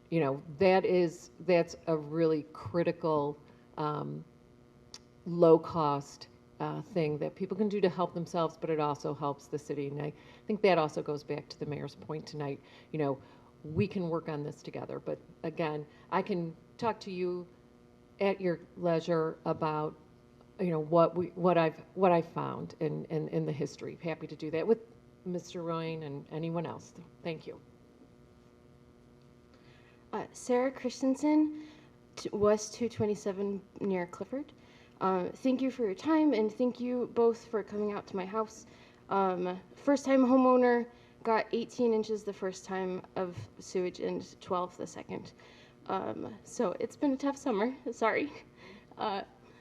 you know, that's a really critical, low-cost thing that people can do to help themselves, but it also helps the city. And I think that also goes back to the mayor's point tonight. You know, we can work on this together. But again, I can talk to you at your leisure about, you know, what I've found in the history. Happy to do that with Mr. Ryan and anyone else. Thank you. Sarah Christensen, West 227 near Clifford. Thank you for your time, and thank you both for coming out to my house. First-time homeowner, got 18 inches the first time of sewage and 12 the second. So it's been a tough summer, sorry.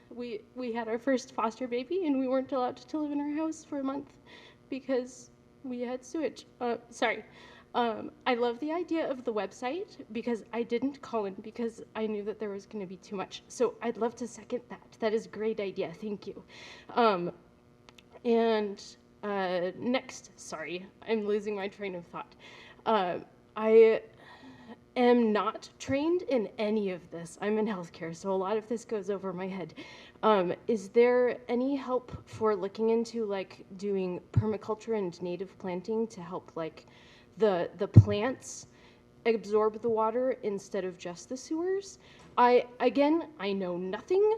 We had our first foster baby, and we weren't allowed to live in our house for a month because we had sewage. Sorry. I love the idea of the website because I didn't call in because I knew that there was going to be too much. So I'd love to second that. That is a great idea. Thank you. Next, sorry, I'm losing my train of thought. I am not trained in any of this. I'm in healthcare, so a lot of this goes over my head. Is there any help for looking into like doing permaculture and native planting to help like the plants absorb the water instead of just the sewers? I know nothing,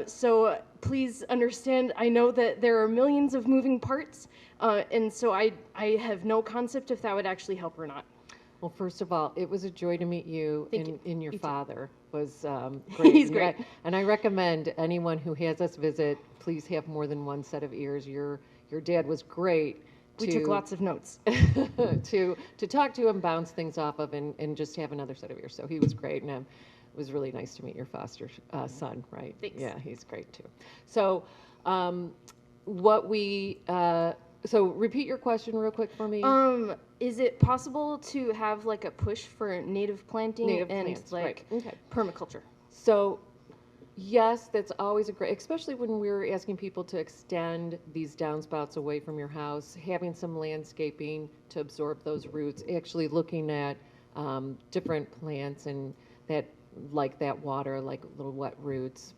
so please understand, I know that there are millions of moving parts, and so I have no concept if that would actually help or not. Well, first of all, it was a joy to meet you, and your You too. father was great. He's great. And I recommend anyone who has us visit, please have more than one set of ears. Your dad was great. We took lots of notes. to talk to him, bounce things off of, and just have another set of ears. So he was great, and it was really nice to meet your foster son, right? Thanks. Yeah, he's great too. So so repeat your question real quick for me. Is it possible to have like a push for native planting Native and plants, like right. Okay. permaculture? So, yes, that's always a great, especially when we're asking people to extend these downspouts away from your house, having some landscaping to absorb those roots, actually looking at different plants and that like that water, like little wet roots,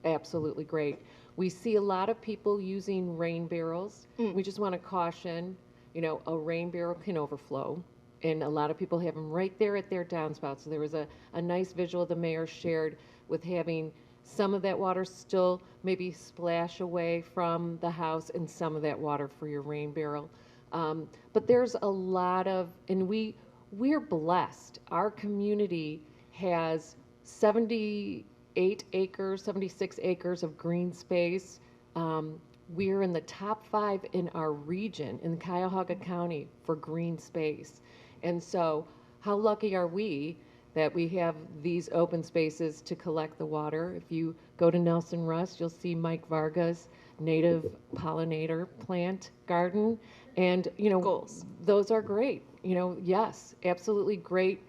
absolutely great. We see a lot of people using rain barrels. We just want to caution, you know, a rain barrel can overflow, and a lot of people have them right there at their downspout. So there was a nice visual the mayor shared with having some of that water still maybe splash away from the house and some of that water for your rain barrel. But there's a lot of, and we're blessed. Our community has 78 acres, 76 acres of green space. We're in the top 5 in our region, in Cuyahoga County, for green space. And so how lucky are we that we have these open spaces to collect the water? If you go to Nelson Rust, you'll see Mike Varga's native pollinator plant garden. And, you know, Goals. Those are great. You know, yes, absolutely great.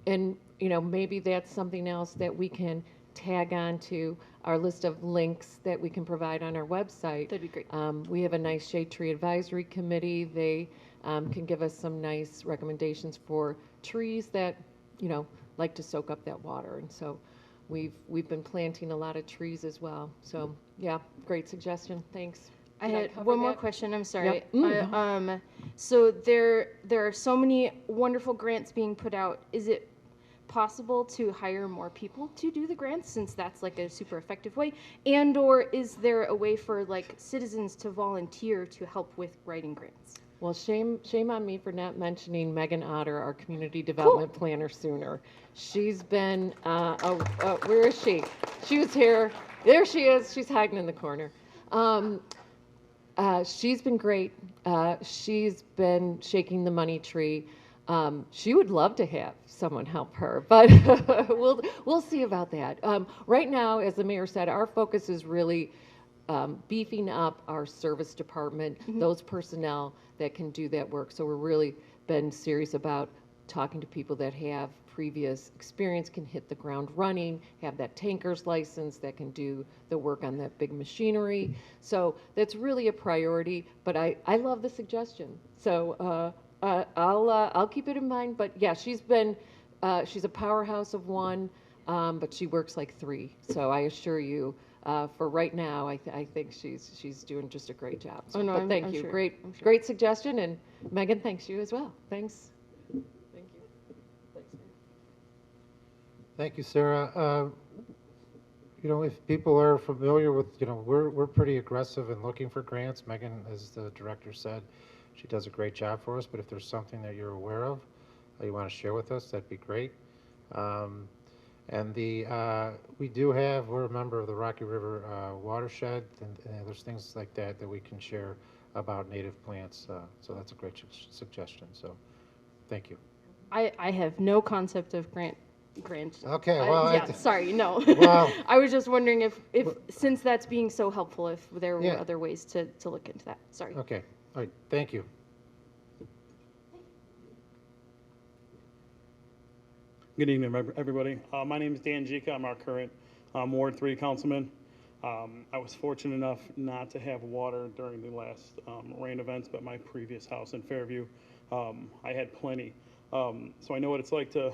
And, you know, maybe that's something else that we can tag on to our list of links that we can provide on our website. That'd be great. We have a nice shade tree advisory committee. They can give us some nice recommendations for trees that, you know, like to soak up that water. And so we've been planting a lot of trees as well. So yeah, great suggestion. Thanks. I Did had cover one more that? question. I'm sorry. Yep. So there are so many wonderful grants being put out. Is it possible to hire more people to do the grants, since that's like a super effective way? And or is there a way for like citizens to volunteer to help with writing grants? Well, shame on me for not mentioning Megan Otter, our community development planner, sooner. She's been, where is she? She was here. There she is. She's hiding in the corner. She's been great. She's been shaking the money tree. She would love to have someone help her, but we'll see about that. Right now, as the mayor said, our focus is really beefing up our service department, those personnel that can do that work. So we're really been serious about talking to people that have previous experience, can hit the ground running, have that tanker's license, that can do the work on that big machinery. So that's really a priority, but I love the suggestion. So I'll keep it in mind, but yeah, she's been She's a powerhouse of one, but she works like three. So I assure you, for right now, I think she's doing just a great job. So, Oh, no, but I'm- thank I'm you. sure. Great, I'm sure. great suggestion, and Megan, thanks you as well. Thanks. Thank you. Thanks. Thank you, Sarah. You know, if people are familiar with, you know, we're pretty aggressive in looking for grants. Megan, as the director said, she does a great job for us, but if there's something that you're aware of, you want to share with us, that'd be great. And we do have, we're a member of the Rocky River watershed, and there's things like that that we can share about native plants. So that's a great suggestion. So thank you. I have no concept of grant. Okay, well, yeah, sorry, no. Well- I was just wondering if since that's being so helpful, if there were Yeah. other ways to look into that. Sorry. Okay, all right, thank you. Good evening, everybody. My name is Dan Jika. I'm our current Ward 3 councilman. I was fortunate enough not to have water during the last rain events, but my previous house in Fairview, I had plenty. So I know what it's like to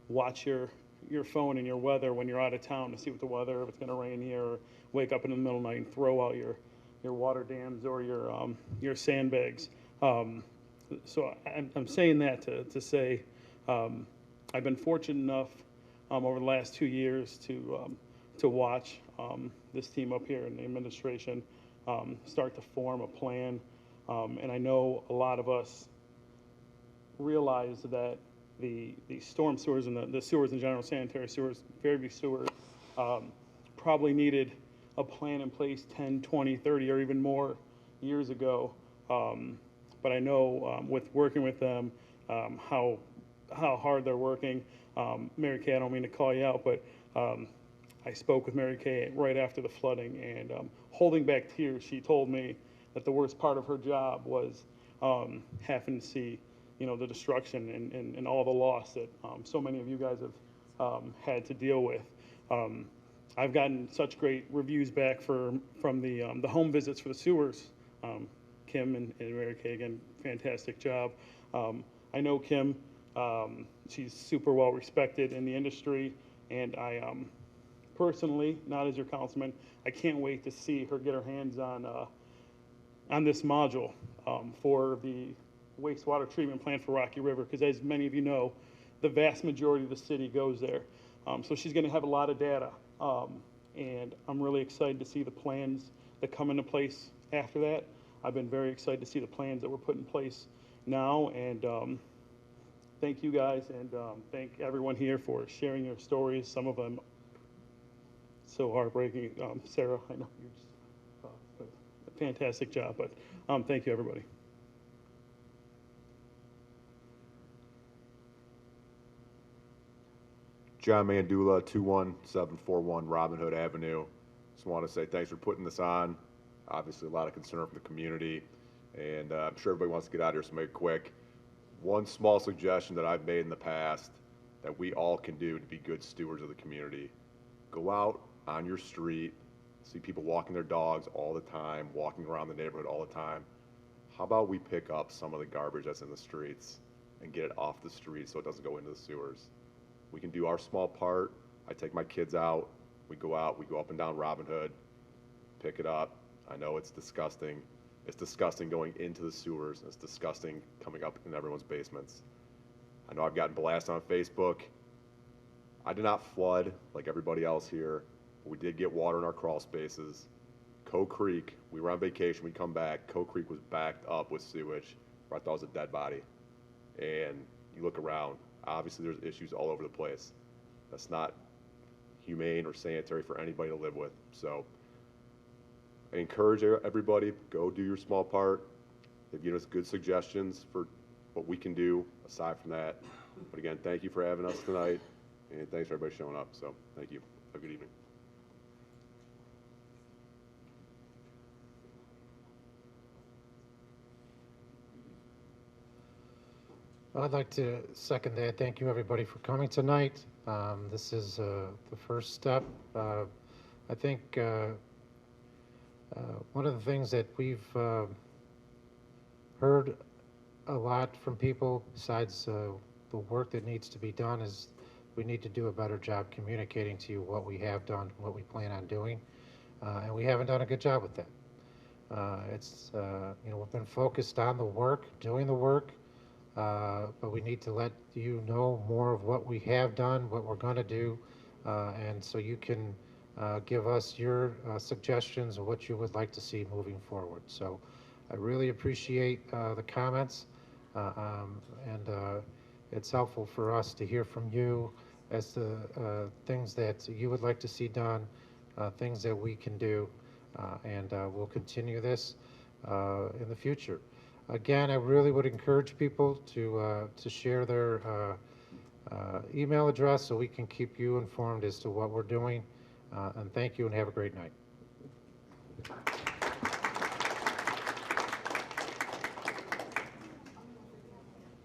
watch your phone and your weather when you're out of town to see what the weather, if it's going to rain here, or wake up in the middle of the night and throw out your water dams or your sandbags. So I'm saying that to say I've been fortunate enough over the last 2 years to watch this team up here in the administration start to form a plan. And I know a lot of us realize that the storm sewers and the sewers in general, sanitary sewers, Fairview sewers, probably needed a plan in place 10, 20, 30, or even more years ago. But I know with working with them, how hard they're working. Mary Kay, I don't mean to call you out, but I spoke with Mary Kay right after the flooding, and holding back tears, she told me that the worst part of her job was having to see, you know, the destruction and all the loss that so many of you guys have had to deal with. I've gotten such great reviews back from the home visits for the sewers. Kim and Mary Kay, again, fantastic job. I know Kim, she's super well respected in the industry, and I personally, not as your councilman, I can't wait to see her get her hands on this module for the wastewater treatment plant for Rocky River, because as many of you know, the vast majority of the city goes there. So she's going to have a lot of data, and I'm really excited to see the plans that come into place after that. I've been very excited to see the plans that were put in place now, and thank you guys, and thank everyone here for sharing your stories. Some of them so heartbreaking. Sarah, I know you're just a fantastic job, but thank you, everybody. John Mandula, 21741 Robin Hood Avenue. Just want to say thanks for putting this on. Obviously, a lot of concern from the community, and I'm sure everybody wants to get out of here, so make it quick. One small suggestion that I've made in the past that we all can do to be good stewards of the community: go out on your street, see people walking their dogs all the time, walking around the neighborhood all the time. How about we pick up some of the garbage that's in the streets and get it off the street so it doesn't go into the sewers? We can do our small part. I take my kids out, we go up and down Robin Hood, pick it up. I know it's disgusting. It's disgusting going into the sewers. It's disgusting coming up in everyone's basements. I know I've gotten blasted on Facebook. I did not flood like everybody else here. But we did get water in our crawl spaces. Coe Creek, we were on vacation, we come back, Coe Creek was backed up with sewage. I thought it was a dead body. And you look around, obviously there's issues all over the place. That's not humane or sanitary for anybody to live with. So I encourage everybody, go do your small part. They've given us good suggestions for what we can do aside from that. But again, thank you for having us tonight, and thanks for everybody showing up. So thank you. Have a good evening. I'd like to second that. Thank you, everybody, for coming tonight. This is the first step. I think one of the things that we've heard a lot from people, besides the work that needs to be done is we need to do a better job communicating to you what we have done, what we plan on doing, and we haven't done a good job with that. We've been focused on the work, doing the work, but we need to let you know more of what we have done, what we're going to do, and so you can give us your suggestions of what you would like to see moving forward. So I really appreciate the comments, and it's helpful for us to hear from you as to things that you would like to see done, things that we can do, and we'll continue this in the future. Again, I really would encourage people to share their email address so we can keep you informed as to what we're doing. And thank you and have a great night.